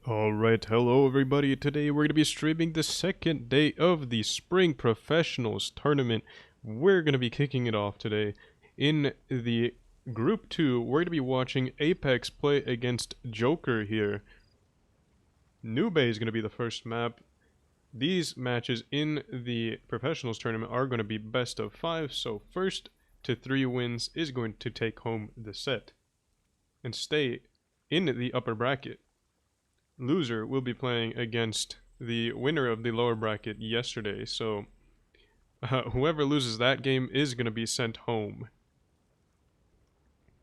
Alright, hello everybody. Today we're going to be streaming the second day of the Spring Professionals Tournament. We're going to be kicking it off today. In the Group 2, we're going to be watching Apex play against Joker here. Nube is going to be the first map. These matches in the Professionals Tournament are going to be best of 5, so first to 3 wins is going to take home the set and stay in the upper bracket. Loser will be playing against the winner of the lower bracket yesterday, so whoever loses that game is going to be sent home.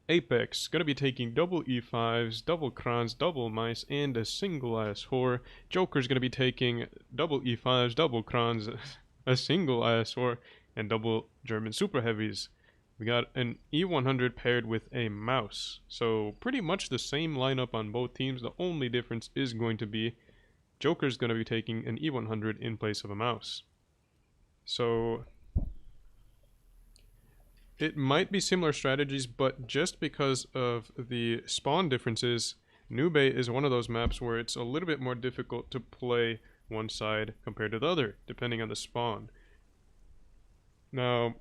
Apex going to be taking double E5s, double crons, double mice, and a single ass whore. Joker's going to be taking double E5s, double crons, a single ass whore, and double German super heavies. We got an E100 paired with a mouse. So pretty much the same lineup on both teams. The only difference is going to be Joker's going to be taking an E100 in place of a mouse. So it might be similar strategies, but just because of the spawn differences, Nube is one of those maps where it's a little bit more difficult to play one side compared to the other, depending on the spawn. Now,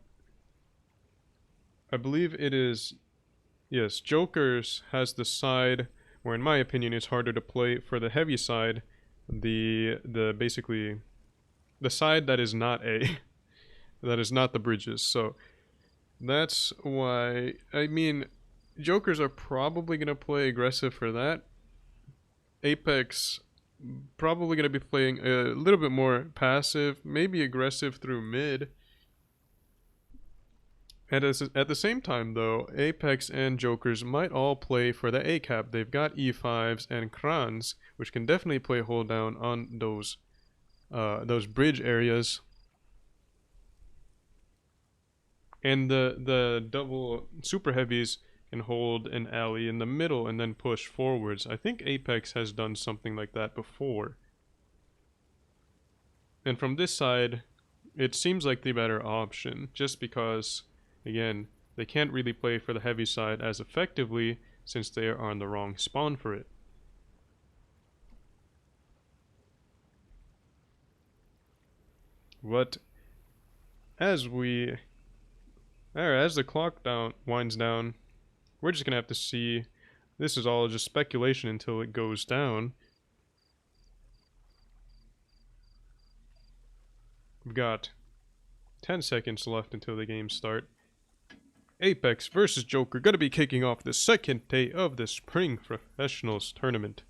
I believe it is, yes, Joker's has the side where, in my opinion, it's harder to play for the heavy side, basically the side that is not A, that is not the bridges. So that's why, I mean, Jokers are probably going to play aggressive for that. Apex probably going to be playing a little bit more passive, maybe aggressive through mid. And at the same time, though, Apex and Jokers might all play for the A cap. They've got E5s and crons, which can definitely play hold down on those bridge areas. And the double super heavies can hold an alley in the middle and then push forwards. I think Apex has done something like that before. And from this side, it seems like the better option, just because, again, they can't really play for the heavy side as effectively since they are on the wrong spawn for it. But as the clock winds down, we're just gonna have to see. This is all just speculation until it goes down. We've got 10 seconds left until the games start. Apex versus Joker gonna be kicking off the second day of the Spring Professionals Tournament.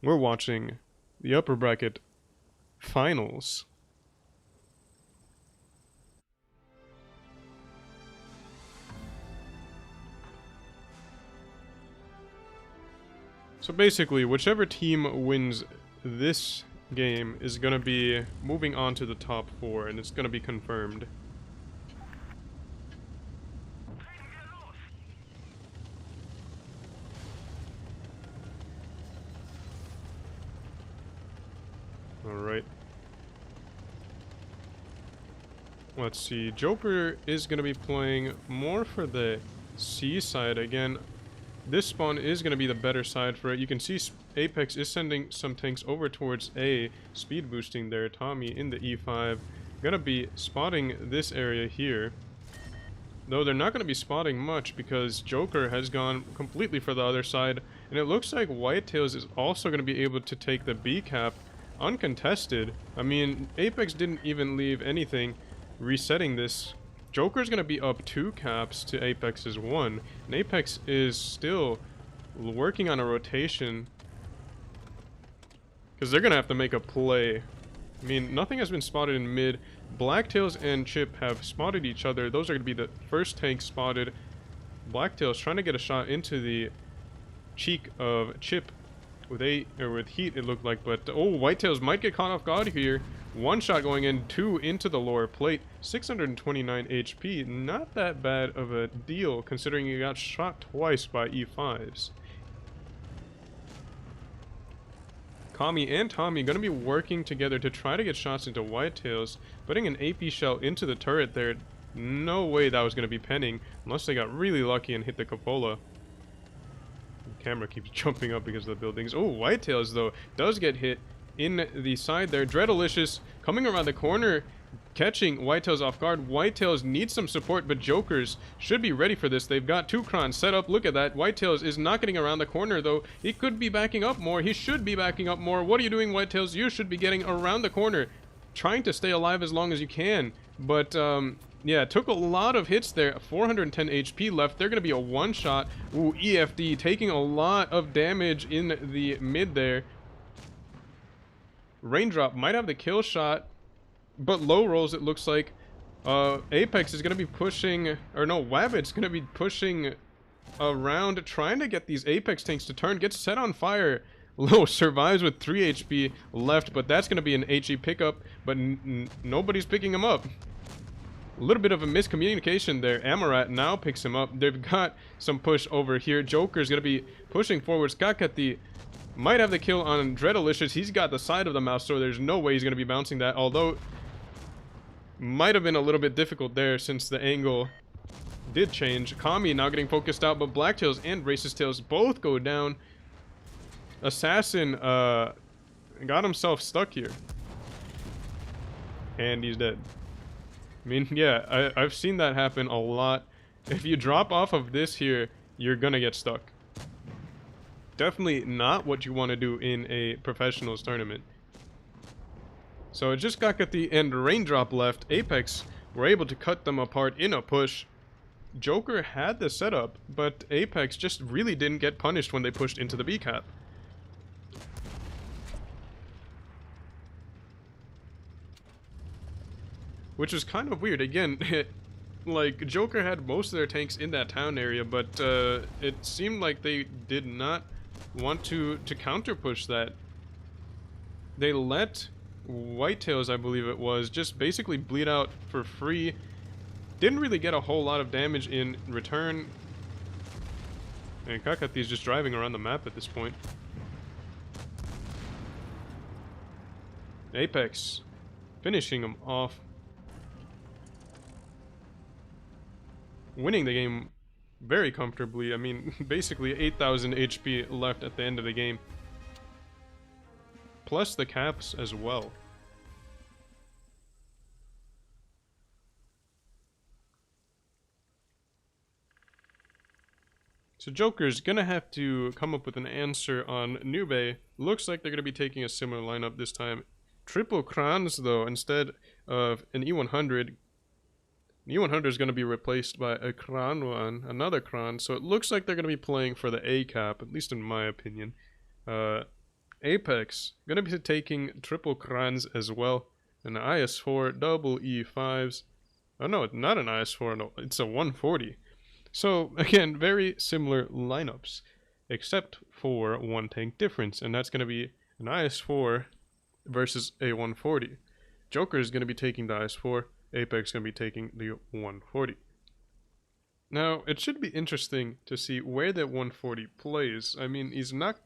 We're watching the upper bracket finals. So basically, whichever team wins this game is gonna be moving on to the top 4, and it's gonna be confirmed. Alright. Let's see. Joker is going to be playing more for the C side. Again, this spawn is going to be the better side for it. You can see Apex is sending some tanks over towards A, speed boosting there. Tommy in the E5. Going to be spotting this area here. Though they're not going to be spotting much because Joker has gone completely for the other side. And it looks like Whitetails is also going to be able to take the B cap uncontested. I mean, Apex didn't even leave anything resetting this. Joker's gonna be up 2 caps to Apex's 1, and Apex is still working on a rotation because they're gonna have to make a play. I mean, nothing has been spotted in mid. Blacktails and Chip have spotted each other. Those are gonna be the first tanks spotted. Blacktails trying to get a shot into the cheek of Chip with heat, it looked like, but oh, Whitetails might get caught off guard here. 1 shot going in, 2 into the lower plate. 629 HP, not that bad of a deal considering you got shot twice by E5s. Kami and Tommy gonna be working together to try to get shots into Whitetails, putting an AP shell into the turret there. No way that was gonna be penning unless they got really lucky and hit the cupola. Camera keeps jumping up because of the buildings. Oh, Whitetails, though, does get hit in the side there. Dreadalicious coming around the corner, catching Whitetails off guard. Whitetails needs some support, but Jokers should be ready for this. They've got 2 Krons set up. Look at that. Whitetails is not getting around the corner, though. He could be backing up more. He should be backing up more. What are you doing, Whitetails? You should be getting around the corner, trying to stay alive as long as you can. But, yeah, took a lot of hits there. 410 HP left. They're going to be a one-shot. Ooh, EFD taking a lot of damage in the mid there. Raindrop might have the kill shot, but low rolls, it looks like. Apex is going to be pushing, or no, Wabbit's going to be pushing around, trying to get these Apex tanks to turn. Gets set on fire. Low survives with 3 HP left, but that's going to be an HE pickup, but nobody's picking him up. A little bit of a miscommunication there. Amarat now picks him up. They've got some push over here. Joker's going to be pushing forward. Skakati might have the kill on Dreadalicious. He's got the side of the mouse, so there's no way he's going to be bouncing that. Although, might have been a little bit difficult there since the angle did change. Kami now getting focused out, but Blacktails and Racist Tails both go down. Assassin got himself stuck here. And he's dead. I mean, yeah, I've seen that happen a lot. If you drop off of this here, you're gonna get stuck. Definitely not what you want to do in a professionals tournament. So just Kakati and Raindrop left. Apex were able to cut them apart in a push. Joker had the setup, but Apex just really didn't get punished when they pushed into the B cap. Which is kind of weird. Again, like, Joker had most of their tanks in that town area, but it seemed like they did not want to counter push that. They let Whitetails, I believe it was, just basically bleed out for free. Didn't really get a whole lot of damage in return. And Kakati's just driving around the map at this point. Apex finishing him off. Winning the game very comfortably. I mean, basically 8,000 HP left at the end of the game. Plus the caps as well. So Joker's gonna have to come up with an answer on Nube. Looks like they're gonna be taking a similar lineup this time. Triple Krons though, instead of an E100. The E100 is going to be replaced by a Kron one, another Kron, so it looks like they're going to be playing for the A cap, at least in my opinion. Apex, going to be taking triple Krons as well. An IS4, double E5s. Oh no, not an IS4, no, it's a 140. So, again, very similar lineups, except for one tank difference, and that's going to be an IS4 versus a 140. Joker is going to be taking the IS4. Apex going to be taking the 140. Now, it should be interesting to see where that 140 plays. I mean, he's not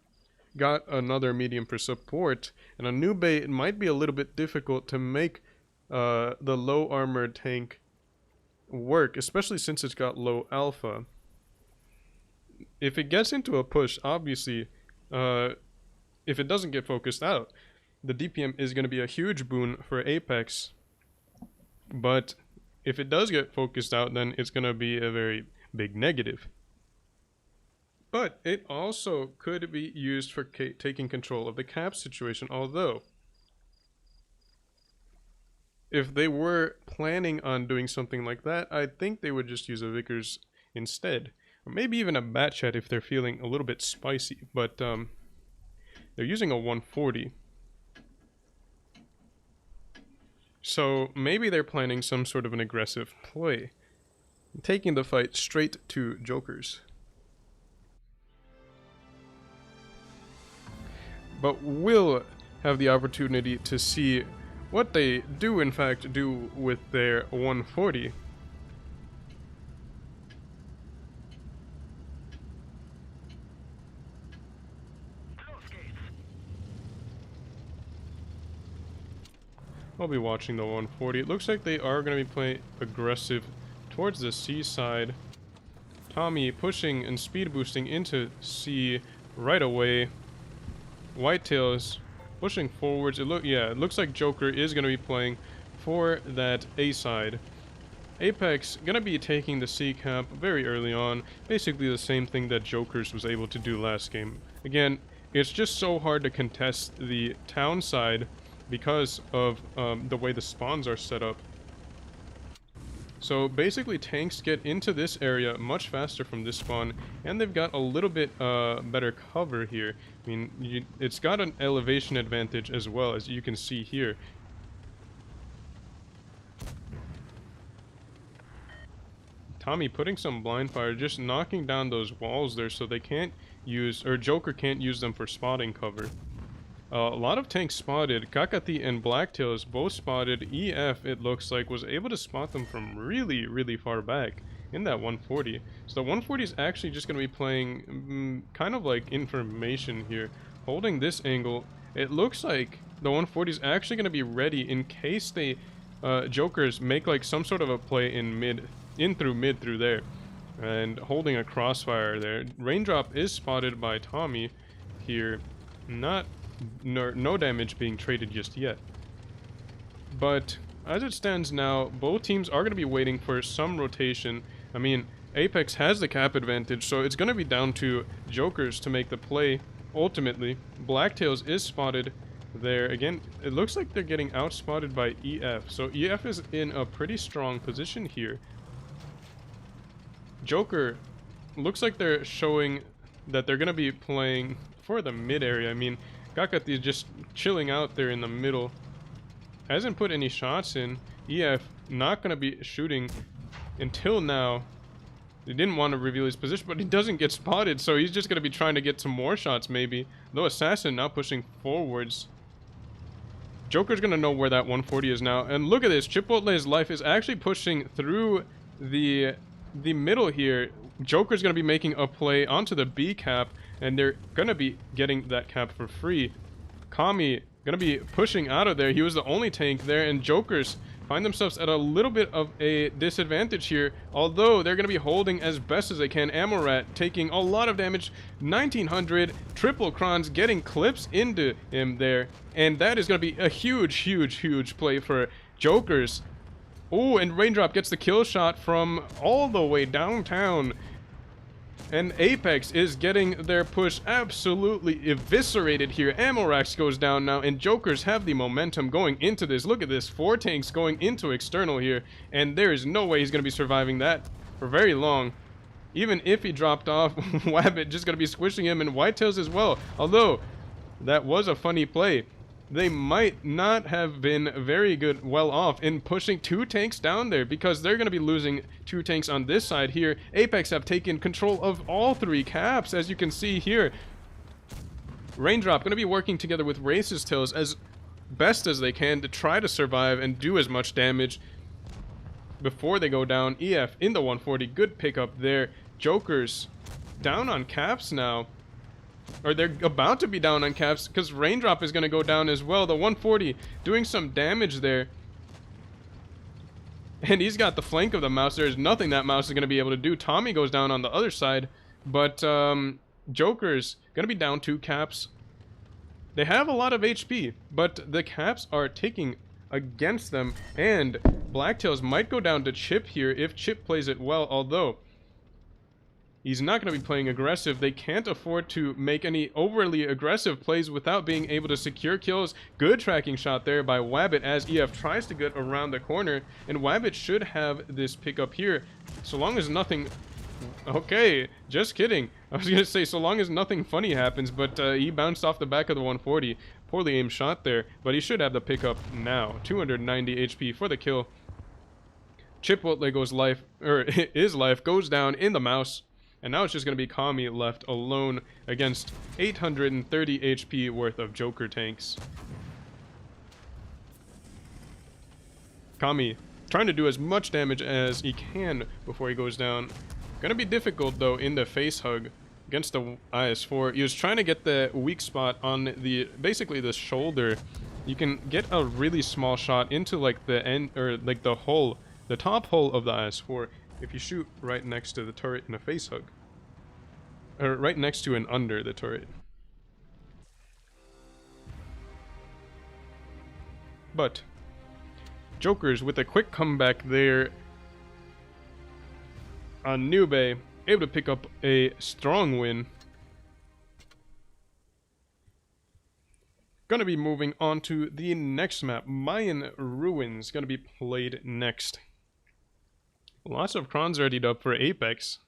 got another medium for support, and on Nube it might be a little bit difficult to make the low armored tank work, especially since it's got low alpha. If it gets into a push, obviously, if it doesn't get focused out, the DPM is going to be a huge boon for Apex. But if it does get focused out, then it's going to be a very big negative. But it also could be used for taking control of the cap situation, although if they were planning on doing something like that, I think they would just use a Vickers instead. Or maybe even a Batchat if they're feeling a little bit spicy. But they're using a 140. So maybe they're planning some sort of an aggressive play, taking the fight straight to Jokers. But we'll have the opportunity to see what they do in fact do with their 140. I'll be watching the 140. It looks like they are going to be playing aggressive towards the C side. Tommy pushing and speed boosting into C right away. Whitetails pushing forwards. It looks like Joker is going to be playing for that A side. Apex going to be taking the C cap very early on. Basically the same thing that Joker's was able to do last game. Again, it's just so hard to contest the town side because of the way the spawns are set up. So basically tanks get into this area much faster from this spawn, and they've got a little bit better cover here. I mean, it's got an elevation advantage as well, as you can see here. Tommy putting some blind fire, just knocking down those walls there so they can't use, or Joker can't use them for spotting cover. A lot of tanks spotted. Kakati and Blacktails both spotted. EF, it looks like, was able to spot them from really, really far back in that 140. So the 140 is actually just going to be playing kind of like information here. Holding this angle, it looks like the 140 is actually going to be ready in case they Jokers make like some sort of a play in mid through there. And holding a crossfire there. Raindrop is spotted by Tommy here. No damage being traded just yet. But as it stands now, both teams are going to be waiting for some rotation. I mean, Apex has the cap advantage, so it's going to be down to Jokers to make the play ultimately. Blacktails is spotted there. Again, it looks like they're getting outspotted by EF. So EF is in a pretty strong position here. Joker looks like they're showing that they're going to be playing for the mid area. I mean, Kakati is just chilling out there in the middle. Hasn't put any shots in. EF not going to be shooting until now. He didn't want to reveal his position, but he doesn't get spotted, so he's just going to be trying to get some more shots maybe. Though Assassin now pushing forwards. Joker's going to know where that 140 is now. And look at this. Chipotle's life is actually pushing through the middle here. Joker's going to be making a play onto the B cap, and they're going to be getting that cap for free. Kami going to be pushing out of there. He was the only tank there, and Jokers find themselves at a little bit of a disadvantage here, although they're going to be holding as best as they can. Amorat taking a lot of damage. 1900, triple crons getting clips into him there, and that is going to be a huge play for Jokers. Oh, and Raindrop gets the kill shot from all the way downtown. And Apex is getting their push absolutely eviscerated here. Amorax goes down now, and Jokers have the momentum going into this. Look at this, 4 tanks going into external here, and there is no way he's going to be surviving that for very long. Even if he dropped off, Wabbit just going to be squishing him, and Whitetails as well. Although, that was a funny play. They might not have been very well off in pushing 2 tanks down there, because they're going to be losing 2 tanks on this side here. Apex have taken control of all 3 caps, as you can see here. Raindrop going to be working together with Racist Tails as best as they can to try to survive and do as much damage before they go down. EF in the 140, good pickup there. Jokers down on caps now. Or they're about to be down on caps, because Raindrop is going to go down as well. The 140 doing some damage there. And he's got the flank of the mouse. There's nothing that mouse is going to be able to do. Tommy goes down on the other side. But Joker's going to be down 2 caps. They have a lot of HP, but the caps are ticking against them. And Blacktails might go down to Chip here if Chip plays it well, although he's not going to be playing aggressive. They can't afford to make any overly aggressive plays without being able to secure kills. Good tracking shot there by Wabbit as EF tries to get around the corner. And Wabbit should have this pickup here. So long as nothing... Okay, just kidding. I was going to say so long as nothing funny happens, but he bounced off the back of the 140. Poorly aimed shot there, but he should have the pickup now. 290 HP for the kill. Chipotlego's life, or his life, goes down in the mouse. And now it's just going to be Kami left alone against 830 HP worth of Joker tanks. Kami trying to do as much damage as he can before he goes down. Gonna be difficult though in the face hug against the IS-4. He was trying to get the weak spot on the, basically the shoulder. You can get a really small shot into like the end, or like the hole, the top hole of the IS-4. if you shoot right next to the turret in a face hug. Or right next to and under the turret. But Jokers with a quick comeback there on Nube, able to pick up a strong win. Gonna be moving on to the next map. Mayan Ruins gonna be played next. Lots of crons readied up for Apex.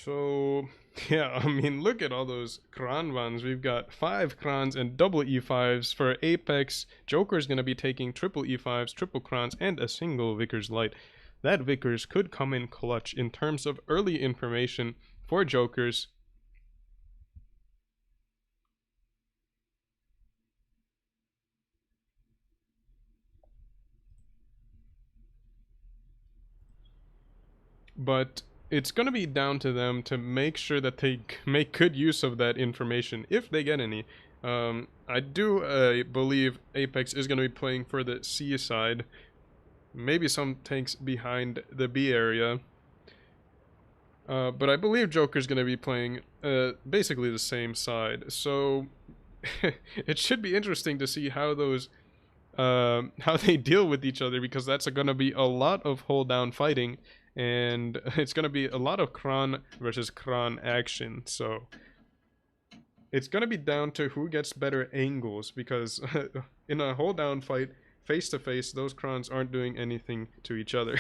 So, yeah, I mean, look at all those Kran ones. We've got 5 Krans and double E5s. For Apex, Joker's going to be taking triple E5s, triple Krans, and a single Vickers Light. That Vickers could come in clutch in terms of early information for Jokers. But it's going to be down to them to make sure that they make good use of that information, if they get any. I do believe Apex is going to be playing for the C side. Maybe some tanks behind the B area. But I believe Joker's going to be playing basically the same side. So it should be interesting to see how those how they deal with each other, because that's going to be a lot of hold down fighting. And it's going to be a lot of Kran versus Kran action, so it's going to be down to who gets better angles, because in a hold down fight, face to face, those Krans aren't doing anything to each other.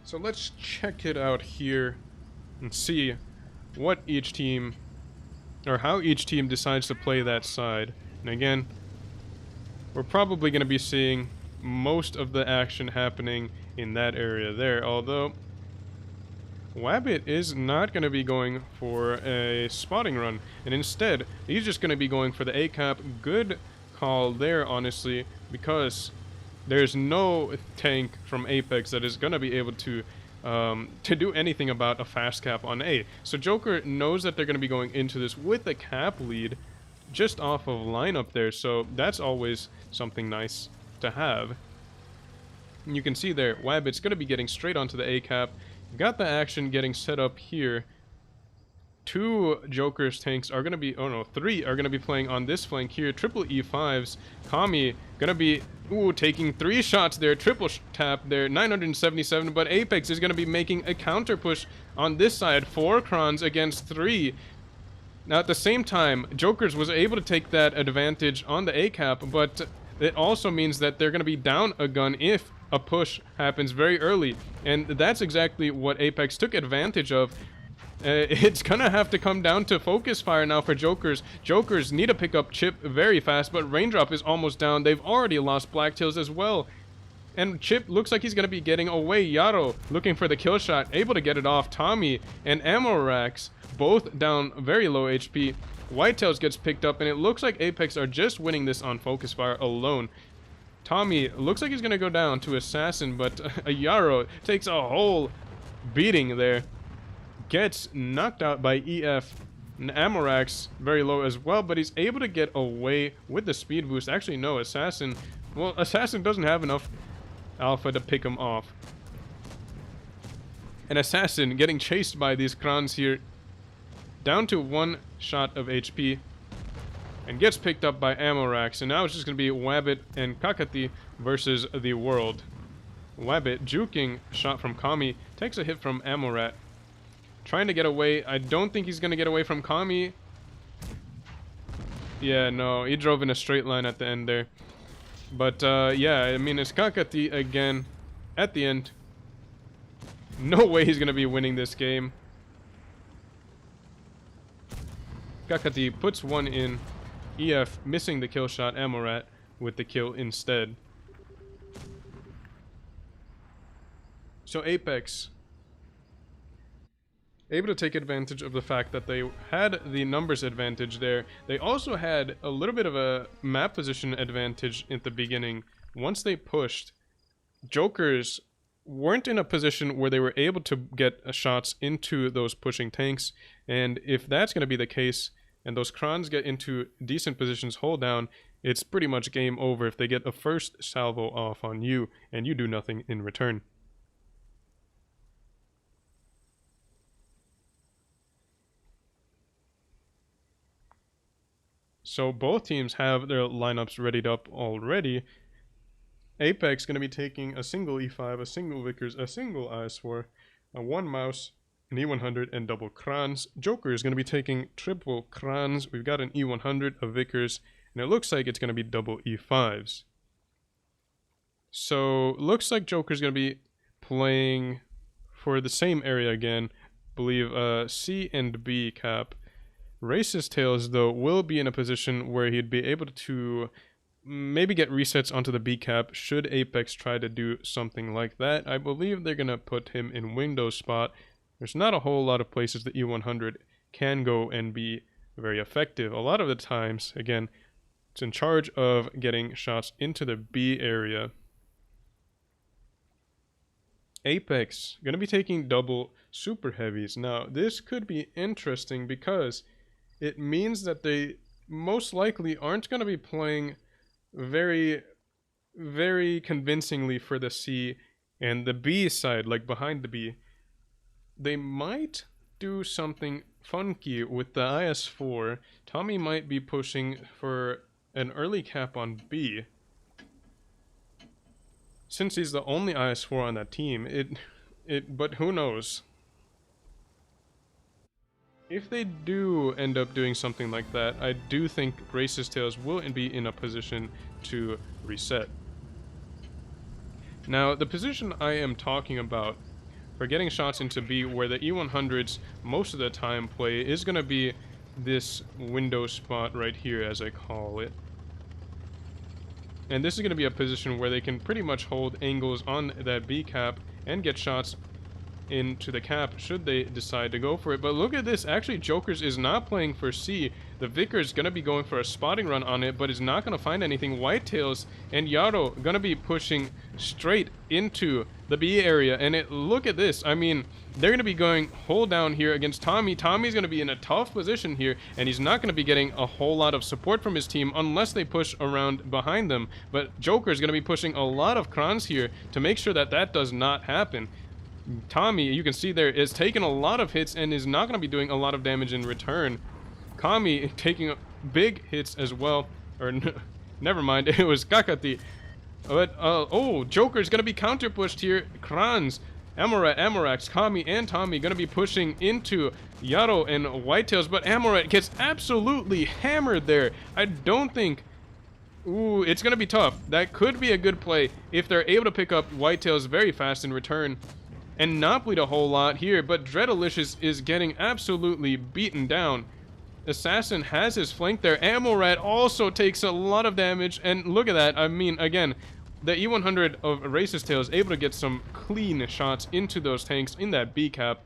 So let's check it out here and see what each team, or how each team decides to play that side. And again, we're probably going to be seeing most of the action happening in that area there, although Wabbit is not going to be going for a spotting run, and instead he's just going to be going for the A-cap. Good call there, honestly, because there's no tank from Apex that is going to be able to do anything about a fast cap on A. So Joker knows that they're going to be going into this with a cap lead just off of lineup there, so that's always something nice to have. And you can see there, Wabbit's going to be getting straight onto the A cap. Got the action getting set up here. 2 Joker's tanks are going to be, oh no, 3 are going to be playing on this flank here. Triple E5s. Kami going to be, taking 3 shots there. Triple tap there, 977. But Apex is going to be making a counter push on this side. 4 Krans against 3. Now at the same time, Jokers was able to take that advantage on the A-cap, but it also means that they're going to be down a gun if a push happens very early. And that's exactly what Apex took advantage of. It's gonna have to come down to focus fire now for Jokers. Jokers need to pick up Chip very fast, but Raindrop is almost down. They've already lost Blacktails as well. And Chip looks like he's gonna be getting away. Yaro looking for the kill shot, able to get it off. Tommy and Amorax both down very low HP. Whitetails gets picked up, and it looks like Apex are just winning this on focus fire alone. Tommy looks like he's gonna go down to Assassin, but Yaro takes a whole beating there. Gets knocked out by EF. And Amorax very low as well, but he's able to get away with the speed boost. Actually, no, Assassin, well, Assassin doesn't have enough alpha to pick him off. And Assassin getting chased by these Krans here, down to 1 shot of HP, and gets picked up by Amorax. And now it's just going to be Wabbit and Kakati versus the world. Wabbit juking shot from Kami, takes a hit from Amorat. Trying to get away. I don't think he's going to get away from Kami. Yeah, no, he drove in a straight line at the end there. But, yeah, I mean, it's Kakati again at the end. No way he's going to be winning this game. Kakati puts 1 in. EF missing the kill shot. Amorat with the kill instead. So Apex, able to take advantage of the fact that they had the numbers advantage there. They also had a little bit of a map position advantage at the beginning. Once they pushed, Jokers weren't in a position where they were able to get shots into those pushing tanks, and if that's going to be the case and those Krans get into decent positions hold down, it's pretty much game over if they get a first salvo off on you and you do nothing in return. So both teams have their lineups readied up already. Apex going to be taking a single E5, a single Vickers, a single IS4, a one mouse, an E100, and double Krans. Joker is going to be taking triple Krans. We've got an E100, a Vickers, and it looks like it's going to be double E5s. So looks like Joker's going to be playing for the same area again. Believe C and B cap. Racist Tails, though, will be in a position where he'd be able to maybe get resets onto the B cap should Apex try to do something like that. I believe they're going to put him in window spot. There's not a whole lot of places the E100 can go and be very effective. A lot of the times, again, it's in charge of getting shots into the B area. Apex, going to be taking double super heavies. Now, this could be interesting because it means that they most likely aren't going to be playing very, very convincingly for the C and the B side, like behind the B. They might do something funky with the IS4. Tommy might be pushing for an early cap on B. Since he's the only IS4 on that team, but who knows? If they do end up doing something like that, I do think Racist Tails will be in a position to reset. Now, the position I am talking about for getting shots into B, where the E100s most of the time play, is going to be this window spot right here, as I call it. And this is going to be a position where they can pretty much hold angles on that B cap and get shots into the cap should they decide to go for it. But look at this, actually Jokers is not playing for C. The Vickers gonna be going for a spotting run on it, but is not gonna find anything. Whitetails and Yaro gonna be pushing straight into the B area, and look at this. I mean, they're gonna be going hold down here against Tommy. Tommy's gonna be in a tough position here, and he's not gonna be getting a whole lot of support from his team unless they push around behind them. But Joker's gonna be pushing a lot of Krans here to make sure that that does not happen. Tommy, you can see there, is taking a lot of hits and is not going to be doing a lot of damage in return. Kami taking big hits as well. Or, never mind, it was Kakati. But, oh, Joker's going to be counter-pushed here. Krans, Amoret, Amorax, Kami, and Tommy going to be pushing into Yaro and Whitetails. But Amoret gets absolutely hammered there. I don't think... Ooh, it's going to be tough. That could be a good play if they're able to pick up Whitetails very fast in return and not bleed a whole lot here, but Dreadalicious is getting absolutely beaten down. Assassin has his flank there. Amorat also takes a lot of damage, and look at that. I mean, again, the E100 of Racist Tail is able to get some clean shots into those tanks in that B cap.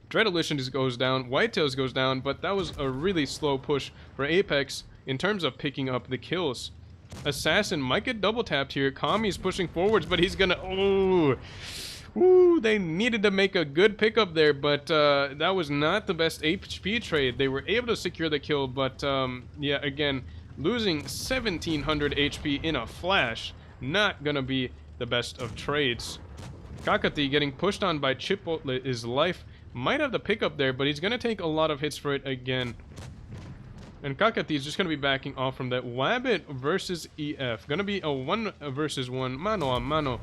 Dreadalicious goes down, Whitetails goes down, but that was a really slow push for Apex in terms of picking up the kills. Assassin might get double tapped here. Kami's pushing forwards, but he's gonna... Oh... Ooh, they needed to make a good pickup there, but that was not the best HP trade. They were able to secure the kill, but yeah, again, losing 1700 HP in a flash, not gonna be the best of trades. Kakati getting pushed on by Chipotle. His life might have the pickup there, but he's gonna take a lot of hits for it again. And Kakati is just gonna be backing off from that. Wabbit versus EF, gonna be a 1 versus 1, mano a mano.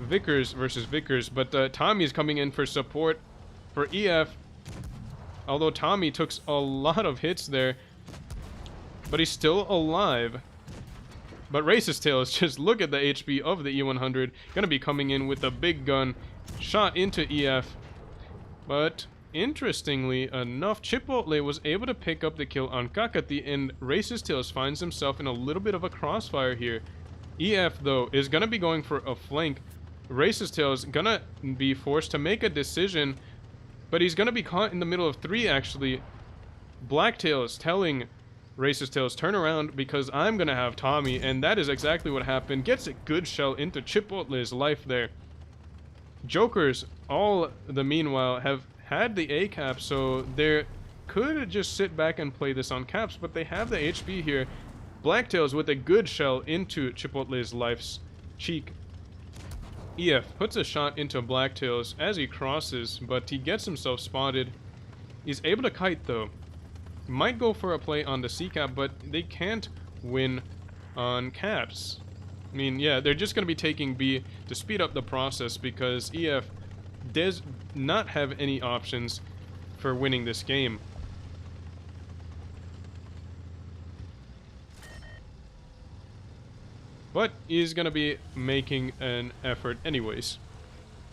Vickers versus Vickers, but Tommy's coming in for support for EF, although Tommy took a lot of hits there, but he's still alive. But Racist Tails, just look at the HP of the E100, gonna be coming in with a big gun, shot into EF, but interestingly enough, Chipotle was able to pick up the kill on Kakati, and Racist Tails finds himself in a little bit of a crossfire here. EF, though, is gonna be going for a flank Racist Tail's gonna be forced to make a decision, but he's gonna be caught in the middle of 3 actually. Blacktail is telling Racist Tails, turn around because I'm gonna have Tommy, and that is exactly what happened. Gets a good shell into Chipotle's life there. Jokers, all the meanwhile, have had the A cap, so they could just sit back and play this on caps, but they have the HP here. Blacktails with a good shell into Chipotle's life's cheek. EF puts a shot into Blacktails as he crosses, but he gets himself spotted. He's able to kite though. Might go for a play on the C cap, but they can't win on caps. I mean, yeah, they're just going to be taking B to speed up the process because EF does not have any options for winning this game. But he's going to be making an effort anyways.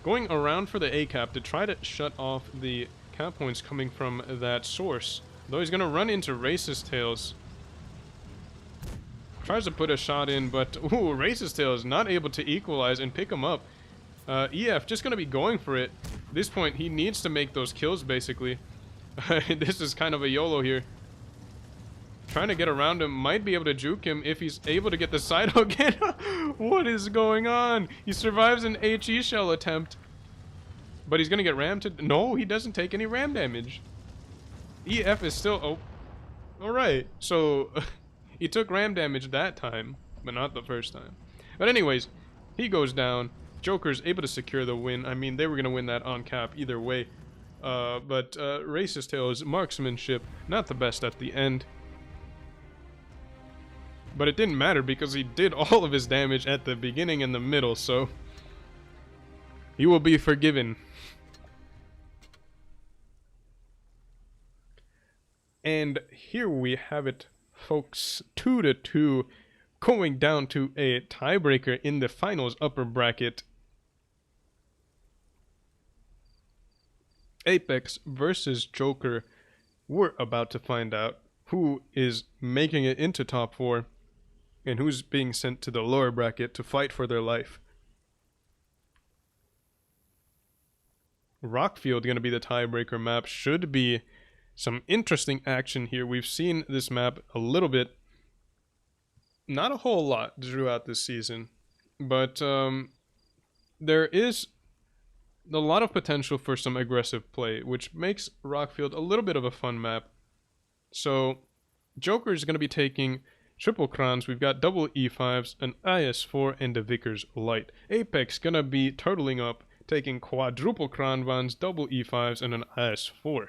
Going around for the A cap to try to shut off the cap points coming from that source. Though he's going to run into Racist Tails. Tries to put a shot in, but ooh, Racist Tails not able to equalize and pick him up. EF just going to be going for it. At this point, he needs to make those kills, basically. This is kind of a YOLO here. Trying to get around him, might be able to juke him if he's able to get the side hook in. What is going on? He survives an HE shell attempt. But he's going to get rammed to... No, he doesn't take any ram damage. EF is still... Oh, alright. So, he took ram damage that time, but not the first time. But anyways, he goes down. Joker's able to secure the win. I mean, they were going to win that on cap either way. But Racist Tail's marksmanship, not the best at the end. But it didn't matter because he did all of his damage at the beginning and the middle, so he will be forgiven. And here we have it, folks, 2-2, going down to a tiebreaker in the finals upper bracket. Apex versus Joker. We're about to find out who is making it into top 4 and who's being sent to the lower bracket to fight for their life. Rockfield going to be the tiebreaker map. Should be some interesting action here. We've seen this map a little bit. Not a whole lot throughout this season. But there is a lot of potential for some aggressive play, which makes Rockfield a little bit of a fun map. So, Joker is going to be taking triple crons. We've got double E5s, an IS4, and a Vickers Light. Apex going to be turtling up, taking quadruple cron vans, double E5s, and an IS4.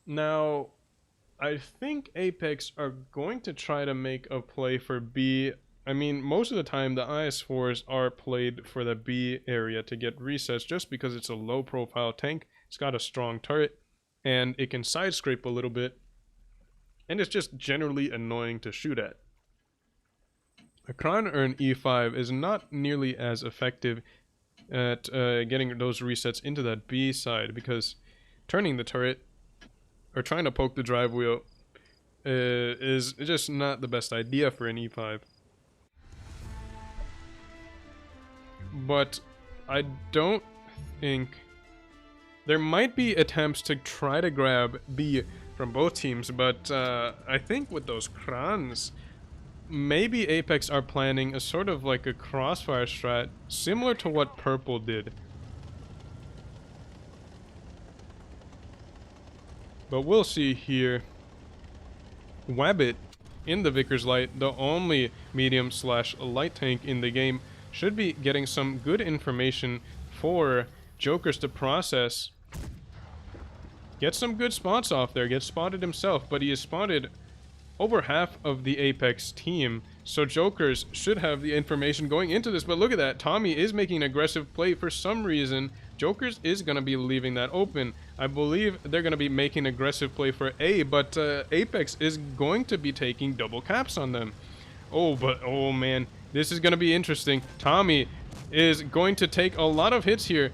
Now, I think Apex are going to try to make a play for B. I mean, most of the time the IS4s are played for the B area to get resets just because it's a low profile tank. It's got a strong turret and it can side scrape a little bit. And it's just generally annoying to shoot at. A Cron or an E5 is not nearly as effective at getting those resets into that B side because turning the turret or trying to poke the drive wheel is just not the best idea for an E5. But I don't think... There might be attempts to try to grab B from both teams, but I think with those crons, maybe Apex are planning a sort of like a crossfire strat, similar to what Purple did. But we'll see here. Wabbit in the Vickers Light, the only medium/light tank in the game, should be getting some good information for Jokers to process. Get some good spots off there, get spotted himself, but he is spotted over half of the Apex team. So Jokers should have the information going into this, but look at that. Tommy is making an aggressive play for some reason. Jokers is going to be leaving that open. I believe they're going to be making aggressive play for A, but Apex is going to be taking double caps on them. Oh man, this is going to be interesting. Tommy is going to take a lot of hits here.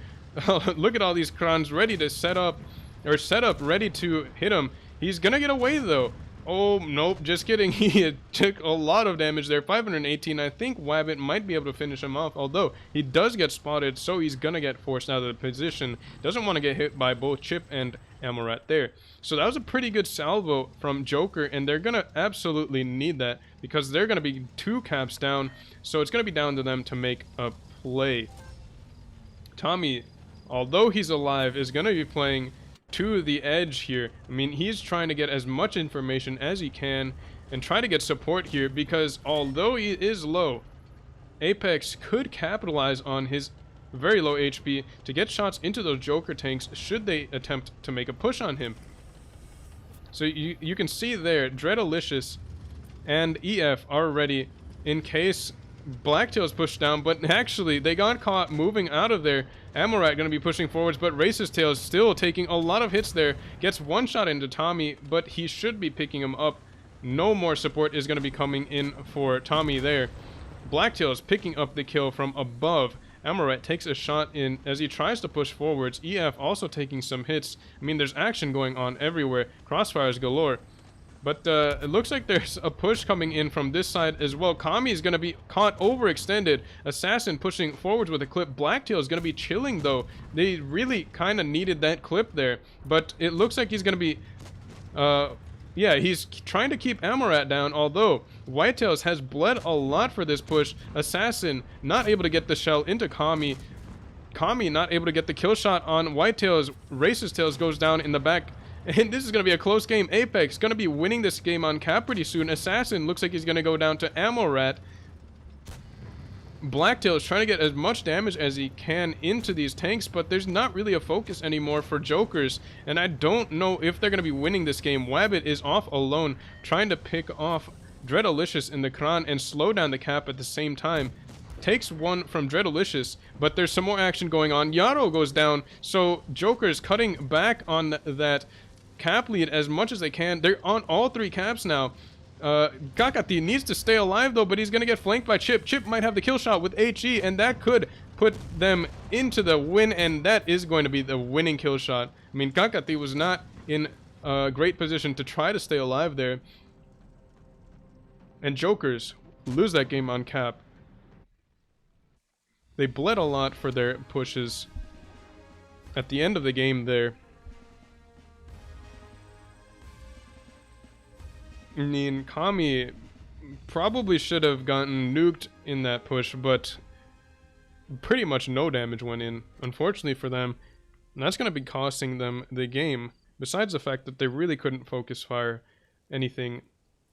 Look at all these crons ready to set up. or set up, ready to hit him. He's gonna get away though. Oh, nope, just kidding. He took a lot of damage there. 518. I think Wabbit might be able to finish him off, although he does get spotted, so he's gonna get forced out of the position. Doesn't want to get hit by both Chip and Amorat there. So that was a pretty good salvo from Joker, and they're gonna absolutely need that because they're gonna be 2 caps down, so it's gonna be down to them to make a play. Tommy, although he's alive, is gonna be playing to the edge here. I mean, he's trying to get as much information as he can and try to get support here, because although he is low, Apex could capitalize on his very low HP to get shots into those Joker tanks should they attempt to make a push on him. So you can see there, Dreadalicious and EF are ready in case Blacktail's pushed down, but actually they got caught moving out of there. Amorat going to be pushing forwards, but Racist Tail is still taking a lot of hits there. Gets one shot into Tommy, but he should be picking him up. No more support is going to be coming in for Tommy there. Blacktail is picking up the kill from above. Amorat takes a shot in as he tries to push forwards. EF also taking some hits. I mean, there's action going on everywhere. Crossfires galore. But it looks like there's a push coming in from this side as well. Kami is going to be caught overextended. Assassin pushing forwards with a clip. Blacktail is going to be chilling, though. They really kind of needed that clip there. But it looks like he's going to be... yeah, he's trying to keep Amorat down, although Whitetails has bled a lot for this push. Assassin not able to get the shell into Kami. Kami not able to get the kill shot on Whitetails. Racist Tails goes down in the back. And this is going to be a close game. Apex going to be winning this game on cap pretty soon. Assassin looks like he's going to go down to Amorat. Blacktail is trying to get as much damage as he can into these tanks, but there's not really a focus anymore for Jokers, and I don't know if they're going to be winning this game. Wabbit is off alone, trying to pick off Dreadalicious in the Kran and slow down the cap at the same time. Takes one from Dreadalicious, but there's some more action going on. Yarrow goes down, so Joker's cutting back on that cap lead as much as they can. They're on all 3 caps now. Kakati needs to stay alive though, but he's gonna get flanked by Chip. Chip might have the kill shot with HE, and that could put them into the win, and that is going to be the winning kill shot. I mean, Kakati was not in a great position to try to stay alive there. And Jokers lose that game on cap. They bled a lot for their pushes at the end of the game there. I mean, Kami probably should have gotten nuked in that push, but pretty much no damage went in, unfortunately for them. And that's going to be costing them the game, besides the fact that they really couldn't focus fire anything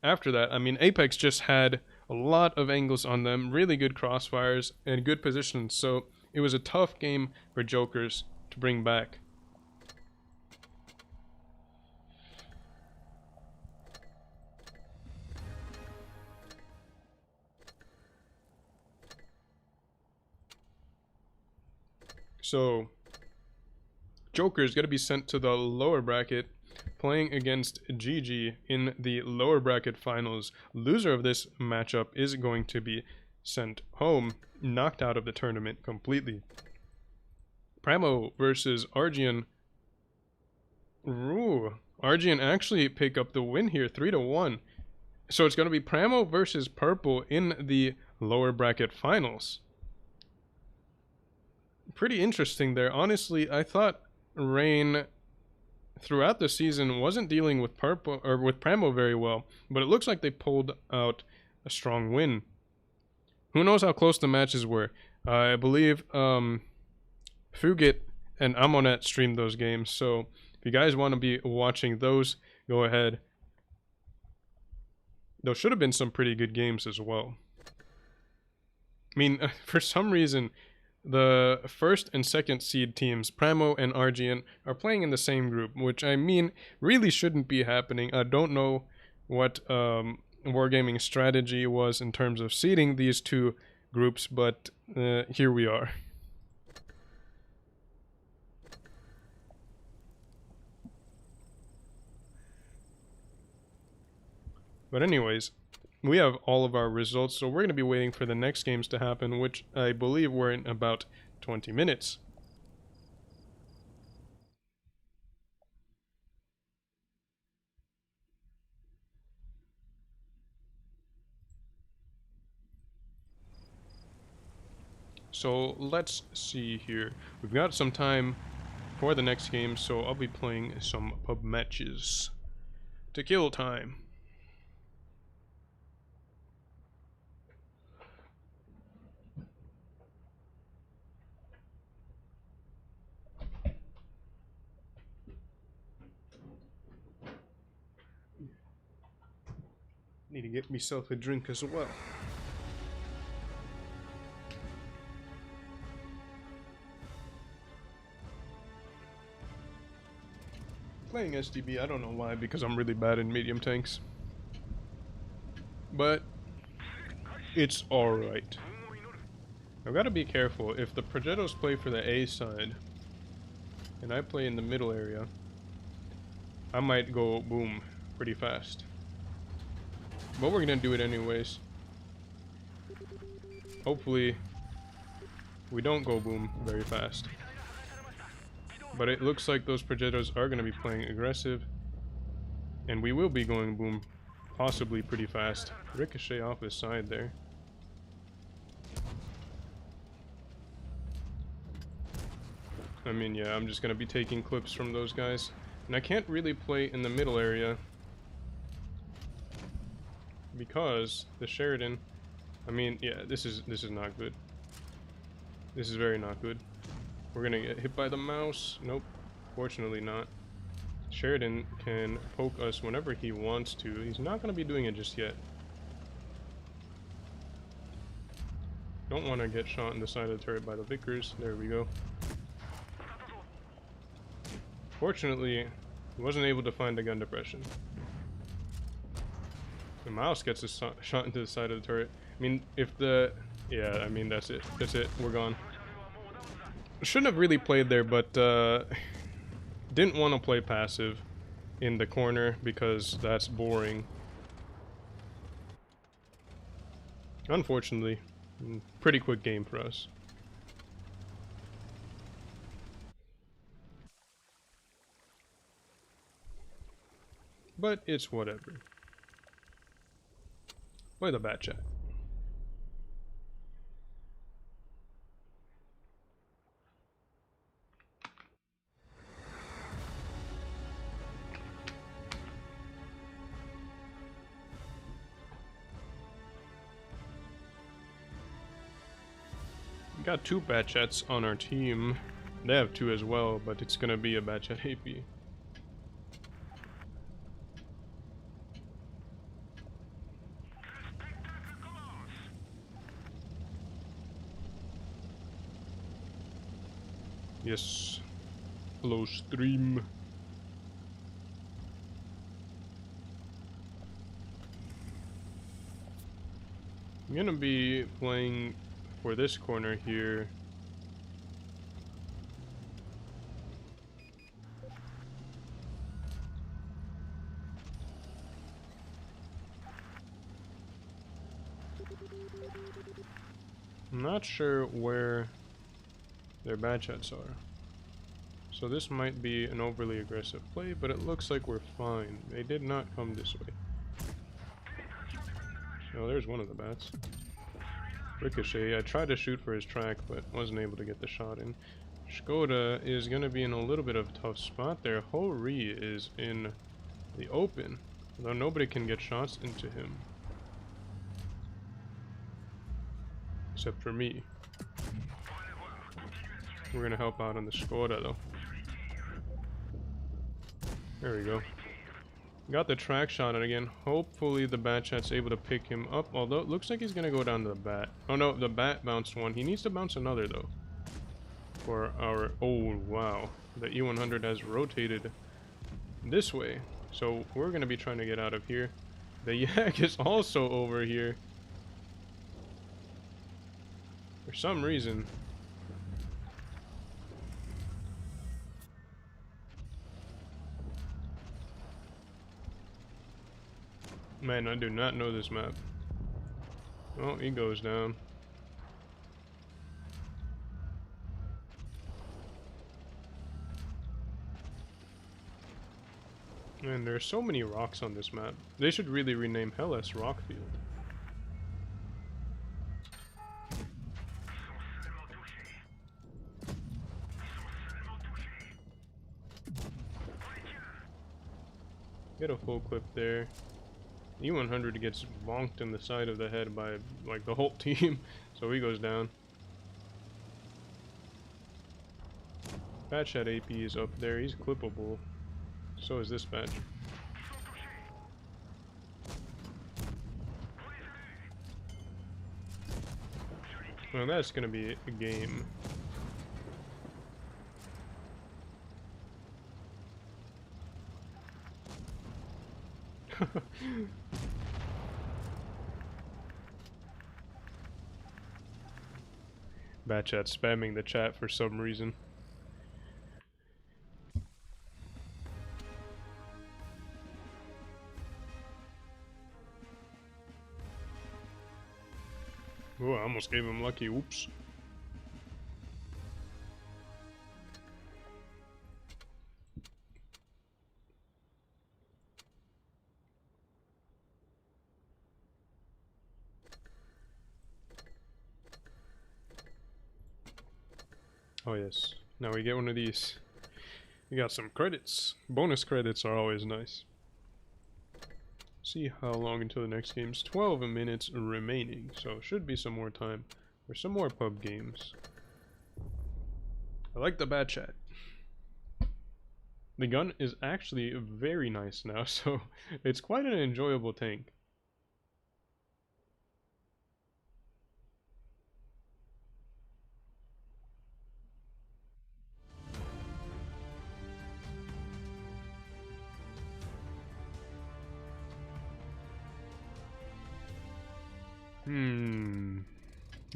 after that. I mean, Apex just had a lot of angles on them, really good crossfires, and good positions, so it was a tough game for Jokers to bring back. So, Joker is going to be sent to the lower bracket, playing against GG in the lower bracket finals. Loser of this matchup is going to be sent home, knocked out of the tournament completely. Pramo versus Argian. Ooh, Argian actually pick up the win here, 3-1. So it's going to be Pramo versus Purple in the lower bracket finals. Pretty interesting there. Honestly, I thought Rain throughout the season wasn't dealing with Purple or with Pramo very well, but it looks like they pulled out a strong win. Who knows how close the matches were? I believe Fugit and Amonet streamed those games, so if you guys want to be watching those, go ahead. There should have been some pretty good games as well. I mean, for some reason, the first and second seed teams, Pramo and Argian, are playing in the same group, which I mean really shouldn't be happening. I don't know what Wargaming strategy was in terms of seeding these two groups, but here we are. But anyways, we have all of our results, so we're going to be waiting for the next games to happen, which I believe were in about 20 minutes. So let's see here. We've got some time for the next game, so I'll be playing some pub matches to kill time. Need to get myself a drink as well. Playing SDB, I don't know why, because I'm really bad in medium tanks. But it's alright. I've got to be careful. If the Progettos play for the A side, and I play in the middle area, I might go boom pretty fast. But we're gonna do it anyways. Hopefully, we don't go boom very fast. But it looks like those Progettos are gonna be playing aggressive. And we will be going boom possibly pretty fast. Ricochet off his side there. I mean, yeah, I'm just gonna be taking clips from those guys. And I can't really play in the middle area because the Sheridan, I mean, yeah, this is not good. This is very not good. We're gonna get hit by the mouse. Nope, fortunately not. Sheridan can poke us whenever he wants to. He's not gonna be doing it just yet. Don't want to get shot in the side of the turret by the Vickers. There we go. Fortunately, he wasn't able to find a gun depression. The mouse gets a shot into the side of the turret. I mean, if the... Yeah, I mean, that's it. That's it. We're gone. Shouldn't have really played there, but didn't want to play passive in the corner because that's boring. Unfortunately, pretty quick game for us. But it's whatever. Play the bat chat. We got 2 bat chats on our team. They have 2 as well, but it's gonna be a bat chat AP. Yes. Hello, stream. I'm gonna be playing for this corner here. I'm not sure where their bad chats are. So this might be an overly aggressive play, but it looks like we're fine. They did not come this way. Oh, there's one of the bats. Ricochet. I tried to shoot for his track, but wasn't able to get the shot in. Skoda is going to be in a little bit of a tough spot there. Ho-Ri is in the open, though nobody can get shots into him. Except for me. We're going to help out on the Skoda, though. There we go. Got the track shot, and again, hopefully the bat chat's able to pick him up, although it looks like he's gonna go down to the bat. Oh no, the bat bounced one. He needs to bounce another, though. For our... Oh, wow. The E100 has rotated this way. So we're gonna be trying to get out of here. The Yak is also over here. For some reason. Man, I do not know this map. Oh, he goes down. Man, there are so many rocks on this map. They should really rename hell as Rockfield. Get a full clip there. E100 gets bonked in the side of the head by like the whole team, so he goes down. Batch at AP is up there. He's clippable. So is this batch. Well, that's gonna be a game. Bad chat spamming the chat for some reason. Oh, I almost gave him lucky. Oops. Oh yes. Now we get one of these. We got some credits. Bonus credits are always nice. See how long until the next game's 12 minutes remaining, so should be some more time for some more pub games. I like the bad chat. The gun is actually very nice now, so it's quite an enjoyable tank.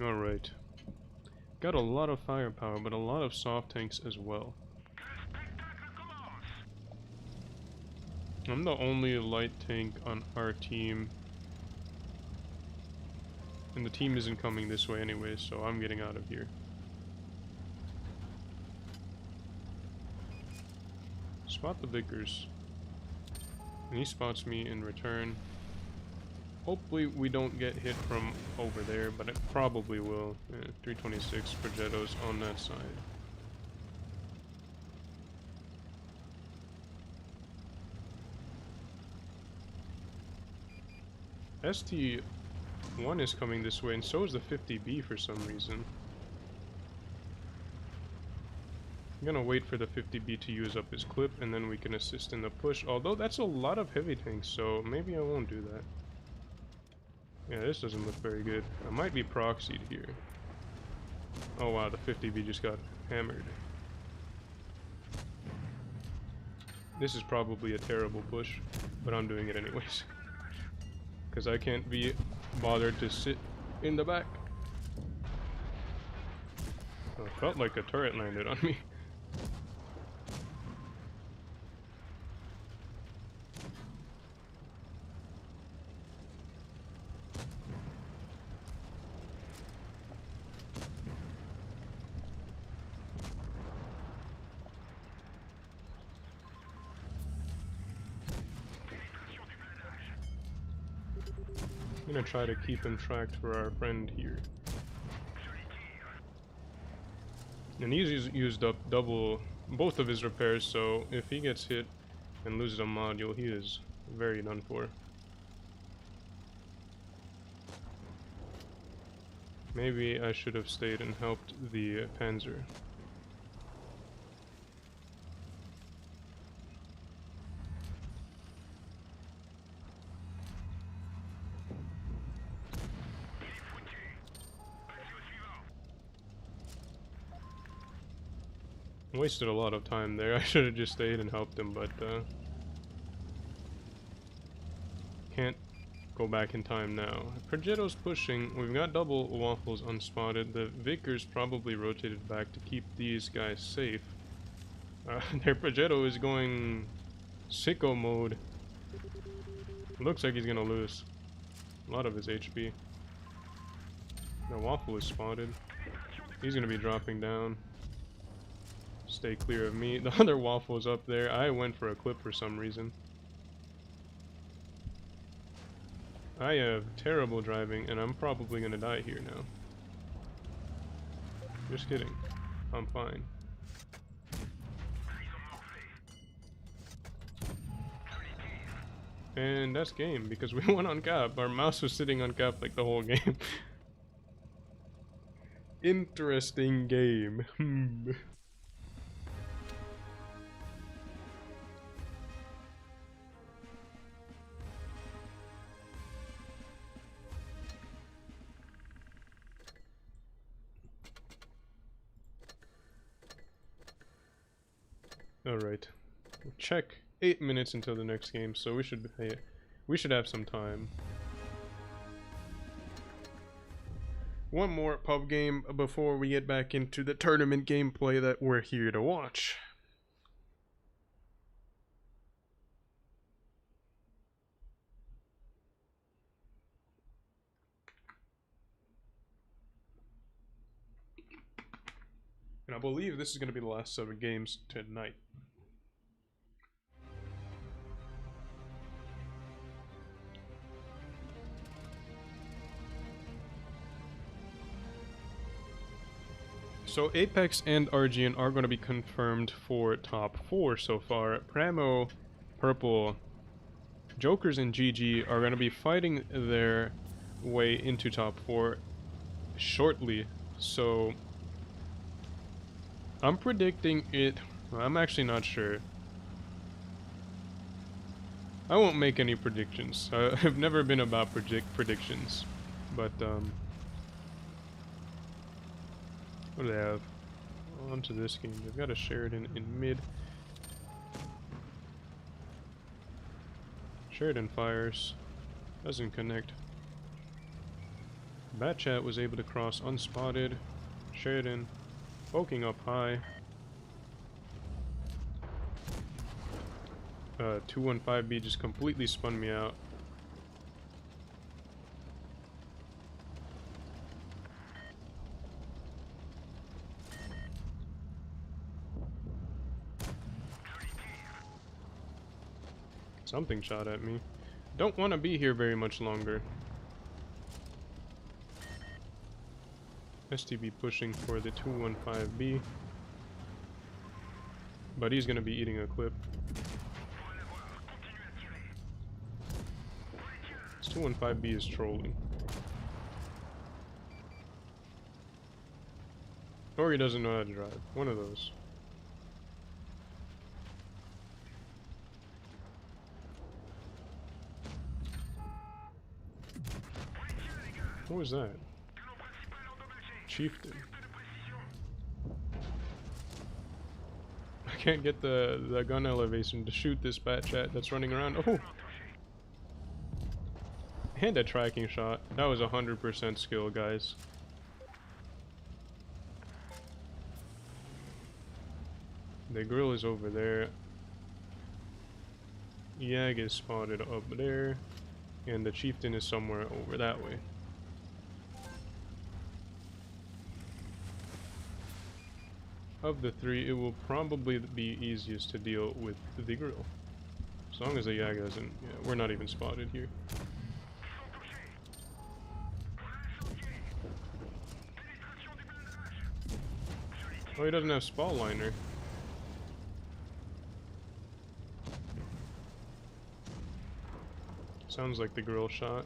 Alright. Got a lot of firepower, but a lot of soft tanks as well. I'm the only light tank on our team. And the team isn't coming this way anyway, so I'm getting out of here. Spot the Vickers. And he spots me in return. Hopefully we don't get hit from over there, but it probably will. 326 Progettos on that side. ST1 is coming this way, and so is the 50B for some reason. I'm gonna wait for the 50B to use up his clip, and then we can assist in the push. Although that's a lot of heavy tanks, so maybe I won't do that. Yeah, this doesn't look very good. I might be proxied here. Oh wow, the 50B just got hammered. This is probably a terrible push, but I'm doing it anyways. Because I can't be bothered to sit in the back. Oh, it felt like a turret landed on me. I'm gonna try to keep him tracked for our friend here. And he's used up both of his repairs, so if he gets hit and loses a module, he is very done for. Maybe I should have stayed and helped the Panzer. Wasted a lot of time there. I should have just stayed and helped him, but can't go back in time now. Progetto's pushing. We've got double waffles unspotted. The Vickers probably rotated back to keep these guys safe. Their Progetto is going sicko mode. Looks like he's gonna lose a lot of his HP. The waffle is spotted. He's gonna be dropping down. Stay clear of me. The other waffle is up there. I went for a clip for some reason. I have terrible driving, and I'm probably gonna die here now. Just kidding. I'm fine. And that's game, because we won on cap. Our mouse was sitting on cap like the whole game. Interesting game. Alright. Check 8 minutes until the next game, so we should have some time. One more pub game before we get back into the tournament gameplay that we're here to watch. And I believe this is going to be the last set of games tonight. So Apex and Argian are going to be confirmed for top 4 so far. Pramo, Purple, Jokers, and GG are going to be fighting their way into top 4 shortly. So I'm predicting it. I'm actually not sure. I won't make any predictions. I've never been about predictions. But, what do they have? On to this game. They've got a Sheridan in mid. Sheridan fires. Doesn't connect. Batchat was able to cross unspotted. Sheridan poking up high. 215B just completely spun me out. Something shot at me. Don't want to be here very much longer. STB pushing for the 215B. But he's going to be eating a clip. This 215B is trolling. Or he doesn't know how to drive. One of those. What was that? Chieftain. I can't get the gun elevation to shoot this Batchat that's running around. Oh! And a tracking shot. That was 100% skill, guys. The grill is over there. Yag is spotted up there. And the Chieftain is somewhere over that way. Of the three, it will probably be easiest to deal with the grill. As long as the Yag doesn't... Yeah, we're not even spotted here. Oh, he doesn't have spall liner. Sounds like the grill shot.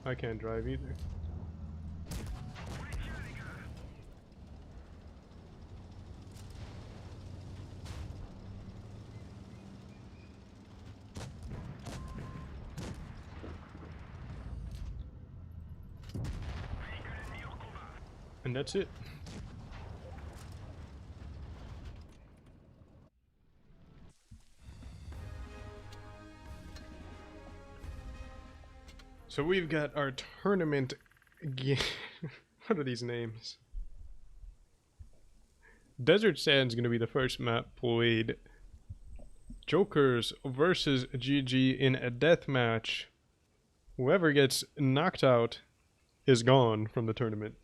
I can't drive either. And that's it. So we've got our tournament game. What are these names? Desert Sand's gonna be the first map played. Jokers versus GG in a death match. Whoever gets knocked out is gone from the tournament.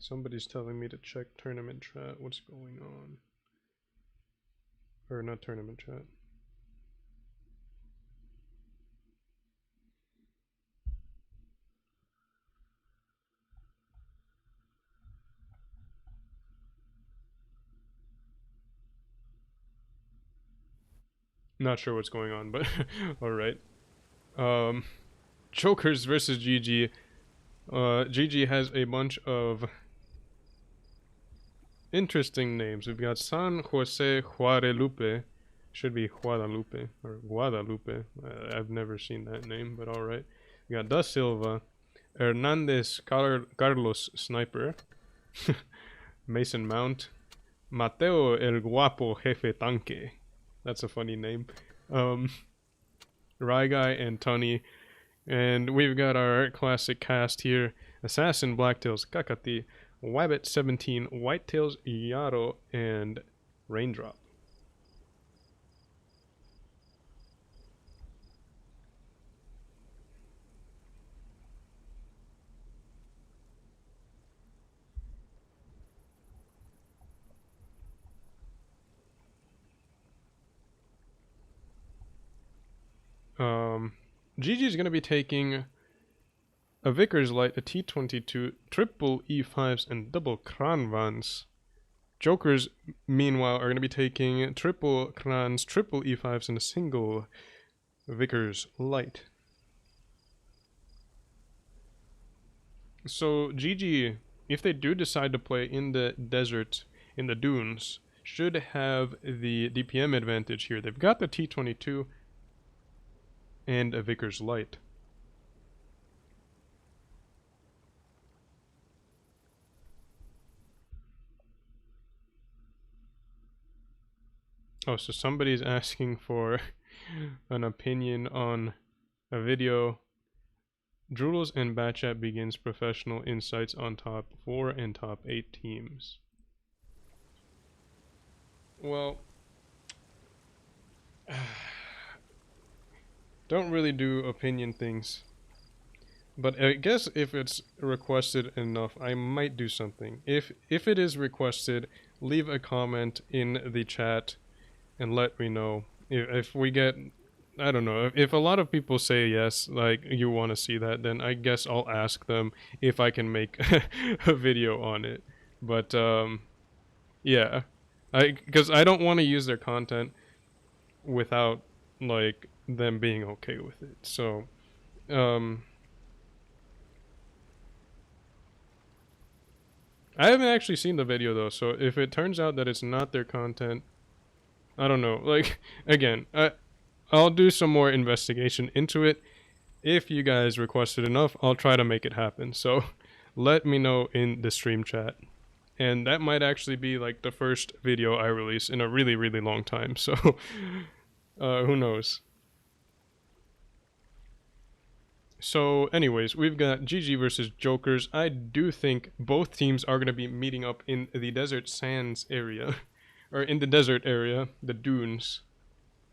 Somebody's telling me to check tournament chat. What's going on? Or not tournament chat. Not sure what's going on, but alright. Jokers versus GG. GG has a bunch of interesting names. We've got San Jose Guadalupe. Should be Guadalupe or Guadalupe. I've never seen that name, but alright. We got Da Silva, Hernandez Carlos Sniper, Mason Mount, Mateo El Guapo Jefe Tanque. That's a funny name. Ryguy and Tunny. And we've got our classic cast here. Assassin, Blacktails, Kakati, Wabbit 17, Whitetails, Yaro, and Raindrop. GG is going to be taking a Vickers Light, a T22, triple E5s, and double Kranvans. Jokers, meanwhile, are going to be taking triple Krans, triple E5s, and a single Vickers Light. So GG, if they do decide to play in the desert, in the dunes, should have the DPM advantage here. They've got the T22 and a Vickers Light. Oh, so somebody's asking for an opinion on a video. Droodles and Batchat begins professional insights on top 4 and top 8 teams. Well, don't really do opinion things. But I guess if it's requested enough, I might do something. If it is requested, leave a comment in the chat and let me know. If we get, I don't know, if a lot of people say yes, like you want to see that, then I guess I'll ask them if I can make a video on it. But yeah, because I don't want to use their content without like them being okay with it. So I haven't actually seen the video though, so if it turns out that it's not their content, I don't know. Like, again, I'll do some more investigation into it. If you guys request it enough, I'll try to make it happen. So let me know in the stream chat. And that might actually be like the first video I release in a really, really long time. So who knows? So anyways, we've got GG versus Jokers. I do think both teams are going to be meeting up in the Desert Sands area. Or in the desert area, the dunes,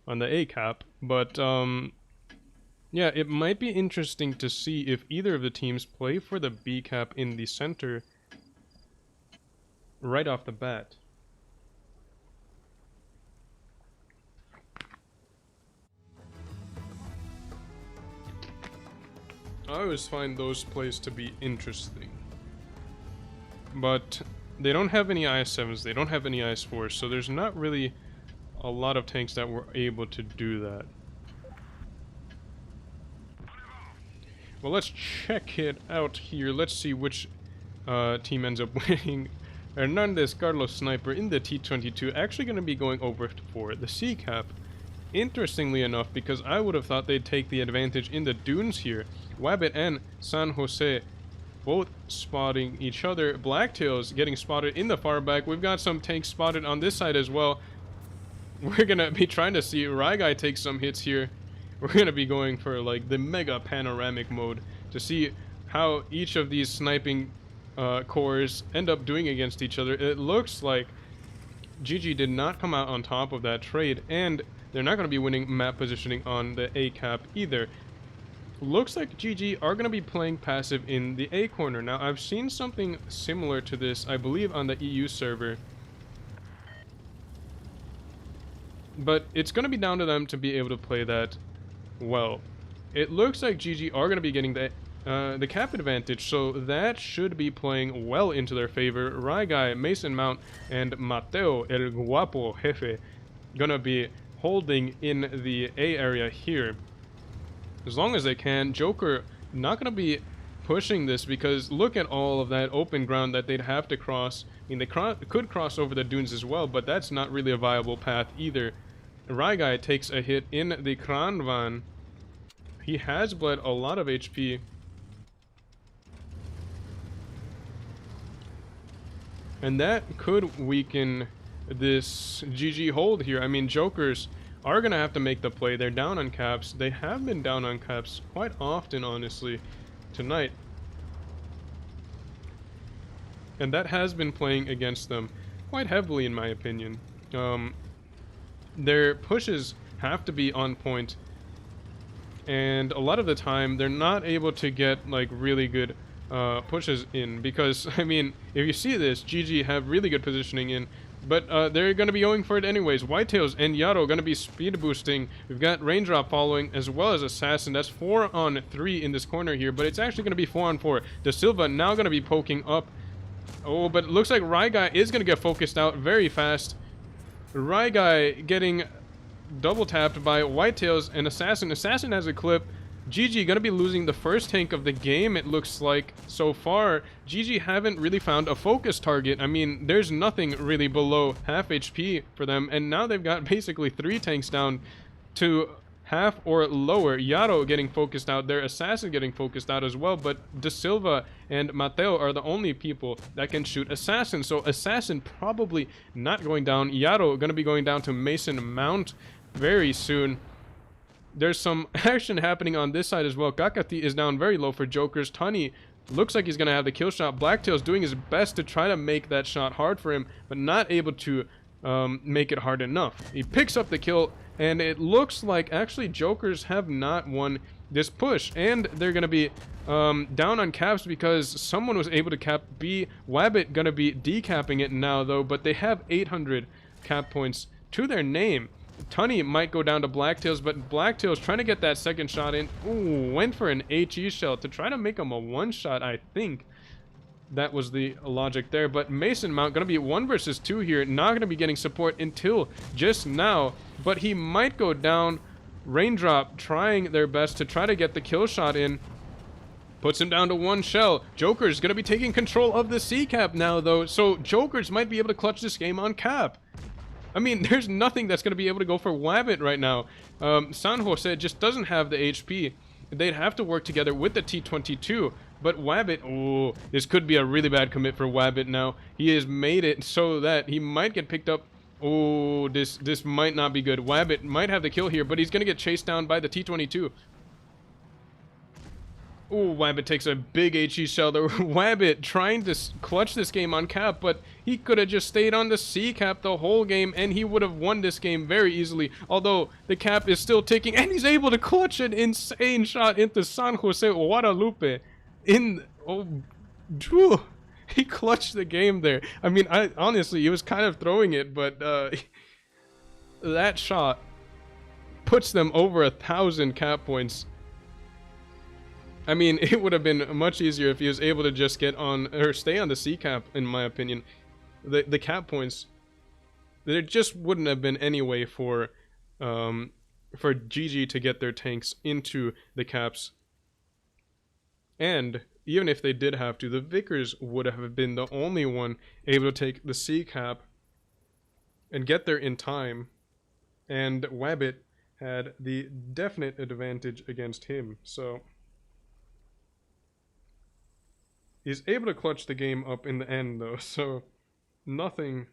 on the A cap. But yeah, it might be interesting to see if either of the teams play for the B cap in the center right off the bat. I always find those plays to be interesting. But they don't have any IS-7s, they don't have any IS-4s, so there's not really a lot of tanks that were able to do that. Well, let's check it out here. Let's see which team ends up winning. Hernandez Carlos Sniper in the T22 actually going to be going over for the C cap. Interestingly enough, because I would have thought they'd take the advantage in the dunes here. Wabbit and San Jose both spotting each other. Blacktails getting spotted in the far back. We've got some tanks spotted on this side as well. We're gonna be trying to see Ryguy take some hits here. We're gonna be going for like the mega panoramic mode to see how each of these sniping cores end up doing against each other. It looks like GG did not come out on top of that trade, and they're not going to be winning map positioning on the A cap either. looks like GG are going to be playing passive in the A corner. Now, I've seen something similar to this, I believe, on the EU server. But it's going to be down to them to be able to play that well. It looks like GG are going to be getting the cap advantage, so that should be playing well into their favor. Raigai, Mason Mount, and Mateo El Guapo Jefe gonna be holding in the A area here as long as they can. Joker not gonna be pushing this because look at all of that open ground that they'd have to cross. I mean, they could cross over the dunes as well, but that's not really a viable path either. Raigai takes a hit in the Kranvan. He has bled a lot of HP. And that could weaken this GG hold here. I mean, Jokers are going to have to make the play. They're down on caps. They have been down on caps quite often, honestly, tonight. And that has been playing against them quite heavily, in my opinion. Their pushes have to be on point. And a lot of the time, they're not able to get, like, really good pushes in. Because, I mean, if you see this, GG have really good positioning in. But they're going to be going for it anyways. Whitetails and Yaro going to be speed boosting. We've got Raindrop following as well as Assassin. That's 4 on 3 in this corner here. But it's actually going to be 4 on 4. De Silva now going to be poking up. Oh, but it looks like Raigai is going to get focused out very fast. Raigai getting double tapped by Whitetails and Assassin. Assassin has a clip. GG gonna be losing the first tank of the game, it looks like, so far. GG haven't really found a focus target. I mean, there's nothing really below half HP for them, and now they've got basically 3 tanks down to half or lower. Yaro getting focused out there, Assassin getting focused out as well, but De Silva and Mateo are the only people that can shoot Assassin, so Assassin probably not going down. Yaro gonna be going down to Mason Mount very soon. There's some action happening on this side as well. Kakati is down very low for Jokers. Tani looks like he's going to have the kill shot. Blacktail's doing his best to try to make that shot hard for him, but not able to make it hard enough. He picks up the kill, and it looks like actually Jokers have not won this push, and they're going to be down on caps because someone was able to cap B. Wabbit going to be decapping it now, though, but they have 800 cap points to their name. Tunny might go down to Blacktails, but Blacktails trying to get that second shot in. Ooh, went for an HE shell to try to make him a one-shot, I think. That was the logic there. But Mason Mount going to be 1 versus 2 here. Not going to be getting support until just now. But he might go down. Raindrop trying their best to try to get the kill shot in. Puts him down to 1 shell. Joker's going to be taking control of the C-cap now, though. So Jokers might be able to clutch this game on cap. I mean, there's nothing that's going to be able to go for Wabbit right now. San Jose just doesn't have the HP. They'd have to work together with the T-22. But Wabbit, oh, this could be a really bad commit for Wabbit now. He has made it so that he might get picked up. Oh, this might not be good. Wabbit might have the kill here, but he's going to get chased down by the T-22. Oh, Wabbit takes a big HE shell there. Wabbit trying to clutch this game on cap, but he could have just stayed on the C cap the whole game, and he would have won this game very easily. Although the cap is still ticking, and he's able to clutch an insane shot into San Jose Guadalupe. He clutched the game there. I mean, honestly, he was kind of throwing it, but that shot puts them over 1,000 cap points. I mean, it would have been much easier if he was able to just get on, or stay on the C cap, in my opinion. The cap points, there just wouldn't have been any way for GG to get their tanks into the caps. And even if they did have to, the Vickers would have been the only one able to take the C cap and get there in time. And Wabbit had the definite advantage against him, so he's able to clutch the game up in the end, though, so nothing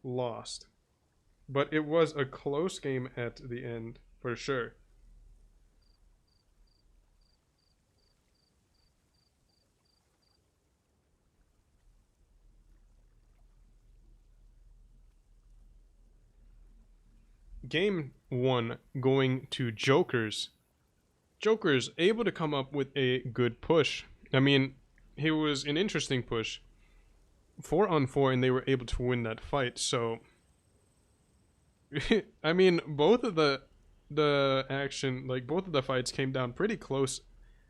lost. But it was a close game at the end, for sure. Game 1 going to Jokers. Joker's able to come up with a good push. I mean, it was an interesting push. 4-on-4, and they were able to win that fight. So, I mean, both of the action, like both of the fights came down pretty close,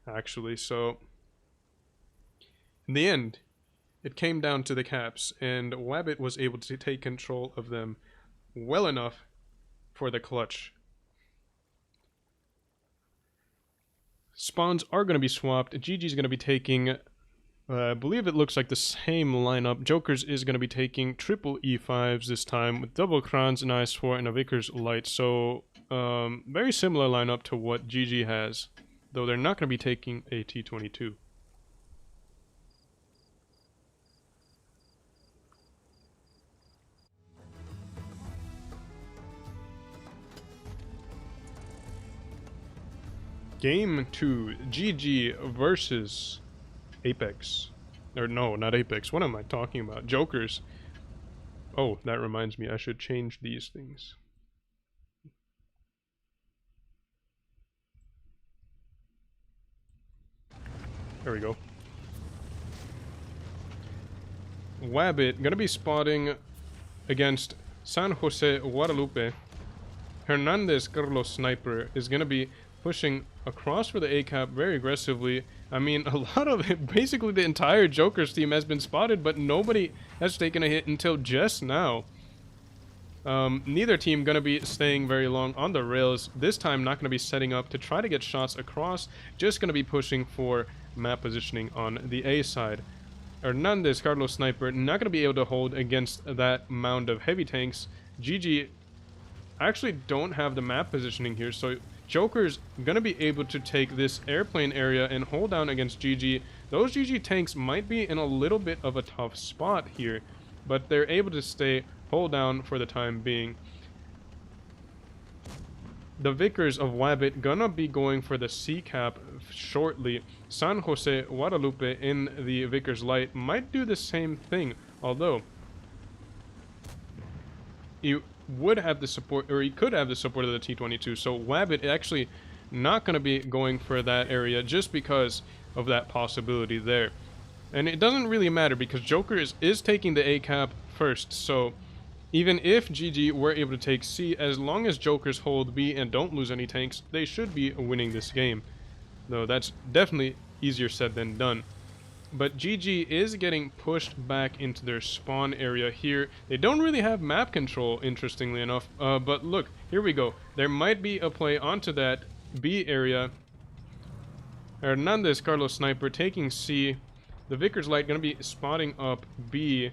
actually. So, in the end, it came down to the caps, and Wabbit was able to take control of them well enough for the clutch. Spawns are going to be swapped. GG's going to be taking, I believe it looks like the same lineup. Joker's is going to be taking triple E5s this time with double Crans, an IS-4, and a Vickers Light. So, very similar lineup to what GG has, though they're not going to be taking a T22. Game 2, GG versus Apex. Or no, not Apex. What am I talking about? Jokers. Oh, that reminds me. I should change these things. There we go. Wabbit gonna be spotting against San Jose Guadalupe. Hernandez Carlos Sniper is gonna be pushing across for the A-cap very aggressively. I mean, a lot of it, basically the entire Joker's team has been spotted, but nobody has taken a hit until just now. Neither team gonna be staying very long on the rails. This time not gonna be setting up to try to get shots across, just gonna be pushing for map positioning on the A side. Hernandez Carlos Sniper not gonna be able to hold against that mound of heavy tanks. GG actually don't have the map positioning here, so Joker's gonna be able to take this airplane area and hold down against GG. Those GG tanks might be in a little bit of a tough spot here, but they're able to hold down for the time being. The Vickers of Wabbit gonna be going for the C-cap shortly. San Jose Guadalupe in the Vickers Light might do the same thing, although you would have the support, or he could have the support of the T22, so Wabbit actually not going to be going for that area just because of that possibility there. And it doesn't really matter because Joker is taking the A-cap first, so even if GG were able to take C, as long as Jokers hold B and don't lose any tanks, they should be winning this game. Though that's definitely easier said than done. But GG is getting pushed back into their spawn area here. They don't really have map control, interestingly enough. But look, here we go. There might be a play onto that B area. Hernandez Carlos Sniper taking C. The Vickers Light going to be spotting up B.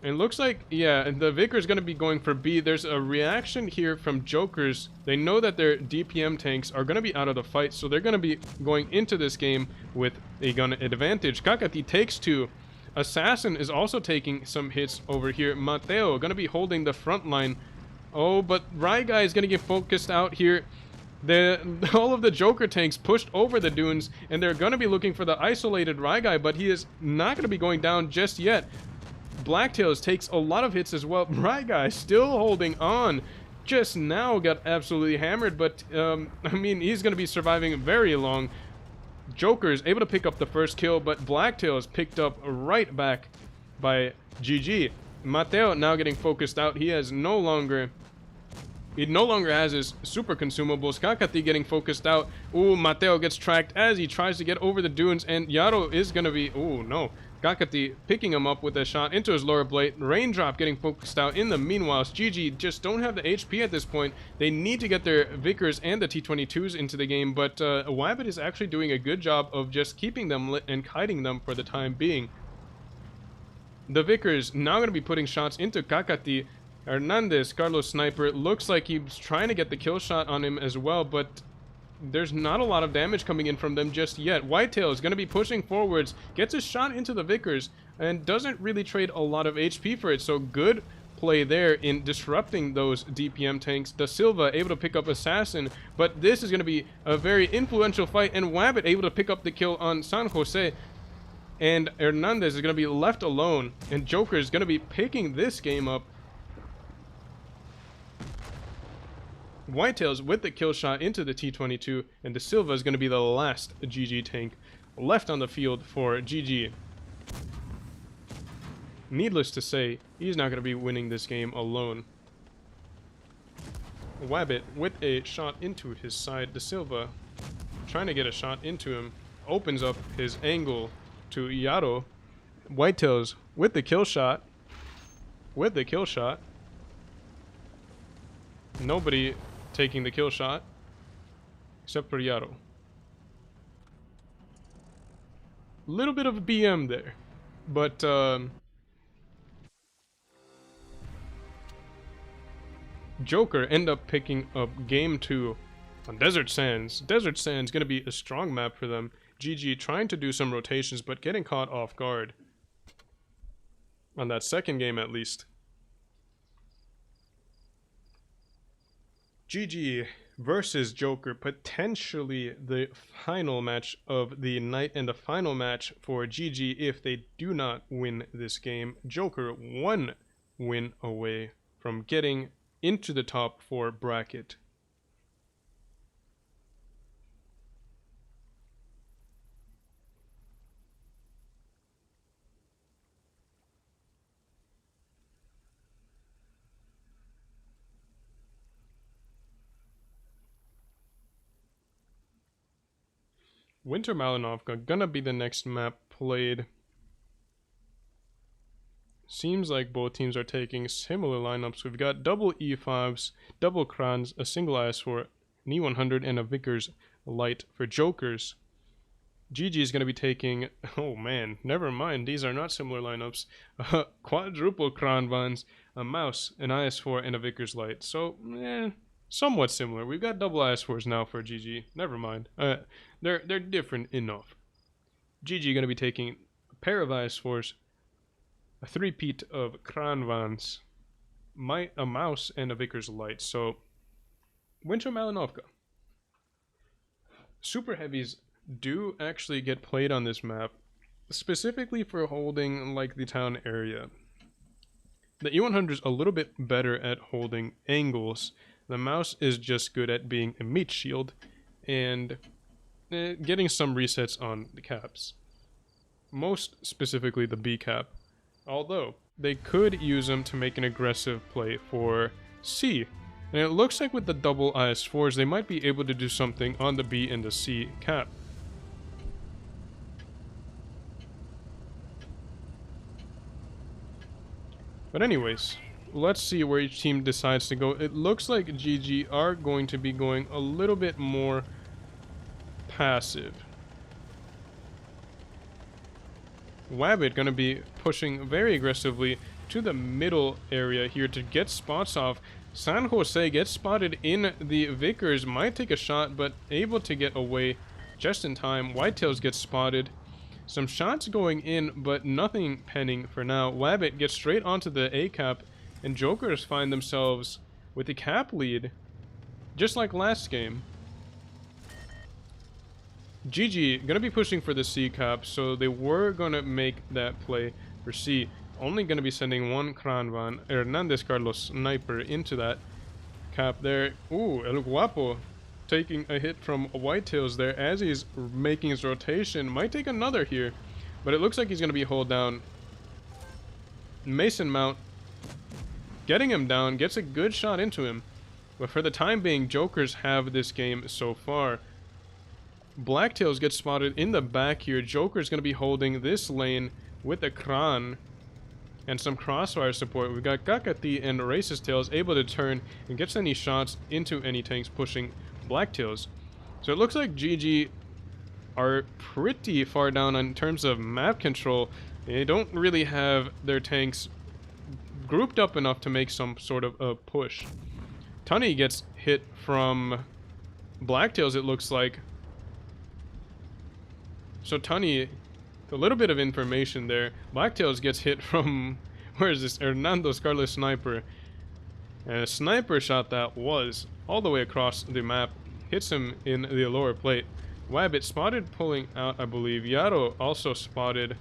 And looks like, yeah, the Vickers going to be going for B. There's a reaction here from Jokers. They know that their DPM tanks are going to be out of the fight, so they're going to be going into this game with a gun advantage. Kakati takes 2. Assassin is also taking some hits over here. Mateo going to be holding the front line. Oh, but Rai Guy is going to get focused out here. All of the Joker tanks pushed over the dunes, and they're going to be looking for the isolated Rai Guy, but he is not going to be going down just yet. Blacktails takes a lot of hits as well. Rai Guy still holding on. Just now got absolutely hammered, but I mean, he's going to be surviving very long. Joker is able to pick up the first kill, but Blacktails picked up right back by GG. Mateo now getting focused out. He no longer has his super consumables. Kakati getting focused out. Ooh, Mateo gets tracked as he tries to get over the dunes, and Yaro is going to be... Ooh, no. Kakati picking him up with a shot into his lower plate. Raindrop getting focused out. In the meanwhile, GG just don't have the HP at this point. They need to get their Vickers and the T22s into the game, but Wabbit is actually doing a good job of just keeping them lit and kiting them for the time being. The Vickers now going to be putting shots into Kakati. Hernandez, Carlos Sniper, looks like he's trying to get the kill shot on him as well, but there's not a lot of damage coming in from them just yet. Whitetail is going to be pushing forwards, gets a shot into the Vickers, and doesn't really trade a lot of HP for it, so good play there in disrupting those DPM tanks. Da Silva able to pick up Assassin, but this is going to be a very influential fight, and Wabbit able to pick up the kill on San Jose, and Hernandez is going to be left alone, and Joker is going to be picking this game up. Whitetails with the kill shot into the T-22, and De Silva is going to be the last GG tank left on the field for GG. Needless to say, he's not going to be winning this game alone. Wabbit with a shot into his side. De Silva trying to get a shot into him. Opens up his angle to Yaro. Whitetails with the kill shot. With the kill shot. Nobody taking the kill shot except for Yaro. Little bit of a BM there, but Joker end up picking up game 2 on Desert Sands. Desert Sands gonna be a strong map for them. GG trying to do some rotations, but getting caught off guard on that second game at least. GG versus Joker, potentially the final match of the night and the final match for GG if they do not win this game. Joker 1 win away from getting into the top 4 bracket. Winter Malinovka gonna be the next map played. Seems like both teams are taking similar lineups. We've got double E5s, double Krans, a single IS4, an E100, and a Vickers Light for Jokers. GG is going to be taking, oh man, never mind, these are not similar lineups. Quadruple Kranvans, a Mouse, an IS4, and a Vickers Light. So, somewhat similar. We've got double IS4s now for GG. Never mind. They're different enough. GG going to be taking a pair of IS4s, a three-peat of Kranvans, a Mouse, and a Vickers Light. So, Winter Malinovka. Super Heavies do actually get played on this map, specifically for holding like the town area. The E100 is a little bit better at holding angles. The Mouse is just good at being a meat shield and getting some resets on the caps. Most specifically the B cap. Although, they could use them to make an aggressive play for C. And it looks like with the double IS4s, they might be able to do something on the B and the C cap. But anyways, let's see where each team decides to go. It looks like GG are going to be going a little bit more passive. Wabbit gonna be pushing very aggressively to the middle area here to get spots off. San Jose gets spotted in the Vickers, might take a shot, but able to get away just in time. Whitetails gets spotted. Some shots going in, but nothing penning for now. Wabbit gets straight onto the A cap, and Jokers find themselves with the cap lead, just like last game. GG gonna be pushing for the C cap, so they were gonna make that play for C. Only gonna be sending one Kranvan, Hernandez Carlos Sniper, into that cap there. Ooh, El Guapo taking a hit from Whitetails there as he's making his rotation. Might take another here, but it looks like he's gonna be hold down. Mason Mount getting him down, gets a good shot into him. But for the time being, Jokers have this game so far. Blacktails gets spotted in the back here. Joker's going to be holding this lane with a Kran and some crossfire support. We've got Kakati and Racist Tails able to turn and gets any shots into any tanks pushing Blacktails. So it looks like GG are pretty far down in terms of map control. They don't really have their tanks grouped up enough to make some sort of a push. Tunny gets hit from Blacktails, it looks like. So Tunny, a little bit of information there. Blacktails gets hit from, where is this? Hernando Carlos Sniper. And a sniper shot that was all the way across the map. Hits him in the lower plate. Wabbit spotted pulling out, I believe. Yaro also spotted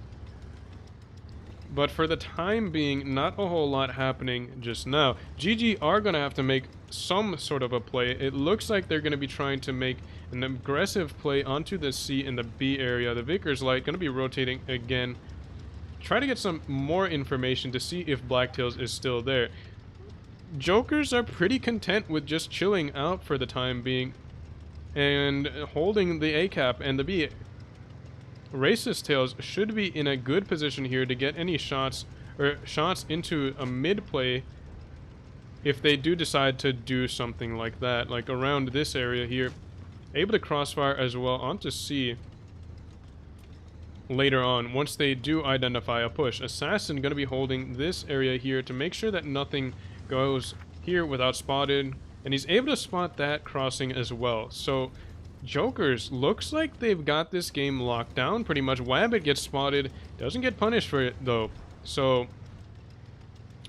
But for the time being, not a whole lot happening just now. GG are going to have to make some sort of a play. It looks like they're going to be trying to make an aggressive play onto the C and the B area. The Vickers Light going to be rotating again. Try to get some more information to see if Blacktails is still there. Jokers are pretty content with just chilling out for the time being and holding the A cap and the B. Racist Tails should be in a good position here to get any shots or shots into a mid play if they do decide to do something like that, like around this area here. Able to crossfire as well onto C later on once they do identify a push. Assassin going to be holding this area here to make sure that nothing goes here without spotted, and he's able to spot that crossing as well. So Jokers looks like they've got this game locked down pretty much. Wabbit gets spotted, doesn't get punished for it though. So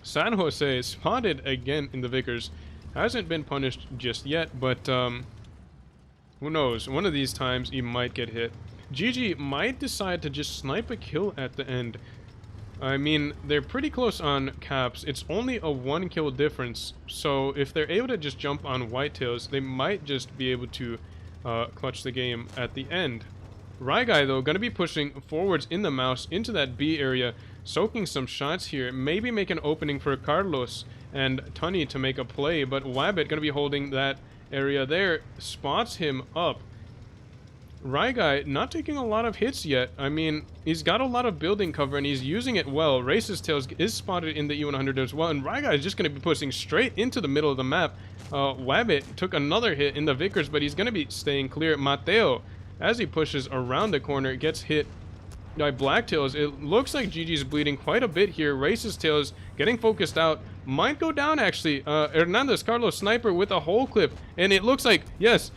San Jose spotted again in the Vickers, hasn't been punished just yet, but who knows, one of these times he might get hit. GG might decide to just snipe a kill at the end. I mean, they're pretty close on caps. It's only a 1 kill difference, so if they're able to just jump on Whitetails, they might just be able to clutch the game at the end. Ryguy, though, going to be pushing forwards in the mouse into that B area, soaking some shots here, maybe make an opening for Carlos and Tunny to make a play, but Wabbit going to be holding that area there, spots him up. Ryguy not taking a lot of hits yet. I mean, he's got a lot of building cover and he's using it well. Racist Tails is spotted in the E100 as well, and Ryguy is just going to be pushing straight into the middle of the map. Wabbit took another hit in the Vickers, but he's going to be staying clear. Mateo, as he pushes around the corner, gets hit by Blacktails. It looks like GG's bleeding quite a bit here. Racist Tails getting focused out. Might go down, actually. Hernandez Carlos Sniper with a whole clip, and it looks like, yes,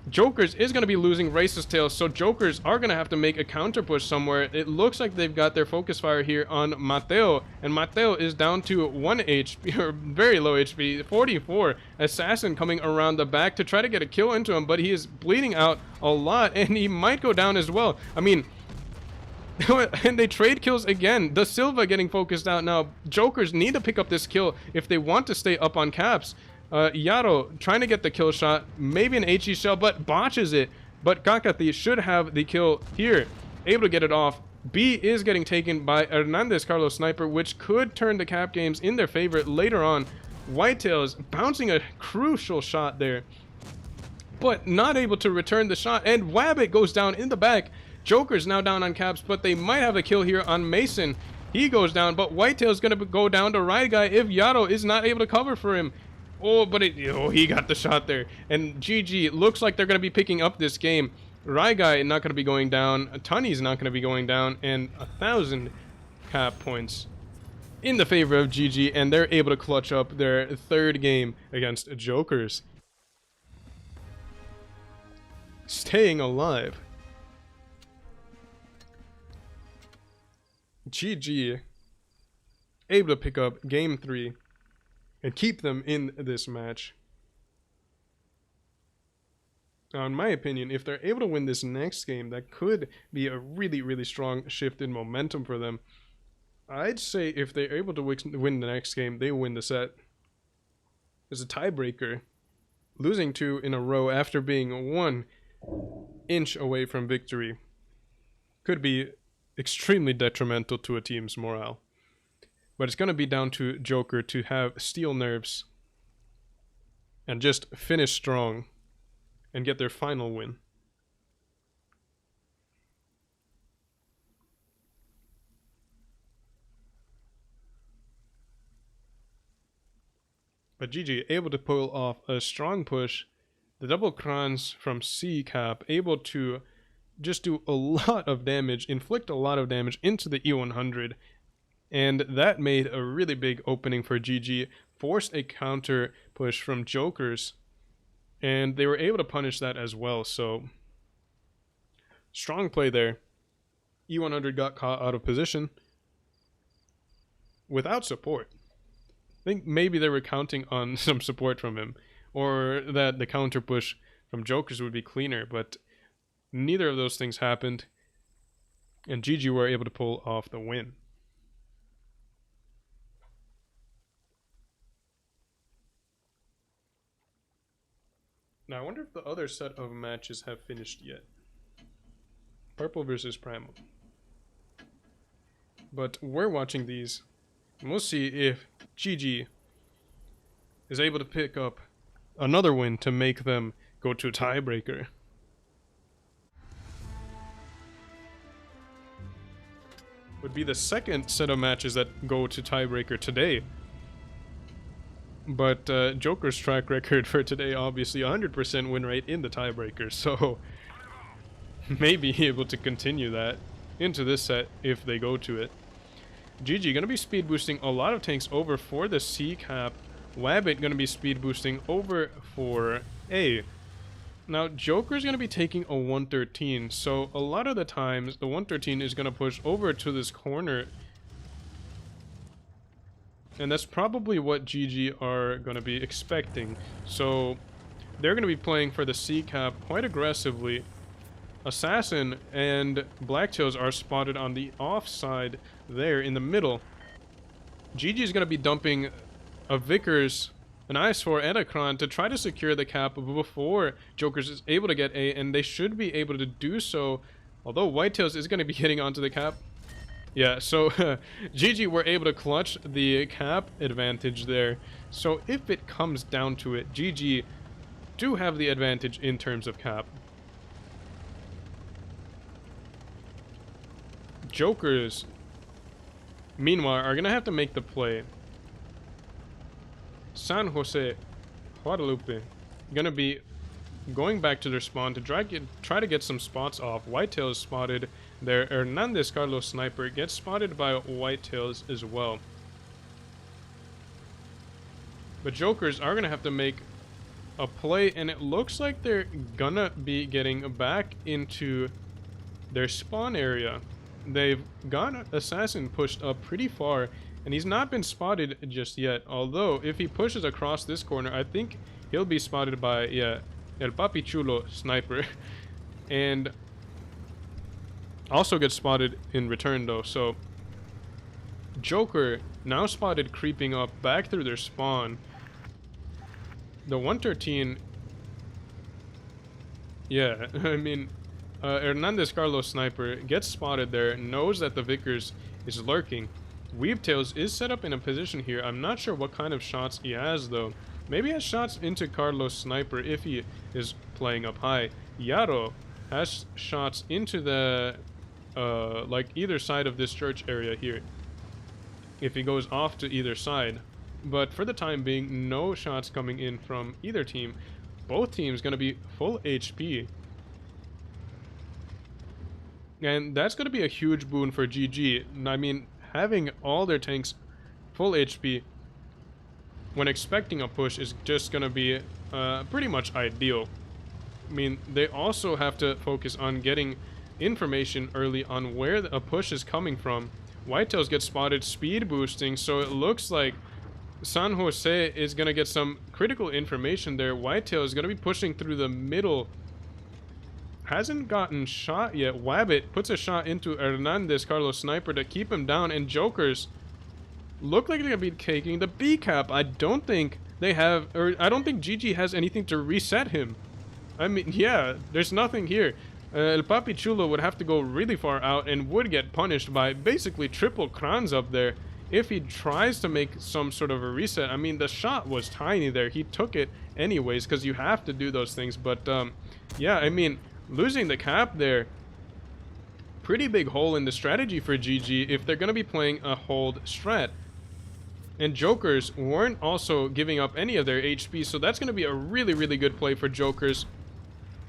Jokers is going to be losing Racist Tails, so Jokers are going to have to make a counter push somewhere. It looks like they've got their focus fire here on Mateo, and Mateo is down to 1 HP, or very low HP, 44. Assassin coming around the back to try to get a kill into him, but he is bleeding out a lot, and he might go down as well. I mean, and they trade kills again. Da Silva getting focused out now. Jokers need to pick up this kill if they want to stay up on caps. Yaro trying to get the kill shot, maybe an HE shell, but botches it. But Kakati should have the kill here, able to get it off. B is getting taken by Hernandez Carlos Sniper, which could turn the cap games in their favor later on. Whitetails bouncing a crucial shot there, but not able to return the shot, and Wabbit goes down in the back. Joker's now down on caps, but they might have a kill here on Mason. He goes down, but Whitetail's going to go down to Ryguy if Yaro is not able to cover for him. Oh, but he got the shot there. And GG, looks like they're going to be picking up this game. Ryguy not going to be going down. Tunny's not going to be going down. And 1,000 cap points in the favor of GG. And they're able to clutch up their third game against Jokers. Staying alive. GG able to pick up game 3 and keep them in this match. Now, in my opinion, if they're able to win this next game, that could be a really, really strong shift in momentum for them. I'd say if they're able to win the next game, they win the set. There's a tiebreaker. Losing 2 in a row after being 1 inch away from victory could be extremely detrimental to a team's morale. But it's going to be down to Joker to have steel nerves and just finish strong and get their final win. But GG able to pull off a strong push. The double crons from C cap able to just do a lot of damage, inflict a lot of damage into the E100. And that made a really big opening for GG, forced a counter push from Jokers, and they were able to punish that as well. So strong play there. E100 got caught out of position without support. I think maybe they were counting on some support from him, or that the counter push from Jokers would be cleaner, but neither of those things happened, and GG were able to pull off the win. Now I wonder if the other set of matches have finished yet. Purple versus Primal. But we're watching these, and we'll see if GG is able to pick up another win to make them go to tiebreaker. Would be the second set of matches that go to tiebreaker today. But Joker's track record for today, obviously 100% win rate in the tiebreaker, so may be able to continue that into this set if they go to it. GG gonna be speed boosting a lot of tanks over for the C cap. Wabbit gonna be speed boosting over for A. Now Joker's gonna be taking a 113, so a lot of the times the 113 is gonna push over to this corner. And that's probably what GG are gonna be expecting. So they're gonna be playing for the C cap quite aggressively. Assassin and Blacktails are spotted on the offside there in the middle. GG is going to be dumping a Vickers, an IS-4, and a Kron to try to secure the cap before Jokers is able to get A, and they should be able to do so, although Whitetails is going to be hitting onto the cap. Yeah, so GG were able to clutch the cap advantage there. So if it comes down to it, GG do have the advantage in terms of cap. Jokers, meanwhile, are going to have to make the play. San Jose, Guadalupe, going to be going back to their spawn to try to get some spots off. Whitetails spotted there. Hernandez Carlos Sniper gets spotted by Whitetails as well. But Jokers are going to have to make a play, and it looks like they're going to be getting back into their spawn area. They've got Assassin pushed up pretty far, and he's not been spotted just yet. Although, if he pushes across this corner, I think he'll be spotted by, yeah, El Papi Chulo Sniper. And also gets spotted in return, though. So, Joker now spotted creeping up back through their spawn. The 113... Yeah, I mean... Hernandez Carlos Sniper gets spotted there, knows that the Vickers is lurking. Weavetails is set up in a position here. I'm not sure what kind of shots he has, though. Maybe he has shots into Carlos Sniper if he is playing up high. Yaro has shots into the, like, either side of this church area here, if he goes off to either side. But for the time being, no shots coming in from either team. Both teams going to be full HP. And that's going to be a huge boon for GG. I mean, having all their tanks full HP when expecting a push is just going to be pretty much ideal. I mean, they also have to focus on getting information early on where a push is coming from. Whitetails get spotted speed boosting, so it looks like San Jose is going to get some critical information there. Whitetail is going to be pushing through the middle. Hasn't gotten shot yet. Wabbit puts a shot into Hernandez Carlos Sniper to keep him down, and Jokers look like they're gonna be taking the B cap. I don't think they have, or I don't think GG has anything to reset him. I mean, yeah, there's nothing here. El Papi Chulo would have to go really far out and would get punished by basically triple crowns up there if he tries to make some sort of a reset. I mean, the shot was tiny there. He took it anyways because you have to do those things. But yeah, I mean, losing the cap there, pretty big hole in the strategy for GG if they're going to be playing a hold strat. And Jokers weren't also giving up any of their HP, so that's going to be a really, really good play for Jokers.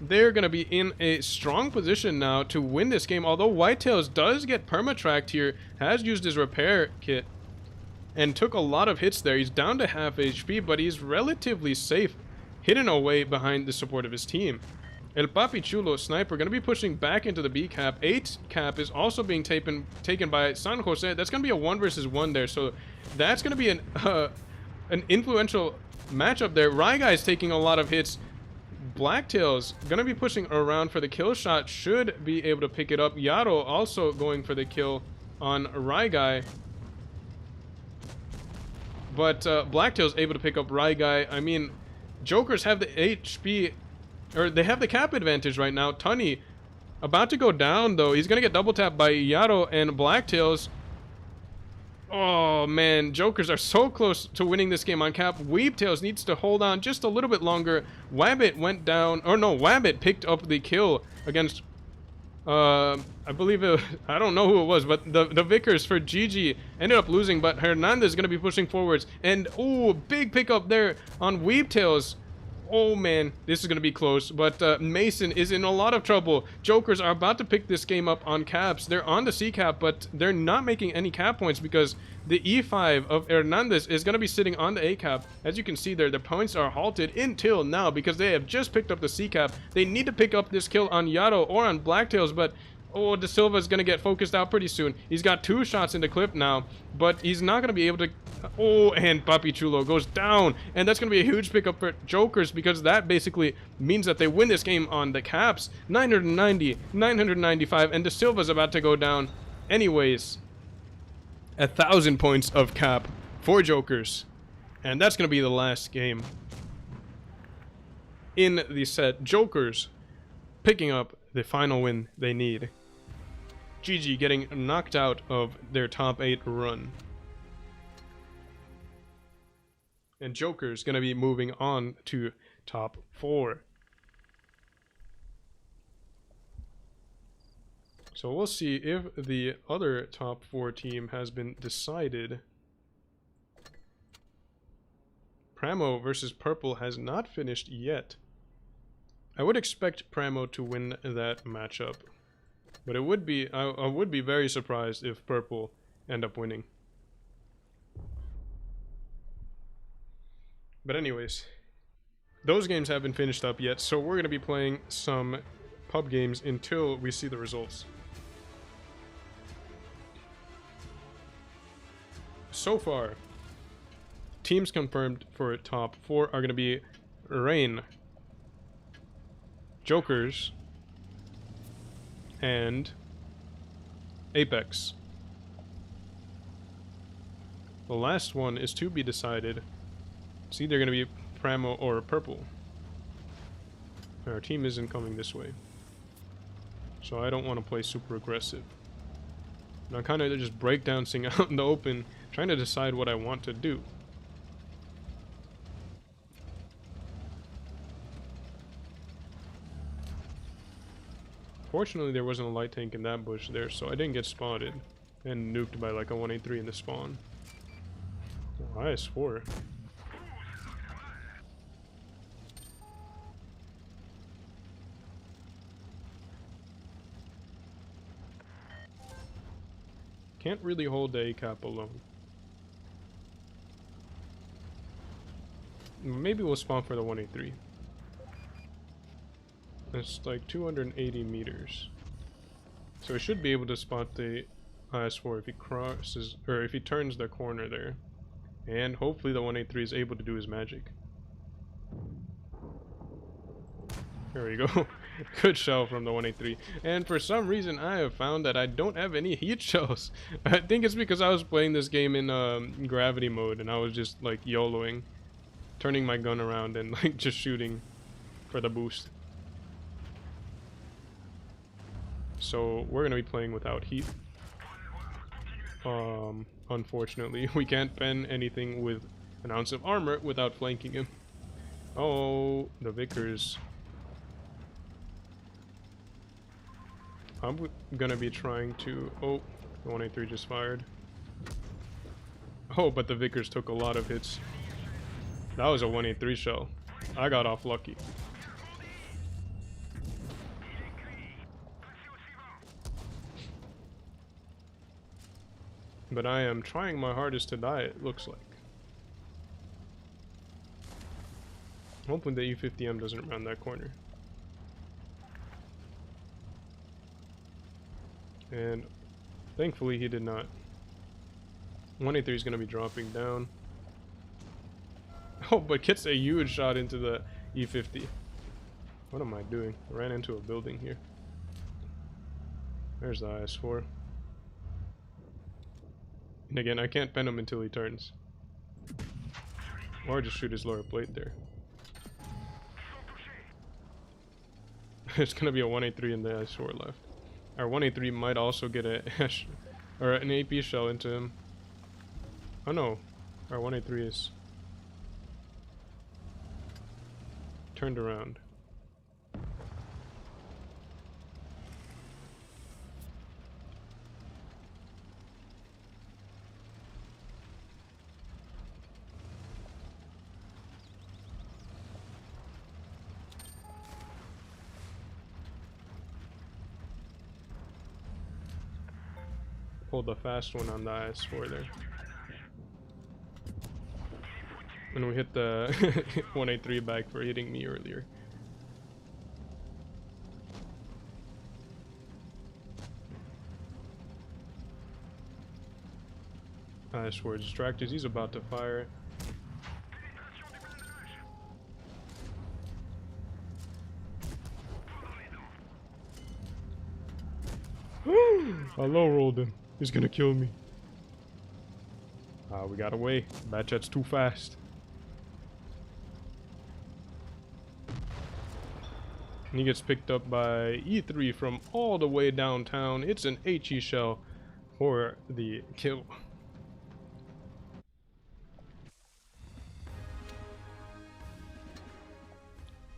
They're going to be in a strong position now to win this game, although Whitetails does get permatracked here, has used his repair kit, and took a lot of hits there. He's down to half HP, but he's relatively safe, hidden away behind the support of his team. El Papi Chulo Sniper going to be pushing back into the B cap. 8 cap is also being taken by San Jose. That's going to be a 1 versus 1 there, so that's going to be an influential matchup there. Ryguy is taking a lot of hits. Blacktails going to be pushing around for the kill shot, should be able to pick it up. Yaro also going for the kill on Ryguy. But Blacktails able to pick up Ryguy. I mean, Jokers have the HP Or they have the cap advantage right now. Tunny about to go down, though. He's going to get double tapped by Yaro and Blacktails. Oh, man. Jokers are so close to winning this game on cap. Weebtails needs to hold on just a little bit longer. Wabbit went down. Or no, Wabbit picked up the kill against... I believe it... I don't know who it was, but the Vickers for GG ended up losing. But Hernandez is going to be pushing forwards. And, ooh, big pickup there on Weebtails. Oh, man, this is going to be close, but Mason is in a lot of trouble. Jokers are about to pick this game up on caps. They're on the C cap, but they're not making any cap points because the E5 of Hernandez is going to be sitting on the A cap. As you can see there, the points are halted until now because they have just picked up the C cap. They need to pick up this kill on Yaro or on Blacktails, but... oh, De Silva is going to get focused out pretty soon. He's got 2 shots in the clip now, but he's not going to be able to... oh, and Papi Chulo goes down. And that's going to be a huge pickup for Jokers because that basically means that they win this game on the caps. 990, 995, and De Silva's about to go down. Anyways, 1,000 points of cap for Jokers. And that's going to be the last game in the set. Jokers picking up the final win they need. GG getting knocked out of their top 8 run. And Joker's going to be moving on to top 4. So we'll see if the other top 4 team has been decided. Pramo versus Purple has not finished yet. I would expect Pramo to win that matchup. But it would be, I would be very surprised if Purple end up winning. But anyways, those games haven't finished up yet, so we're going to be playing some pub games until we see the results. So far, teams confirmed for top 4 are going to be Rain, Jokers, and Apex. The last one is to be decided. It's either going to be Pramo or Purple. Our team isn't coming this way, so I don't want to play super aggressive. And I'm kind of just breakdancing out in the open, trying to decide what I want to do. Fortunately, there wasn't a light tank in that bush there, so I didn't get spotted and nuked by like a 183 in the spawn. Oh, IS-4. Can't really hold the A-cap alone. Maybe we'll spawn for the 183. It's like 280 meters. So we should be able to spot the IS-4 if he crosses, or if he turns the corner there. And hopefully the 183 is able to do his magic. There we go. Good shell from the 183. And for some reason I have found that I don't have any heat shells. I think it's because I was playing this game in gravity mode and I was just like YOLOing. Turning my gun around and like just shooting for the boost. So we're gonna be playing without heat. Unfortunately, we can't pen anything with an ounce of armor without flanking him. Oh, the Vickers. I'm gonna be trying to... oh, the 183 just fired. Oh, but the Vickers took a lot of hits. That was a 183 shell. I got off lucky. But I am trying my hardest to die, it looks like. Hoping the E50M doesn't round that corner. And thankfully he did not. 183 is going to be dropping down. Oh, but gets a huge shot into the E50. What am I doing? I ran into a building here. There's the IS-4. And again, I can't pen him until he turns. Or just shoot his lower plate there. It's gonna be a 183 in the S4 left. Our 183 might also get a or an AP shell into him. Oh no, our 183 is turned around. Pulled the fast one on the IS-4 there. And we hit the 183 back for hitting me earlier. IS-4 distracted, he's about to fire. I low rolled him. He's gonna kill me. We got away. Bad jet's too fast. And he gets picked up by E3 from all the way downtown. It's an HE shell for the kill.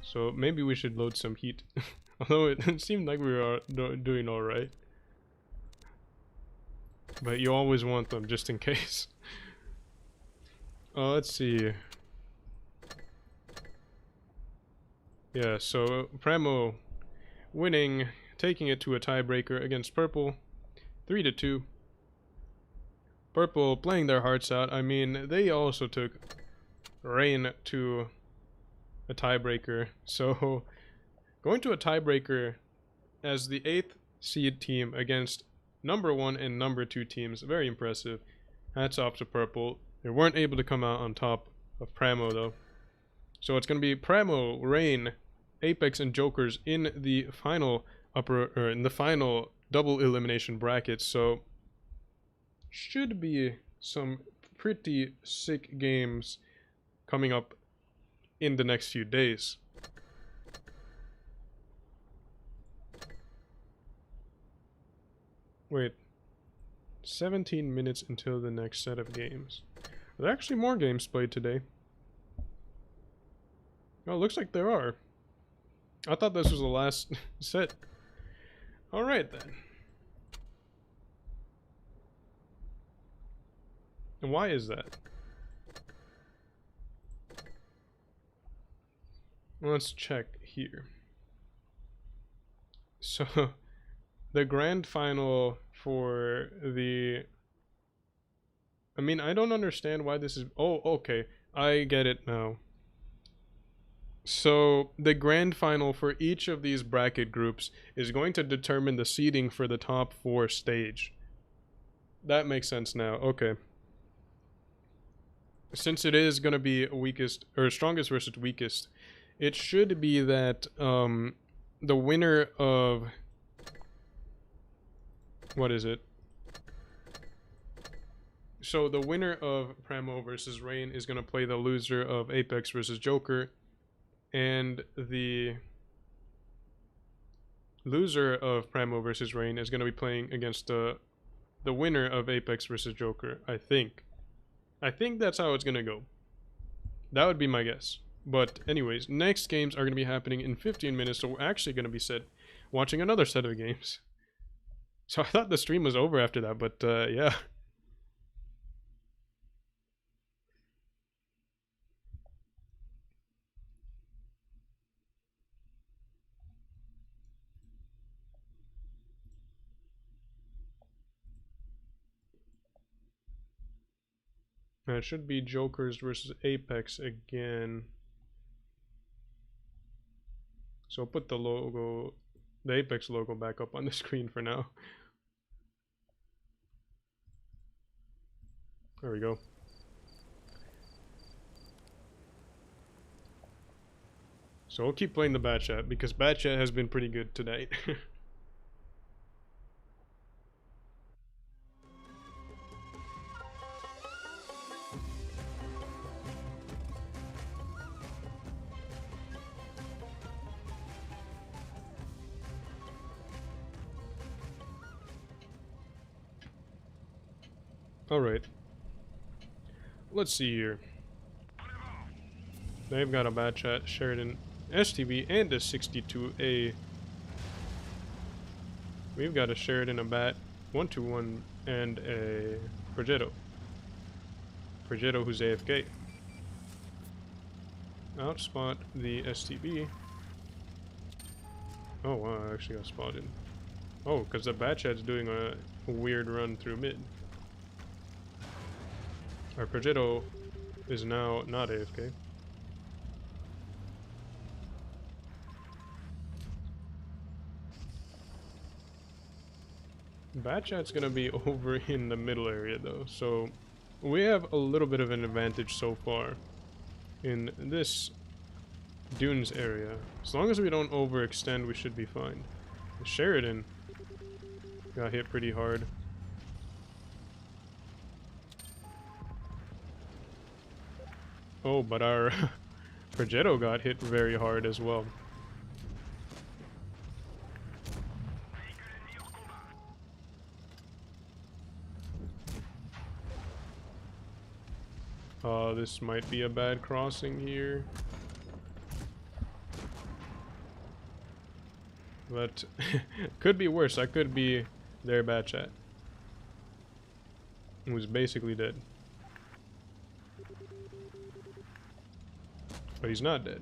So maybe we should load some heat. Although it seemed like we were doing alright. But you always want them just in case. Let's see. Yeah, so Pramo winning, taking it to a tiebreaker against Purple, 3-2. Purple playing their hearts out. I mean, they also took Rain to a tiebreaker. So going to a tiebreaker as the 8th seed team against number 1 and number 2 teams, very impressive. Hats off to Purple. They weren't able to come out on top of Pramo though. So it's going to be Pramo, Rain, Apex, and Jokers in the final final double elimination bracket. So should be some pretty sick games coming up in the next few days. Wait, 17 minutes until the next set of games. Are there actually more games played today? Oh, looks like there are. I thought this was the last set. Alright then. And why is that? Let's check here. So, the grand final for the... I mean, I don't understand why this is... Oh, okay. I get it now. So, the grand final for each of these bracket groups is going to determine the seeding for the top 4 stage. That makes sense now. Okay. Since it is going to be weakest, or strongest versus weakest, it should be that the winner of... What is it? So, the winner of Pramo versus Rain is going to play the loser of Apex versus Joker. And the loser of Pramo versus Rain is going to be playing against the winner of Apex versus Joker, I think. I think that's how it's going to go. That would be my guess. But anyways, next games are going to be happening in 15 minutes, so we're actually going to be watching another set of games. So I thought the stream was over after that, but yeah. It should be Jokers versus Apex again. So I'll put the logo, the Apex logo back up on the screen for now. There we go. So we'll keep playing the Bat Chat because Bat Chat has been pretty good tonight. Alright. Let's see here. They've got a bad chat, Sheridan STB, and a 62A. We've got a Sheridan, a bat, 121, and a Progetto. Progetto who's AFK. Outspot the STB. Oh wow, I actually got spotted. Oh, because the Batchat's doing a weird run through mid. Our Progetto is now not AFK. Batchat's gonna be over in the middle area though, so we have a little bit of an advantage so far in this dunes area. As long as we don't overextend, we should be fine. Sheridan got hit pretty hard. Oh, but our Progetto got hit very hard as well. This might be a bad crossing here. But could be worse. I could be their Batchat, who's basically dead. But he's not dead.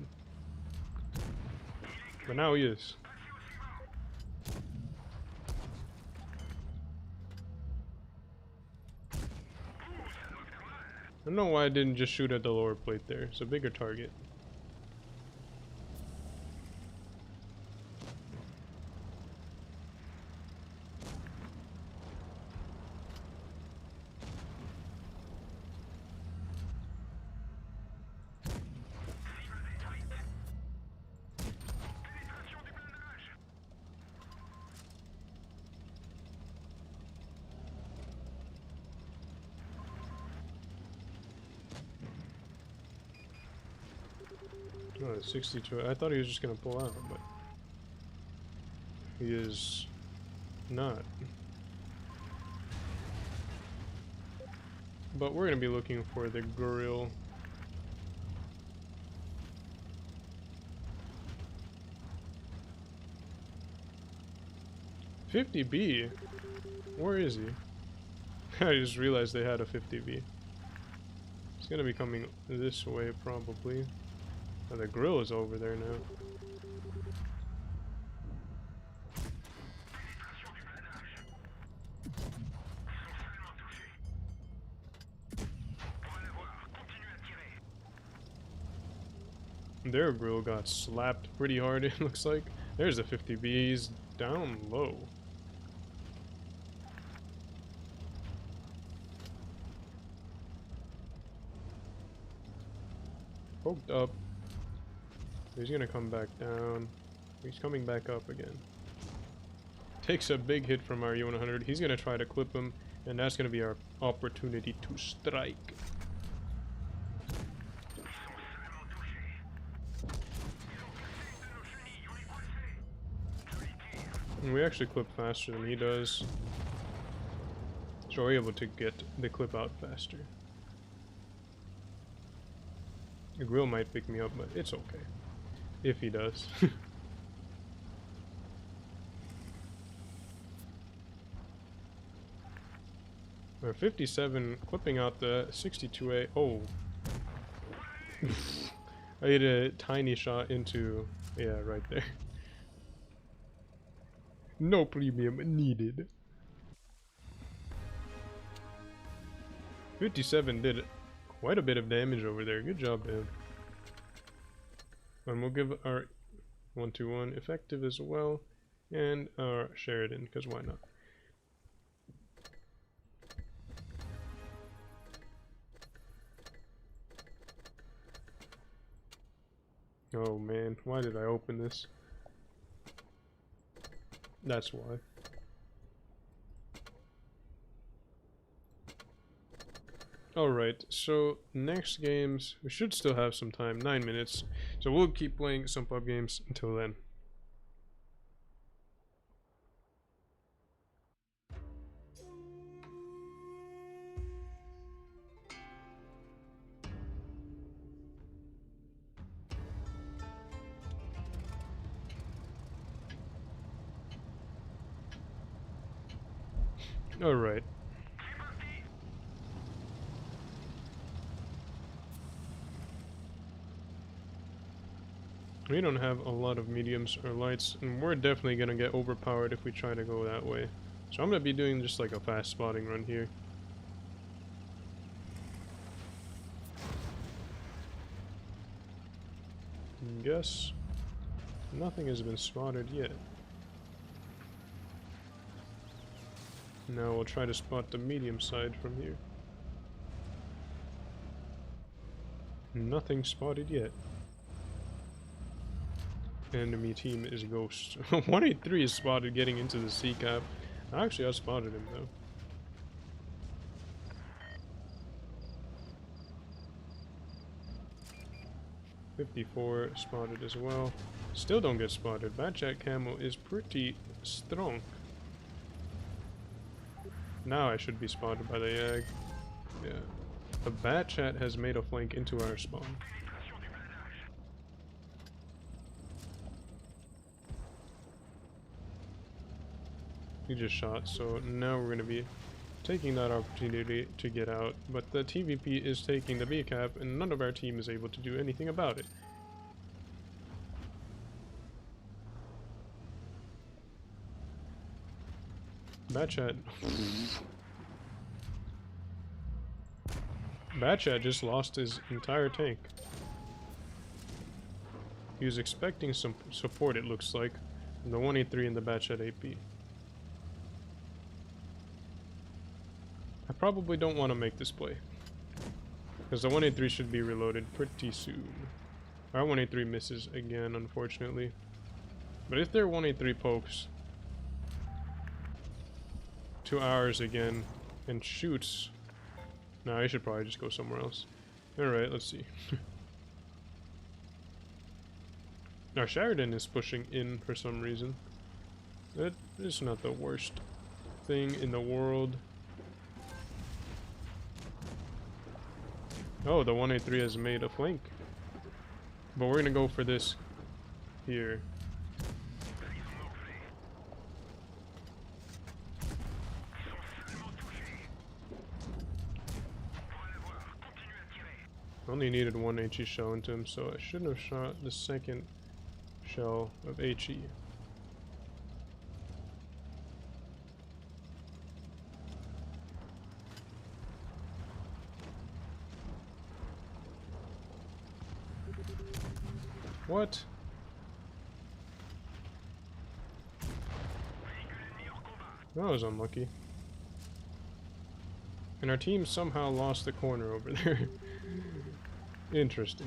But now he is. I don't know why I didn't just shoot at the lower plate there. It's a bigger target. Oh, 62. I thought he was just gonna pull out, but he is not. But we're gonna be looking for the grill. $50B? Where is he? I just realized they had a 50B. He's gonna be coming this way probably. Oh, the grill is over there now. Their grill got slapped pretty hard, it looks like. There's a 50B, he's down low. Poked up. He's gonna come back down. He's coming back up again. Takes a big hit from our U-100. He's gonna try to clip him, and that's gonna be our opportunity to strike. And we actually clip faster than he does, so we're able to get the clip out faster. The grill might pick me up, but it's okay. If he does. We're 57, clipping out the 62A. Oh. I hit a tiny shot into... yeah, right there. No premium needed. 57 did quite a bit of damage over there. Good job, man. And we'll give our 121 effective as well, and our Sheridan, because why not? Oh man, why did I open this? That's why. Alright, so next games, we should still have some time, 9 minutes. So we'll keep playing some pub games until then. Alright. We don't have a lot of mediums or lights, and we're definitely gonna get overpowered if we try to go that way. So I'm gonna be doing just like a fast spotting run here. Guess nothing has been spotted yet. Now we'll try to spot the medium side from here. Nothing spotted yet. Enemy team is Ghost. 183 is spotted getting into the C cap. Actually, I spotted him though. .54 spotted as well. Still don't get spotted. Batchat camo is pretty strong. Now I should be spotted by the Yag. Yeah. The Batchat has made a flank into our spawn. He just shot, so now we're going to be taking that opportunity to get out. But the TVP is taking the B cap, and none of our team is able to do anything about it. Batchat. Batchat just lost his entire tank. He was expecting some support, it looks like, from the 183 and the Batchat AP. I probably don't want to make this play, because the 183 should be reloaded pretty soon. Our 183 misses again, unfortunately. But if their 183 pokes to ours again and shoots... Nah, I should probably just go somewhere else. Alright, let's see. Now Sheridan is pushing in for some reason. That is not the worst thing in the world. Oh, the 183 has made a flank. But we're gonna go for this here. Only needed one HE shell into him, so I shouldn't have shot the second shell of HE. What? That was unlucky. And our team somehow lost the corner over there. Interesting.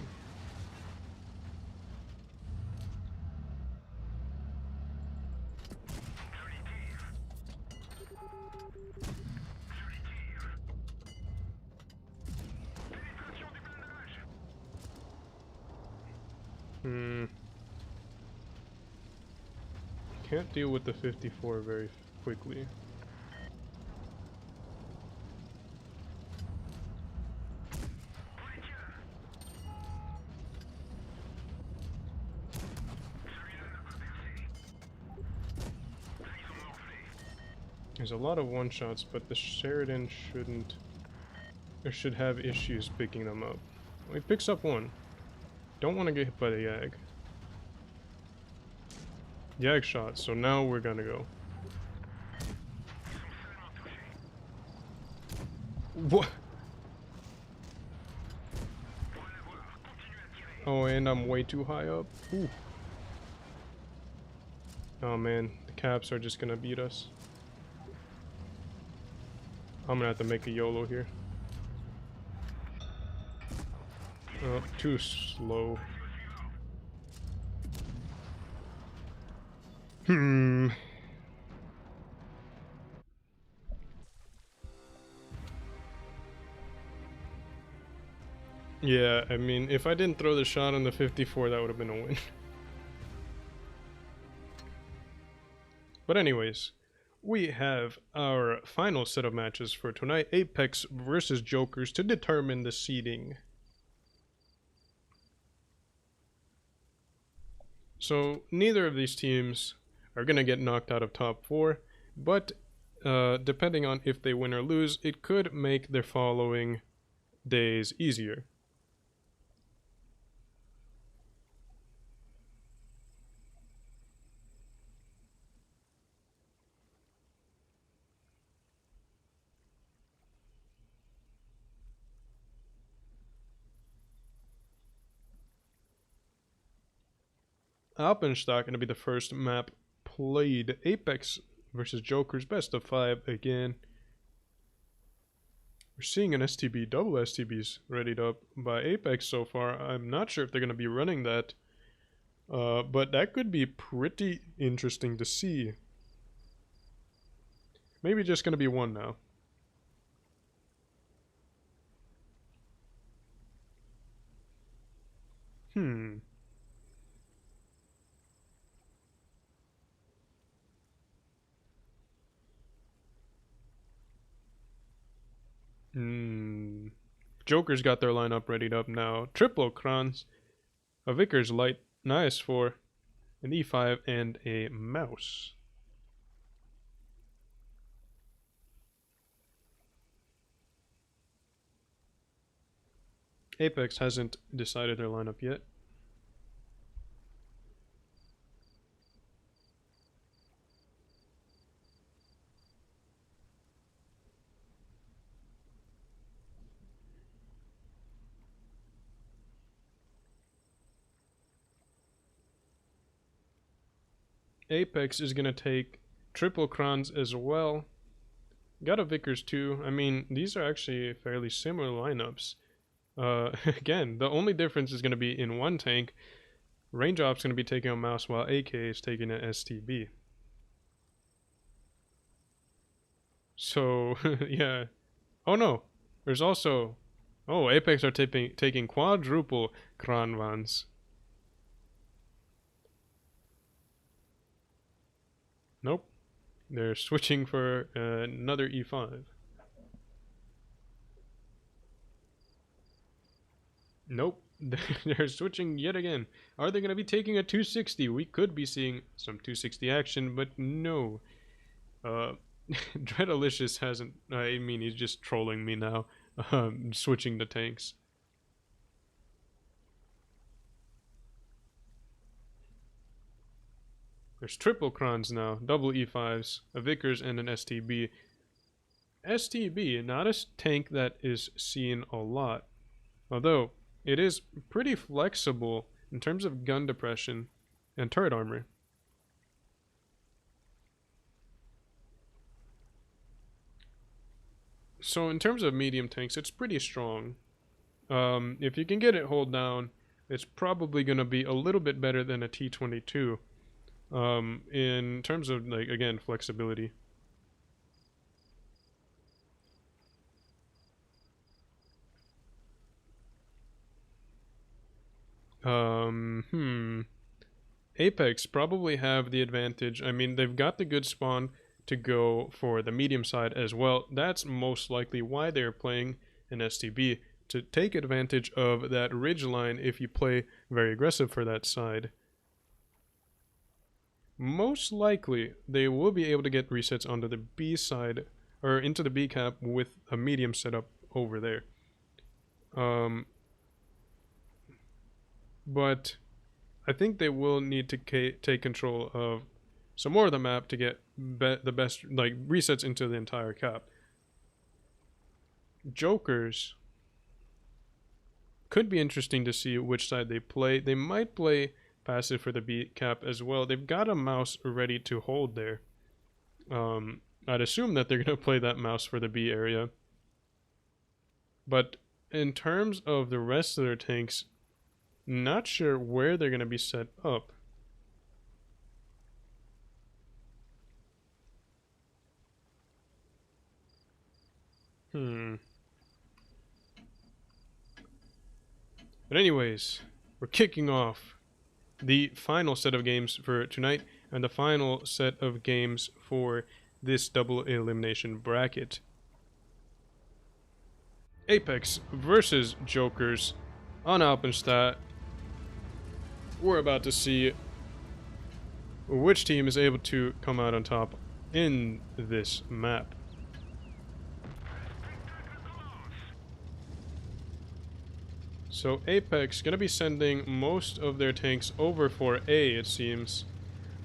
Can't deal with the 54 very quickly. There's a lot of one-shots, but the Sheridan shouldn't... or should have issues picking them up. Well, he picks up one. Don't want to get hit by the Yag. Yag shot, so now we're gonna go. What? Oh, and I'm way too high up. Ooh. Oh man, the caps are just gonna beat us. I'm gonna have to make a YOLO here. Oh, too slow. Yeah, I mean, if I didn't throw the shot on the 54, that would have been a win. But anyways, we have our final set of matches for tonight. Apex versus Jokers to determine the seeding. So, neither of these teams are going to get knocked out of top 4, but depending on if they win or lose, it could make their following days easier. Alpenstock gonna be the first map played. Apex versus Joker's best of 5 again. We're seeing an STB, double STBs readied up by Apex so far. I'm not sure if they're gonna be running that, but that could be pretty interesting to see. Maybe just gonna be one now. Joker's got their lineup readied up now. Triple Crons, a Vickers Light, nice for an E5 and a mouse. Apex hasn't decided their lineup yet. Apex is going to take triple crons as well. Got a Vickers too. I mean, these are actually fairly similar lineups. Again, the only difference is going to be in one tank. Range Op's going to be taking a mouse while AK is taking an STB. So, yeah. Oh no, there's also... Oh, Apex are taking quadruple Kranvans. Nope. They're switching for another E5. Nope. They're switching yet again. Are they going to be taking a 260? We could be seeing some 260 action, but no. Dreadalicious hasn't... I mean, he's just trolling me now. Switching the tanks. There's triple crons now, double E5s, a Vickers, and an STB. STB, not a tank that is seen a lot. Although, it is pretty flexible in terms of gun depression and turret armor. So in terms of medium tanks, it's pretty strong. If you can get it hold down, it's probably going to be a little bit better than a T-22. In terms of, like, again, flexibility. Apex probably have the advantage. I mean, they've got the good spawn to go for the medium side as well. That's most likely why they're playing an STB, to take advantage of that ridge line if you play very aggressive for that side. Most likely, they will be able to get resets onto the B side, or into the B cap with a medium setup over there. But I think they will need to take control of some more of the map to get the best, like, resets into the entire cap. Jokers could be interesting to see which side they play. They might play passive for the B cap as well. They've got a mouse ready to hold there. I'd assume that they're going to play that mouse for the B area. But in terms of the rest of their tanks, not sure where they're going to be set up. But anyways, we're kicking off the final set of games for tonight, and the final set of games for this double elimination bracket. Apex versus Jokers on Alpenstadt. We're about to see which team is able to come out on top in this map. So Apex gonna be sending most of their tanks over for A, it seems.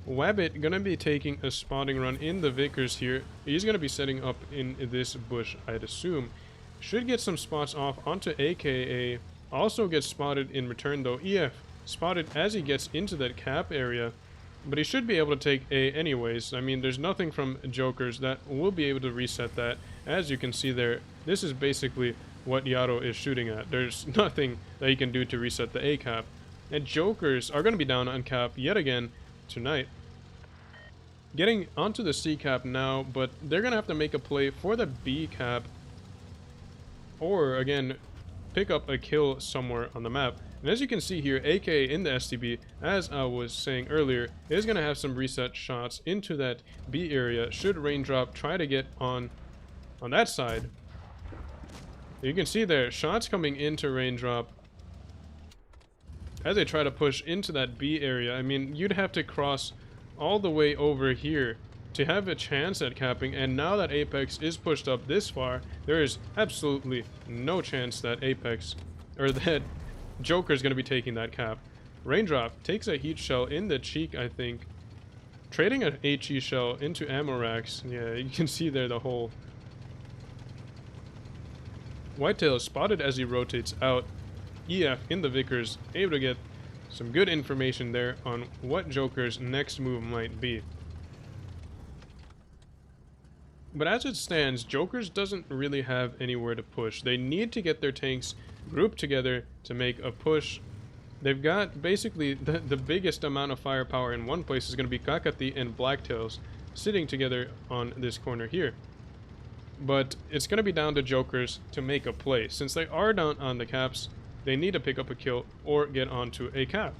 Wabbit gonna be taking a spotting run in the Vickers here. He's gonna be setting up in this bush, I'd assume. Should get some spots off onto AKA. Also gets spotted in return though. EF spotted as he gets into that cap area. But he should be able to take A anyways. I mean, there's nothing from Jokers that will be able to reset that. As you can see there, this is basically what Yato is shooting at. There's nothing that he can do to reset the A cap. And Jokers are going to be down on cap yet again tonight. Getting onto the C cap now, but they're going to have to make a play for the B cap. Or, again, pick up a kill somewhere on the map. And as you can see here, AK in the STB, as I was saying earlier, is going to have some reset shots into that B area. Should Raindrop try to get on that side. You can see there, shots coming into Raindrop as they try to push into that B area. I mean, you'd have to cross all the way over here to have a chance at capping, and now that Apex is pushed up this far, there is absolutely no chance that Apex, or that Joker's going to be taking that cap. Raindrop takes a heat shell in the cheek, I think. Trading an HE shell into ammo racks. Yeah, you can see there the hole. Whitetail is spotted as he rotates out. EF in the Vickers, able to get some good information there on what Joker's next move might be. But as it stands, Joker's doesn't really have anywhere to push. They need to get their tanks grouped together to make a push. They've got basically the biggest amount of firepower in one place is going to be Kakati and Blacktails sitting together on this corner here. But it's going to be down to Jokers to make a play. Since they are down on the caps, they need to pick up a kill or get onto a cap.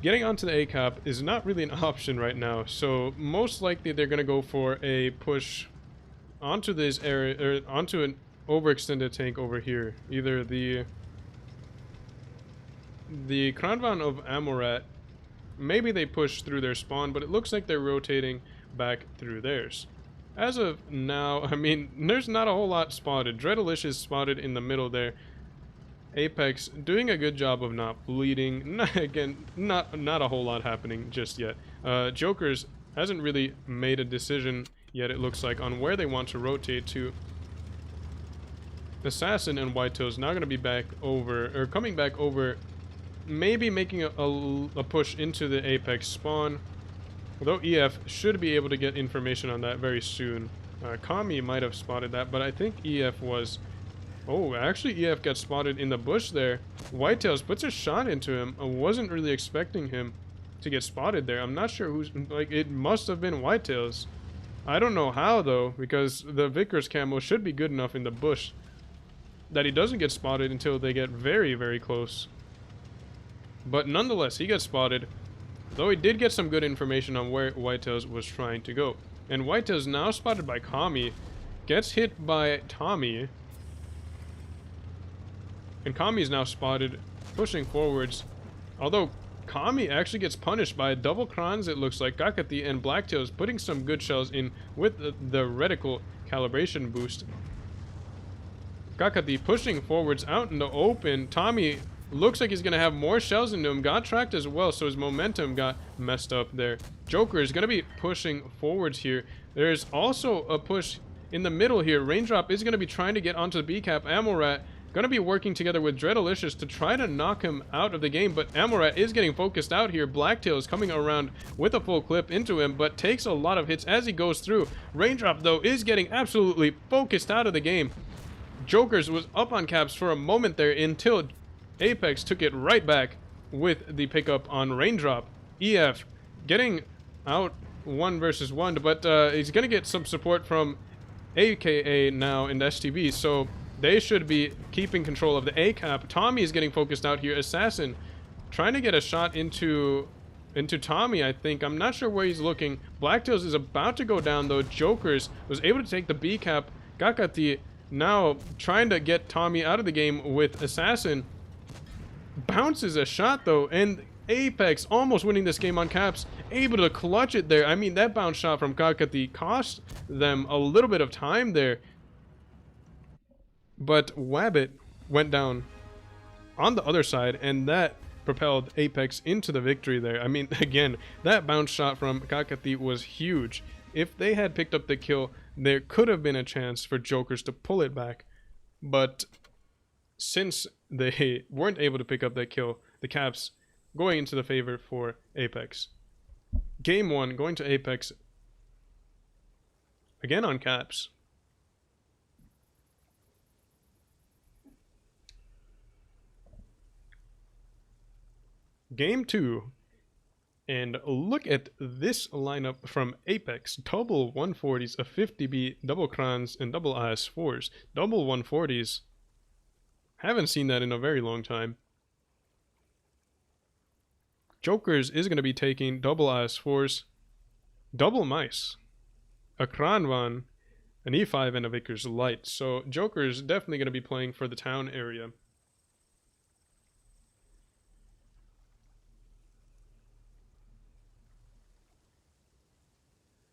Getting onto the A cap is not really an option right now, so most likely they're going to go for a push onto this area, or onto an overextended tank over here. Either the Kranvan of Amorat, maybe they push through their spawn, but it looks like they're rotating back through theirs. As of now, I mean, there's not a whole lot spotted. Dreadalicious spotted in the middle there. Apex doing a good job of not bleeding. Not a whole lot happening just yet. Jokers hasn't really made a decision yet, it looks like, on where they want to rotate to. Assassin and Whitetail's now going to be back over, or coming back over, maybe making a push into the Apex spawn. Although EF should be able to get information on that very soon. Kami might have spotted that, but I think EF was... Oh, actually EF got spotted in the bush there. Whitetails puts a shot into him. I wasn't really expecting him to get spotted there. I'm not sure who's... Like, it must have been Whitetails. I don't know how, though, because the Vickers camo should be good enough in the bush that he doesn't get spotted until they get very, very close. But nonetheless, he gets spotted. Though he did get some good information on where Whitetails was trying to go. And Whitetails now spotted by Kami. Gets hit by Tommy. And Kami is now spotted pushing forwards. Although Kami actually gets punished by double crons, it looks like. Kakati and Blacktails putting some good shells in with the reticle calibration boost. Kakati pushing forwards out in the open. Tommy looks like he's going to have more shells into him. Got tracked as well, so his momentum got messed up there. Joker is going to be pushing forwards here. There's also a push in the middle here. Raindrop is going to be trying to get onto the B cap. Amorat going to be working together with Dreadalicious to try to knock him out of the game, but Amorat is getting focused out here. Blacktail is coming around with a full clip into him, but takes a lot of hits as he goes through. Raindrop, though, is getting absolutely focused out of the game. Jokers was up on caps for a moment there until Apex took it right back with the pickup on Raindrop. EF getting out 1 versus 1, but he's going to get some support from AKA now in the STB, so they should be keeping control of the A cap. Tommy is getting focused out here. Assassin trying to get a shot into Tommy, I think. I'm not sure where he's looking. Blacktails is about to go down, though. Jokers was able to take the B cap. Kakati now trying to get Tommy out of the game with Assassin. Bounces a shot, though, and Apex almost winning this game on caps, able to clutch it there. I mean, that bounce shot from Kakati cost them a little bit of time there. But Wabbit went down on the other side, and that propelled Apex into the victory there. I mean, again, that bounce shot from Kakati was huge. If they had picked up the kill, there could have been a chance for Jokers to pull it back. But since they weren't able to pick up that kill, the caps going into the favor for Apex. Game 1 going to Apex. Again on caps. Game 2. And look at this lineup from Apex. Double 140s, a 50B, double crans, and double IS4s. Double 140s. Haven't seen that in a very long time. Jokers is going to be taking double IS4s, double mice, a Kranvan, an E5, and a Vickers Light. So Jokers definitely going to be playing for the town area.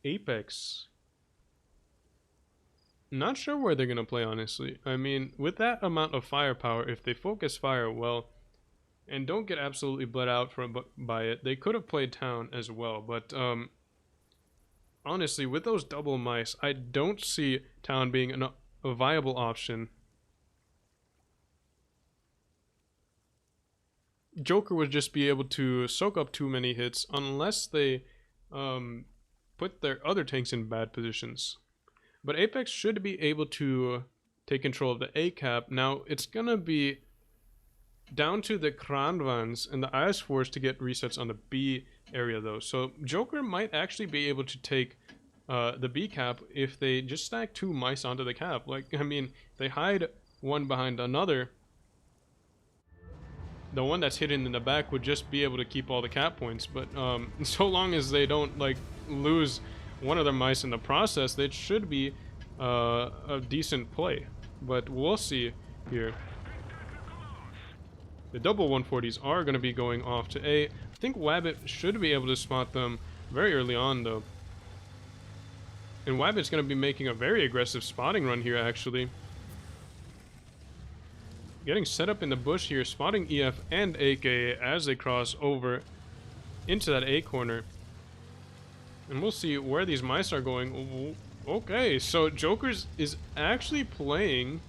Apex. Not sure where they're going to play, honestly. I mean, with that amount of firepower, if they focus fire well and don't get absolutely bled out by it, they could have played town as well. But honestly, with those double mice, I don't see town being a viable option. Joker would just be able to soak up too many hits unless they put their other tanks in bad positions. But Apex should be able to take control of the A cap. Now, it's going to be down to the Kranvans and the IS4s to get resets on the B area, though. So Joker might actually be able to take the B cap if they just stack 2 mice onto the cap. Like, I mean, they hide one behind another. The one that's hidden in the back would just be able to keep all the cap points. But so long as they don't, like, lose one of their mice in the process, that should be a decent play. But we'll see here. The double 140s are going to be going off to A. I think Wabbit should be able to spot them very early on, though. And Wabbit's going to be making a very aggressive spotting run here, actually. Getting set up in the bush here, spotting EF and AK as they cross over into that A corner. And we'll see where these mice are going. Okay, so Jokers is actually playing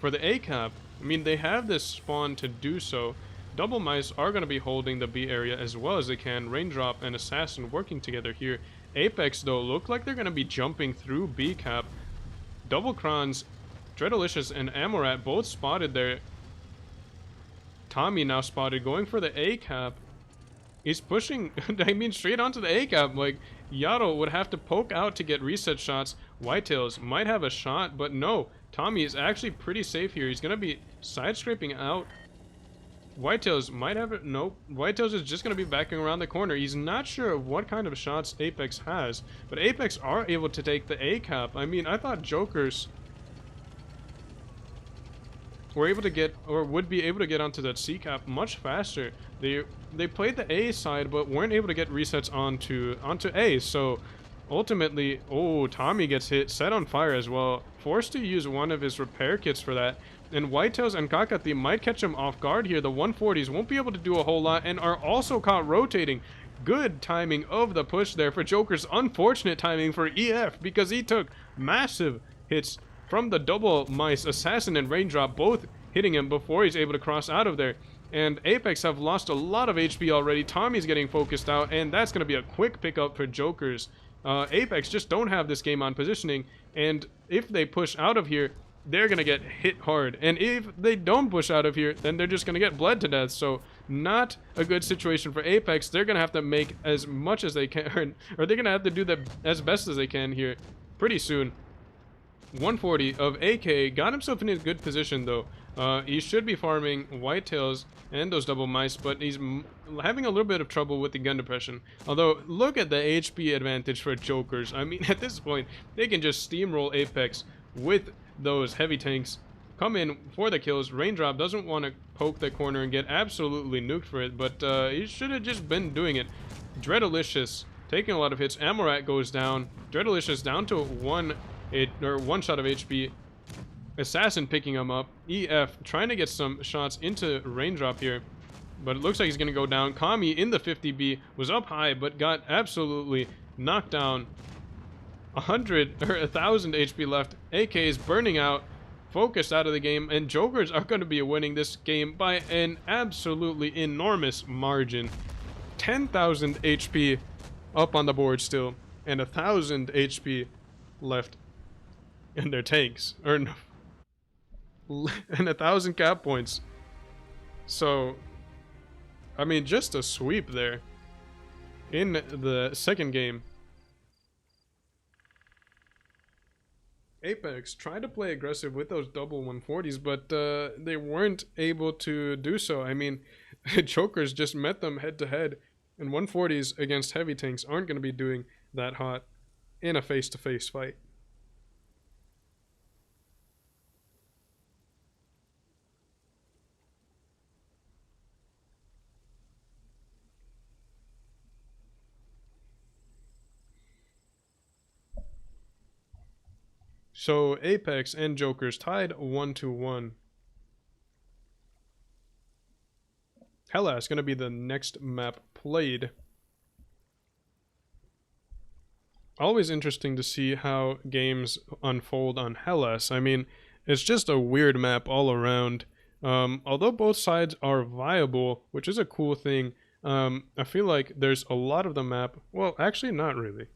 for the A cap. I mean, they have this spawn to do so. Double mice are going to be holding the B area as well as they can. Raindrop and Assassin working together here. Apex, though, look like they're going to be jumping through B cap. Double Crons, Dreadalicious, and Amorat both spotted there. Tommy now spotted, going for the A cap. He's pushing, I mean, straight onto the A cap. Like, Yato would have to poke out to get reset shots. Whitetails might have a shot, but no. Tommy is actually pretty safe here. He's going to be side-scraping out. Whitetails might have it. Nope. Whitetails is just going to be backing around the corner. He's not sure of what kind of shots Apex has, but Apex are able to take the A cap. I mean, I thought Jokers were able to get, or would be able to get onto that C cap much faster. They played the A side, but weren't able to get resets onto A. So ultimately, oh, Tommy gets hit, set on fire as well, forced to use one of his repair kits for that. And Whitetails and Kakati might catch him off guard here. The 140s won't be able to do a whole lot and are also caught rotating. Good timing of the push there for Joker's. Unfortunate timing for EF because he took massive hits from the double mice. Assassin and Raindrop both hitting him before he's able to cross out of there. And Apex have lost a lot of HP already. Tommy's getting focused out, and that's going to be a quick pickup for Jokers. Apex just don't have this game on positioning, and if they push out of here, they're going to get hit hard. And if they don't push out of here, then they're just going to get bled to death. So not a good situation for Apex. They're going to have to make as much as they can, or they're going to have to do that as best as they can here pretty soon. 140 of AK got himself in a good position, though. He should be farming Whitetails and those double mice, but he's having a little bit of trouble with the gun depression. Although, look at the HP advantage for Jokers. I mean, at this point, they can just steamroll Apex with those heavy tanks come in for the kills. Raindrop doesn't want to poke the corner and get absolutely nuked for it, but he should have just been doing it. Dreadalicious taking a lot of hits. Amorat goes down. Dreadalicious down to one shot of HP. Assassin picking him up. EF trying to get some shots into Raindrop here, but it looks like he's going to go down. Kami in the 50B was up high, but got absolutely knocked down. 1,000 HP left. AK is burning out. Focused out of the game, and Jokers are going to be winning this game by an absolutely enormous margin. 10,000 HP up on the board still, and 1,000 HP left in their tanks, or no, and 1,000 cap points. So, I mean, just a sweep there in the second game. Apex tried to play aggressive with those double 140s, but they weren't able to do so. I mean, Jokers just met them head to head, and 140s against heavy tanks aren't going to be doing that hot in a face-to-face fight. So Apex and Jokers tied 1-1. Hellas going to be the next map played. Always interesting to see how games unfold on Hellas. I mean, it's just a weird map all around. Although both sides are viable, which is a cool thing, I feel like there's a lot of the map. Well, actually, not really.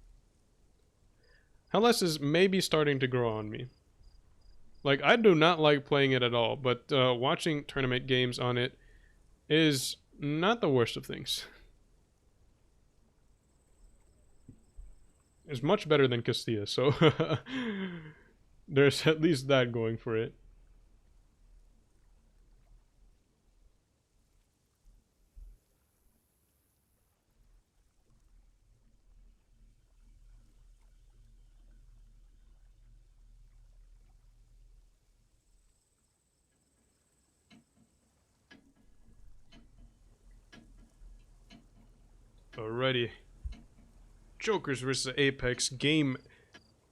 Hellas is maybe starting to grow on me. Like, I do not like playing it at all, but watching tournament games on it is not the worst of things. It's much better than Castilla, so there's at least that going for it. Alrighty. Jokers versus Apex, game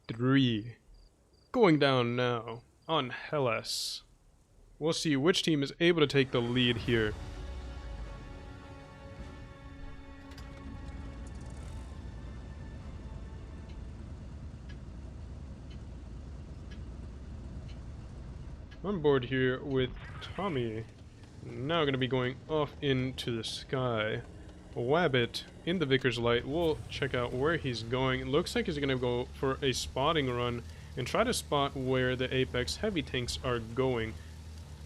3. Going down now on Hellas. We'll see which team is able to take the lead here. On board here with Tommy. Now going to be going off into the sky. Wabbit in the Vickers Light. We'll check out where he's going. It looks like he's going to go for a spotting run and try to spot where the Apex heavy tanks are going.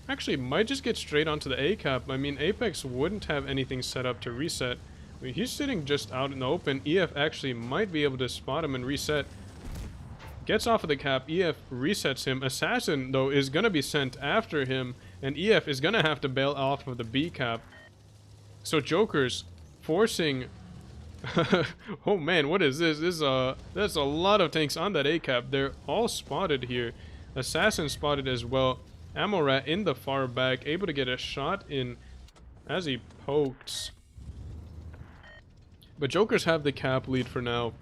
Actually, might just get straight onto the A cap. I mean, Apex wouldn't have anything set up to reset. I mean, he's sitting just out in the open. EF actually might be able to spot him and reset. Gets off of the cap. EF resets him. Assassin, though, is going to be sent after him, and EF is going to have to bail off of the B cap. So Jokers forcing oh man, what is this? That's a lot of tanks on that A cap. They're all spotted here. Assassin spotted as well. Amorat in the far back, able to get a shot in as he pokes. But Jokers have the cap lead for now,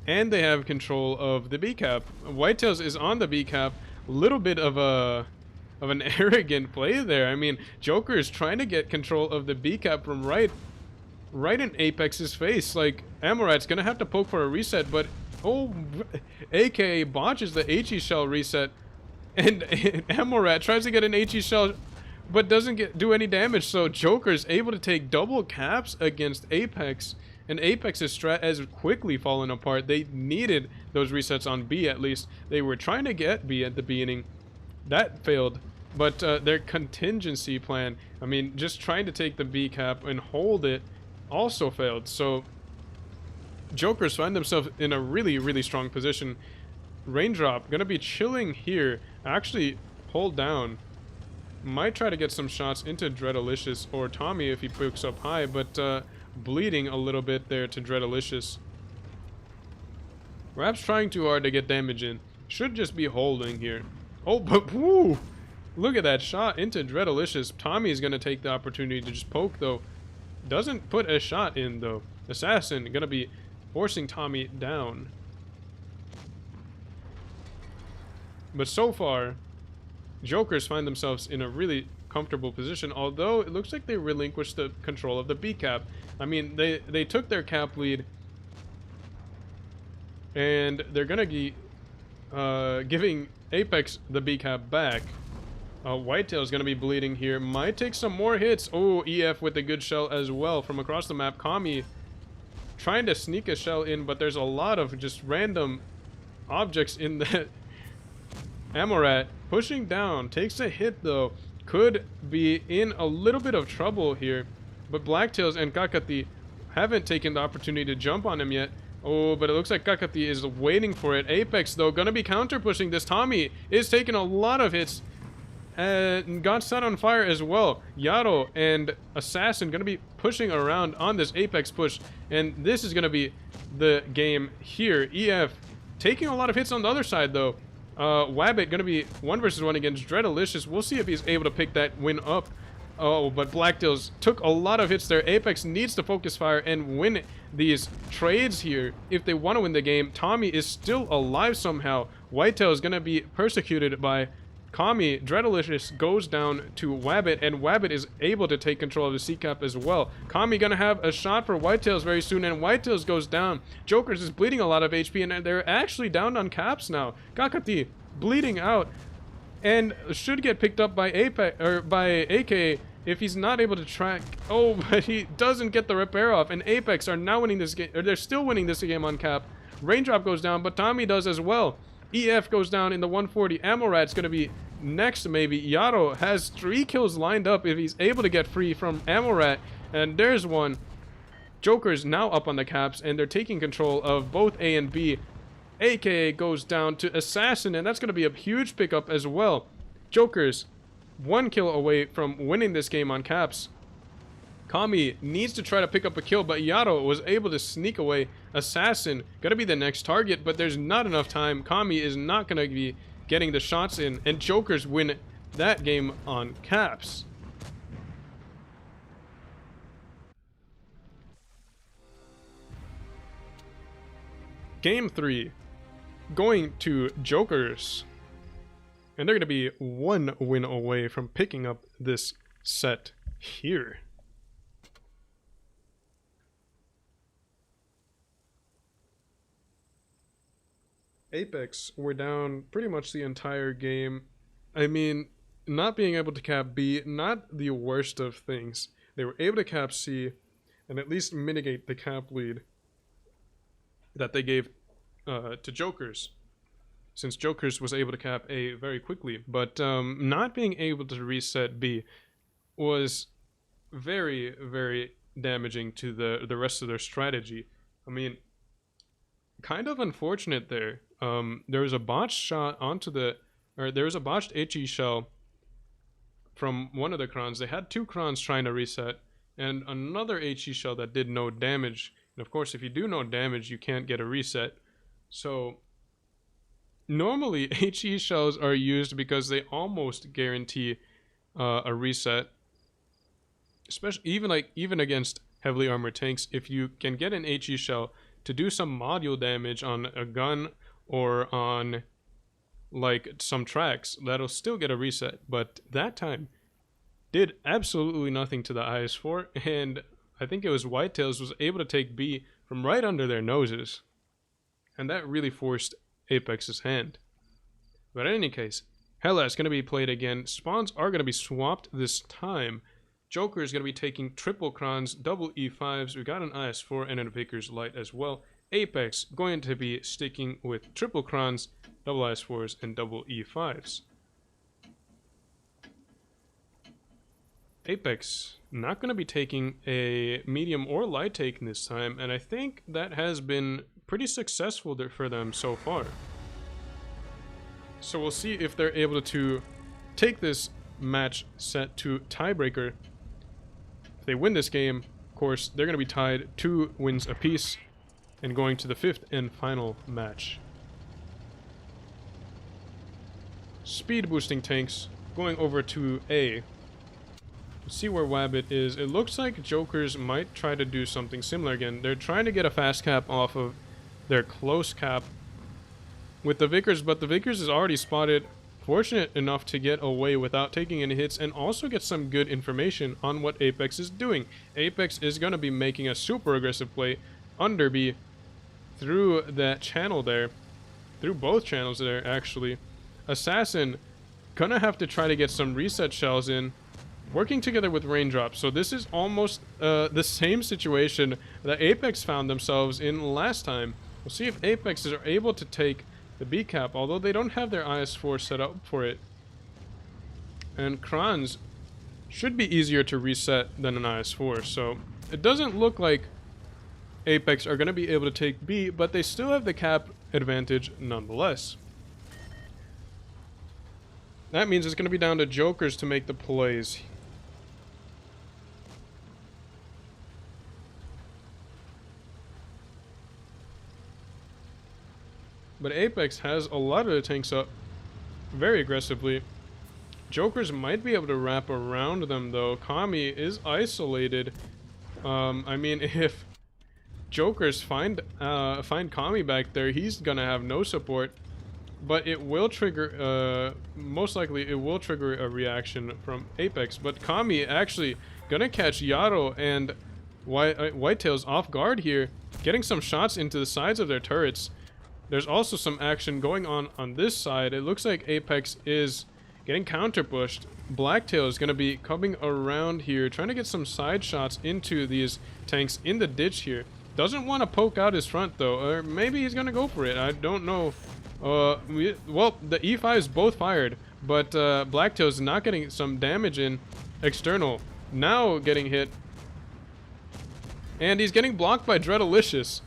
and they have control of the B cap. Whitetails is on the B cap. Little bit of an arrogant play there. I mean, Joker is trying to get control of the B cap from right in Apex's face. Like, Amorat's gonna have to poke for a reset, but oh, AKA botches the HE shell reset, and Amorat tries to get an HE shell but doesn't do any damage. So Joker's able to take double caps against Apex, and Apex's strat has quickly fallen apart. They needed those resets on B at least. They were trying to get B at the beginning. That failed. But their contingency plan, I mean, just trying to take the B cap and hold it, also failed. So Jokers find themselves in a really, really strong position. Raindrop gonna be chilling here, actually pulled down. Might try to get some shots into Dreadalicious or Tommy if he pokes up high, but bleeding a little bit there to Dreadalicious. Perhaps trying too hard to get damage in. Should just be holding here. Oh, but woo! Look at that shot into Dreadalicious. Tommy's gonna take the opportunity to just poke, though. Doesn't put a shot in, though. Assassin gonna be forcing Tommy down. But so far, Jokers find themselves in a really comfortable position, although it looks like they relinquished the control of the B cap. I mean, they took their cap lead, and they're gonna be giving Apex the B cap back. Whitetail's gonna be bleeding here. Might take some more hits. Oh, EF with a good shell as well from across the map. Kami trying to sneak a shell in, but there's a lot of just random objects in that. Amorat pushing down, takes a hit though. Could be in a little bit of trouble here, but Blacktails and Kakati haven't taken the opportunity to jump on him yet. Oh, but it looks like Kakati is waiting for it. Apex though gonna be counter pushing this. Tommy is taking a lot of hits and got set on fire as well. Yaro and Assassin gonna be pushing around on this Apex push, and this is gonna be the game here. EF taking a lot of hits on the other side though. Wabbit gonna be 1 versus 1 against Dreadalicious. We'll see if he's able to pick that win up. Oh, but Blacktails took a lot of hits there. Apex needs to focus fire and win these trades here if they want to win the game. Tommy is still alive somehow. Whitetail is gonna be persecuted by Kami. Dreadalicious goes down to Wabbit, and Wabbit is able to take control of the C-Cap as well. Kami gonna have a shot for Whitetails very soon, and Whitetails goes down. Jokers is bleeding a lot of HP, and they're actually down on caps now. Kakati bleeding out, and should get picked up by Apex, or by AK if he's not able to track. Oh, but he doesn't get the repair off, and Apex are now winning this game, or they're still winning this game on cap. Raindrop goes down, but Tommy does as well. EF goes down in the 140. Amorat's gonna be next, maybe. Yaro has 3 kills lined up if he's able to get free from Amorat, and there's one. Joker's now up on the caps, and they're taking control of both A and B. AKA goes down to Assassin, and that's gonna be a huge pickup as well. Joker's 1 kill away from winning this game on caps. Kami needs to try to pick up a kill, but Yaro was able to sneak away. Assassin gonna be the next target, but there's not enough time. Kami is not gonna be getting the shots in, and Jokers win that game on caps. Game 3 going to Jokers, and they're gonna be 1 win away from picking up this set here. Apex were down pretty much the entire game. I mean, not being able to cap B, not the worst of things. They were able to cap C and at least mitigate the cap lead that they gave to Jokers, since Jokers was able to cap A very quickly. But not being able to reset B was very, very damaging to the rest of their strategy. I mean, kind of unfortunate there. There was a botched shot onto the, or there was a botched HE shell from one of the crons. They had 2 crons trying to reset, and another HE shell that did no damage. And of course, if you do no damage, you can't get a reset. So normally HE shells are used because they almost guarantee a reset, especially even against heavily armored tanks. If you can get an HE shell to do some module damage on a gun or on like some tracks, that'll still get a reset. But that time did absolutely nothing to the IS-4, and I think it was Whitetails was able to take B from right under their noses, and that really forced Apex's hand. But in any case, Hella is going to be played again. Spawns are going to be swapped this time. Joker is going to be taking triple crons, double E5s. We got an IS-4 and a Vickers Light as well. Apex going to be sticking with triple crons, double IS-4s, and double E5s. Apex not going to be taking a medium or light take this time, and I think that has been pretty successful for them so far. So we'll see if they're able to take this match set to tiebreaker. If they win this game, of course, they're going to be tied 2 wins apiece and going to the 5th and final match. Speed boosting tanks going over to A. See where Wabbit is. It looks like Jokers might try to do something similar again. They're trying to get a fast cap off of their close cap with the Vickers, but the Vickers is already spotted, fortunate enough to get away without taking any hits and also get some good information on what Apex is doing. Apex is going to be making a super aggressive play under B through that channel there, through both channels there actually. Assassin gonna have to try to get some reset shells in, working together with Raindrop. So this is almost the same situation that Apex found themselves in last time. We'll see if Apex are able to take the B cap, although they don't have their IS-4 set up for it. And Kranz should be easier to reset than an IS-4, so it doesn't look like Apex are going to be able to take B, but they still have the cap advantage nonetheless. That means it's going to be down to Jokers to make the plays. But Apex has a lot of the tanks up very aggressively. Jokers might be able to wrap around them though. Kami is isolated. I mean, if Jokers find Kami back there, he's gonna have no support. But it will trigger, most likely it will trigger a reaction from Apex. But Kami actually gonna catch Yaro and Whitetails off guard here, getting some shots into the sides of their turrets. There's also some action going on this side. It looks like Apex is getting counter pushed. Blacktail is going to be coming around here, trying to get some side shots into these tanks in the ditch here. Doesn't want to poke out his front though, or maybe he's going to go for it. I don't know. Well, the E5s both fired, but Blacktail is not getting some damage in. External now getting hit, and he's getting blocked by Dreadalicious.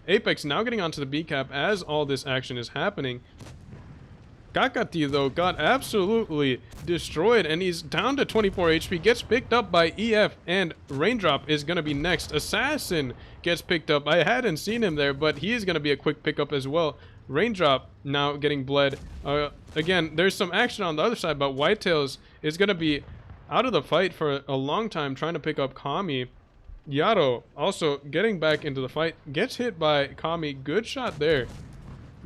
Apex now getting onto the B cap as all this action is happening. Kakati though got absolutely destroyed and he's down to 24 HP, gets picked up by EF, and Raindrop is going to be next. Assassin gets picked up. I hadn't seen him there, but he is going to be a quick pickup as well. Raindrop now getting bled. Again, there's some action on the other side, but Whitetails is going to be out of the fight for a long time trying to pick up Kami. Yaro also getting back into the fight, gets hit by Kami. Good shot there.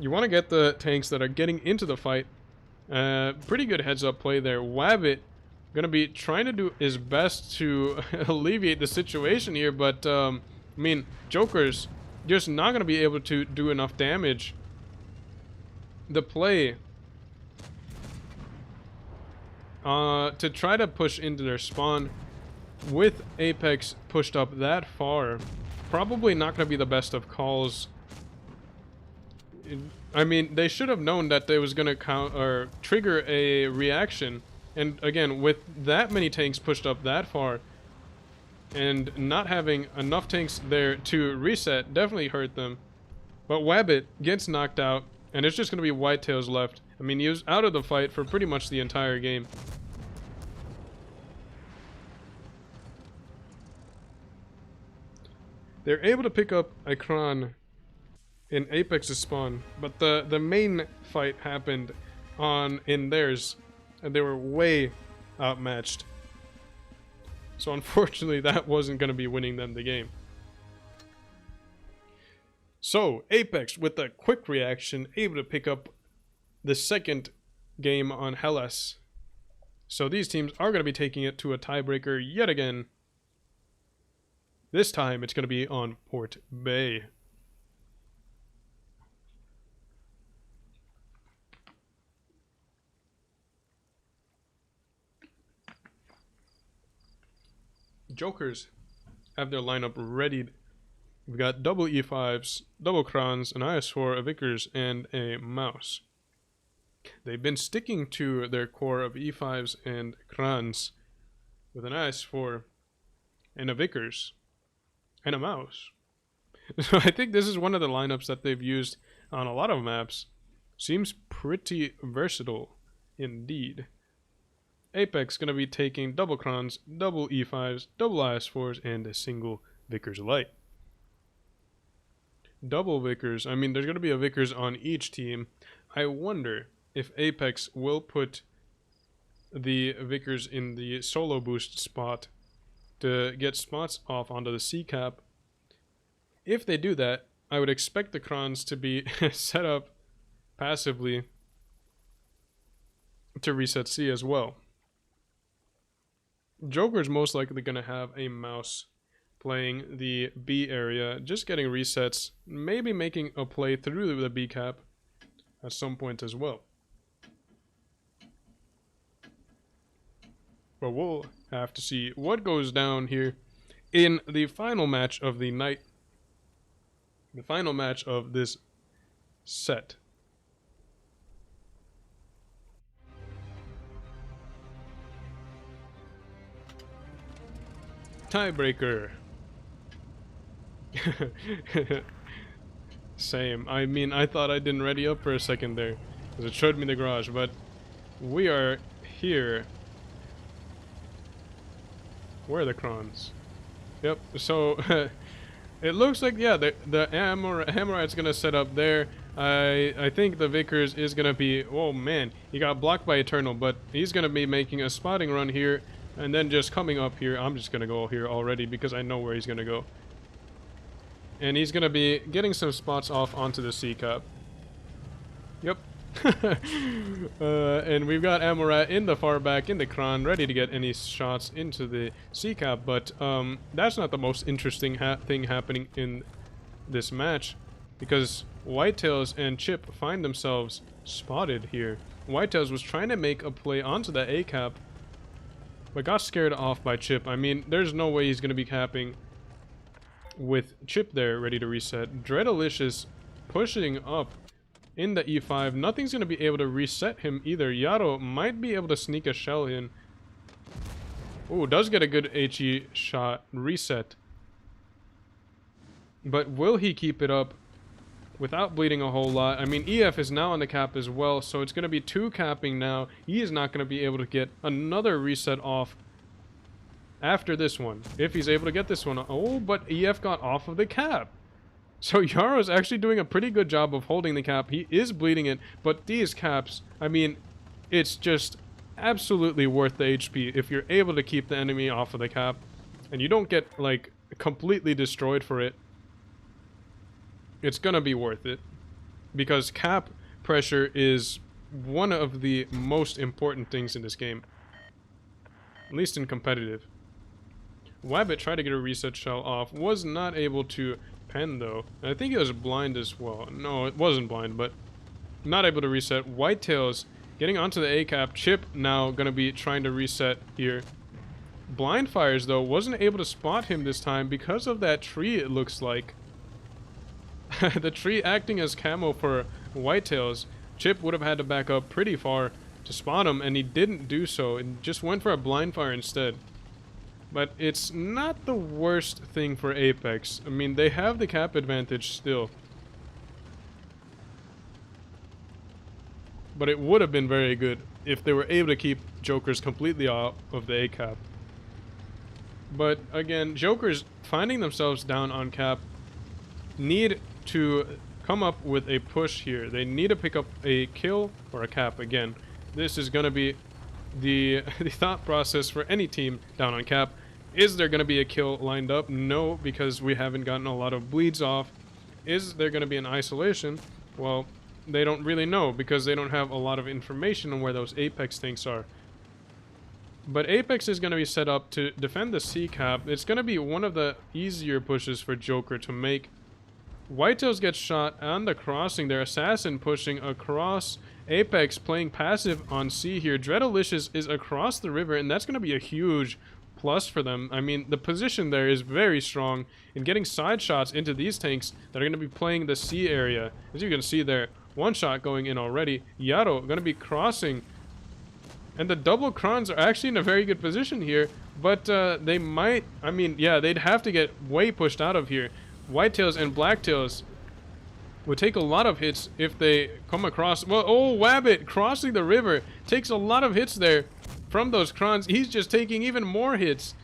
You want to get the tanks that are getting into the fight. Pretty good heads up play there. Wabbit gonna be trying to do his best to alleviate the situation here, but I mean, Joker's just not gonna be able to do enough damage. The play to try to push into their spawn with Apex pushed up that far, probably not going to be the best of calls. I mean, they should have known that they was going to trigger a reaction. And again, with that many tanks pushed up that far, and not having enough tanks there to reset, definitely hurt them. But Wabbit gets knocked out, and it's just going to be Whitetails left. I mean, he was out of the fight for pretty much the entire game. They're able to pick up Ikran in Apex's spawn, but the main fight happened in theirs, and they were way outmatched. So unfortunately, that wasn't going to be winning them the game. So Apex, with a quick reaction, able to pick up the second game on Hellas. So these teams are going to be taking it to a tiebreaker yet again. This time, it's going to be on Port Bay. Jokers have their lineup ready. We've got double E5s, double Krans, an IS-4, a Vickers, and a Mouse. They've been sticking to their core of E5s and Krans with an IS-4 and a Vickers and a Mouse. So I think this is one of the lineups that they've used on a lot of maps. Seems pretty versatile indeed. Apex going to be taking double Krans, double E5s, double IS-4s, and a single Vickers Light. Double Vickers, I mean, there's going to be a Vickers on each team. I wonder if Apex will put the Vickers in the solo boost spot to get spots off onto the C cap. If they do that, I would expect the Krons to be set up passively to reset C as well. Joker's most likely going to have a mouse playing the B area, just getting resets, maybe making a play through the B cap at some point as well. But we'll have to see what goes down here in the final match of the night. The final match of this set. Tiebreaker. Same. I mean, I thought I didn't ready up for a second there, because it showed me the garage, but we are here. Where are the Krons? Yep, so it looks like, yeah, the Hammerite's gonna set up there. I think the Vickers is gonna be, oh man, he got blocked by Eternal, but he's gonna be making a spotting run here, and then just coming up here. I'm just gonna go here already because I know where he's gonna go. And he's gonna be getting some spots off onto the C cap. Yep. And we've got Amorat in the far back in the Kron, ready to get any shots into the C cap, but that's not the most interesting thing happening in this match, because Whitetails and Chip find themselves spotted here. Whitetails was trying to make a play onto the A cap, but got scared off by Chip. I mean, there's no way he's gonna be capping with Chip there ready to reset. Dreadalicious pushing up in the E5. Nothing's going to be able to reset him either. Yaro might be able to sneak a shell in. Ooh, does get a good HE shot reset. But will he keep it up without bleeding a whole lot? I mean, EF is now on the cap as well, so it's going to be 2 capping now. He is not going to be able to get another reset off after this one, if he's able to get this one. Oh, but EF got off of the cap. So Yaro's actually doing a pretty good job of holding the cap. He is bleeding it, but these caps, I mean, it's just absolutely worth the HP if you're able to keep the enemy off of the cap and you don't get, like, completely destroyed for it. It's gonna be worth it, because cap pressure is one of the most important things in this game, at least in competitive. Wabbit tried to get a reset shell off, was not able to pen though. I think it was blind as well. No, it wasn't blind, but not able to reset. Whitetails getting onto the A cap. Chip now gonna be trying to reset here. Blind fires though, wasn't able to spot him this time because of that tree, it looks like. The tree acting as camo for Whitetails. Chip would have had to back up pretty far to spot him, and he didn't do so and just went for a blind fire instead. But it's not the worst thing for Apex. I mean, they have the cap advantage still. But it would have been very good if they were able to keep Jokers completely out of the A cap. But again, Jokers finding themselves down on cap need to come up with a push here. They need to pick up a kill or a cap again. This is going to be the thought process for any team down on cap. Is there going to be a kill lined up? No, because we haven't gotten a lot of bleeds off. Is there going to be an isolation? Well, they don't really know because they don't have a lot of information on where those Apex tanks are. But Apex is going to be set up to defend the C cap. It's going to be one of the easier pushes for Joker to make. Whitetails gets shot on the crossing there. Assassin pushing across. Apex playing passive on C here. Dreadalicious is across the river, and that's going to be a huge plus for them. I mean, the position there is very strong in getting side shots into these tanks that are going to be playing the C area. As you can see there, one shot going in already. Yaro going to be crossing. And the double Krons are actually in a very good position here, but they might, I mean, yeah, they'd have to get way pushed out of here. Whitetails and Blacktails would take a lot of hits if they come across. Well, oh, Wabbit crossing the river takes a lot of hits there from those Krons. He's just taking even more hits.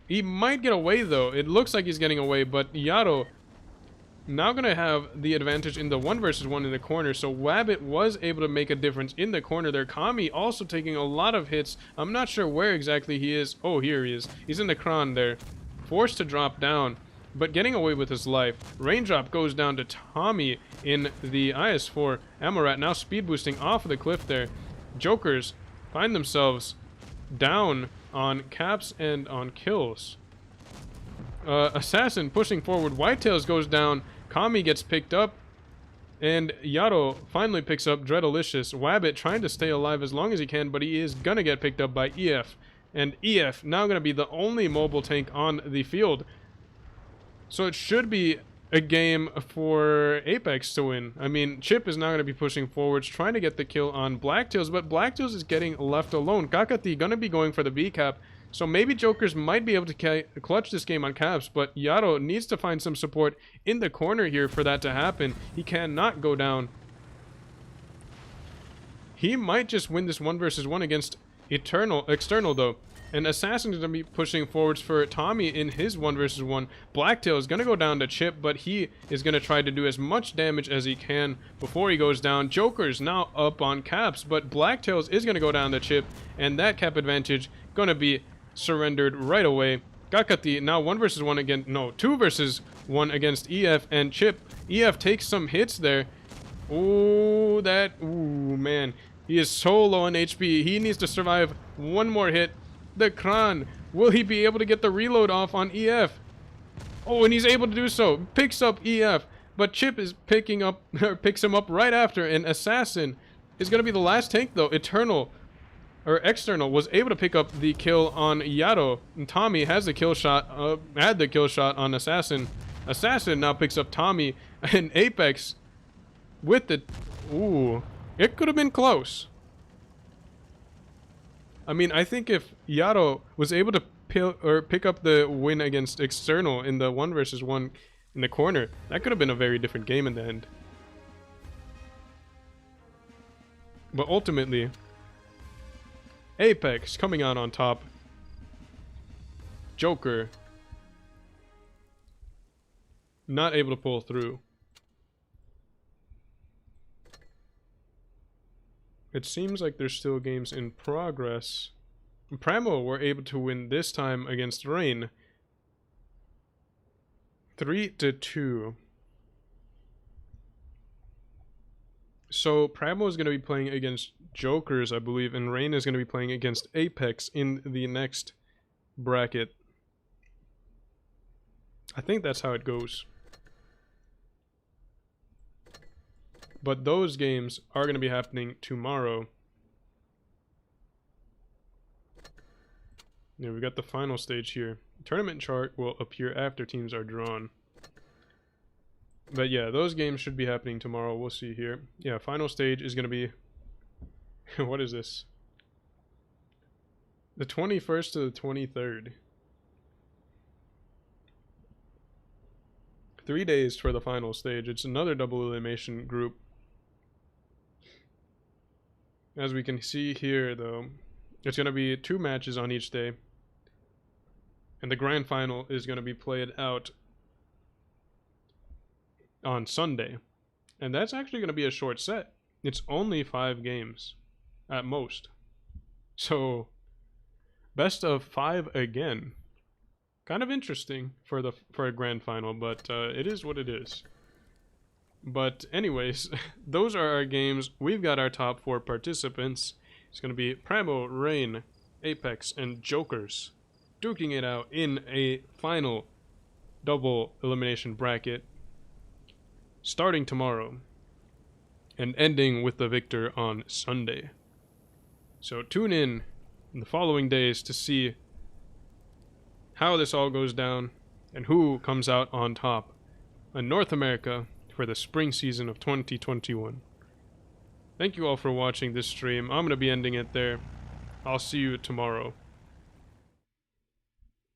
He might get away though. It looks like he's getting away, but Yaro now gonna have the advantage in the 1 versus 1 in the corner. So Wabbit was able to make a difference in the corner there. Kami also taking a lot of hits. I'm not sure where exactly he is. Oh, here he is. He's in the Kron there. Forced to drop down, but getting away with his life. Raindrop goes down to Tommy in the IS-4. Amorat now speed boosting off of the cliff there. Jokers find themselves down on caps and on kills. Assassin pushing forward. Whitetails goes down. Kami gets picked up. And Yaro finally picks up Dreadalicious. Wabbit trying to stay alive as long as he can, but he is gonna get picked up by EF. And EF now gonna be the only mobile tank on the field. So it should be a game for Apex to win. I mean, Chip is now going to be pushing forwards, trying to get the kill on Blacktails, but Blacktails is getting left alone. Kakati going to be going for the B cap, so maybe Jokers might be able to clutch this game on caps, but Yaro needs to find some support in the corner here for that to happen. He cannot go down. He might just win this 1 versus 1 against External though. And Assassin is going to be pushing forwards for Tommy in his 1 versus 1. Blacktail is going to go down to Chip, but he is going to try to do as much damage as he can before he goes down. Joker's now up on caps, but Blacktails is going to go down to Chip, and that cap advantage going to be surrendered right away. Kakati now 1 versus 1 again. No, 2 versus 1 against EF and Chip. EF takes some hits there. Ooh, man. He is so low on HP. He needs to survive one more hit. The Kran. Will he be able to get the reload off on EF? Oh, and he's able to do so. Picks up EF. But Chip is picks him up right after. And Assassin is going to be the last tank, though. External was able to pick up the kill on Yaro. And Tommy has the kill shot. Had the kill shot on Assassin. Assassin now picks up Tommy. And Apex with the... Ooh. It could have been close. I mean, I think if Yaro was able to pick up the win against External in the 1 versus 1 in the corner, that could have been a very different game in the end. But ultimately, Apex coming out on top. Joker not able to pull through. It seems like there's still games in progress. Pramo were able to win this time against Rain. 3-2. So Pramo is going to be playing against Jokers, I believe, and Rain is going to be playing against Apex in the next bracket. I think that's how it goes. But those games are going to be happening tomorrow. Yeah, we got the final stage here. Tournament chart will appear after teams are drawn. But yeah, those games should be happening tomorrow. We'll see here. Yeah, final stage is going to be... What is this? The 21st to the 23rd. 3 days for the final stage. It's another double elimination group. As we can see here, though, it's going to be 2 matches on each day. And the grand final is going to be played out on Sunday. And that's actually going to be a short set. It's only 5 games at most. So, best of 5 again. Kind of interesting for a grand final, but it is what it is. But anyways, those are our games. We've got our top 4 participants. It's going to be Pramo, Rain, Apex, and Jokers duking it out in a final double elimination bracket starting tomorrow and ending with the victor on Sunday. So tune in the following days to see how this all goes down and who comes out on top in North America for the spring season of 2021. Thank you all for watching this stream. I'm going to be ending it there. I'll see you tomorrow.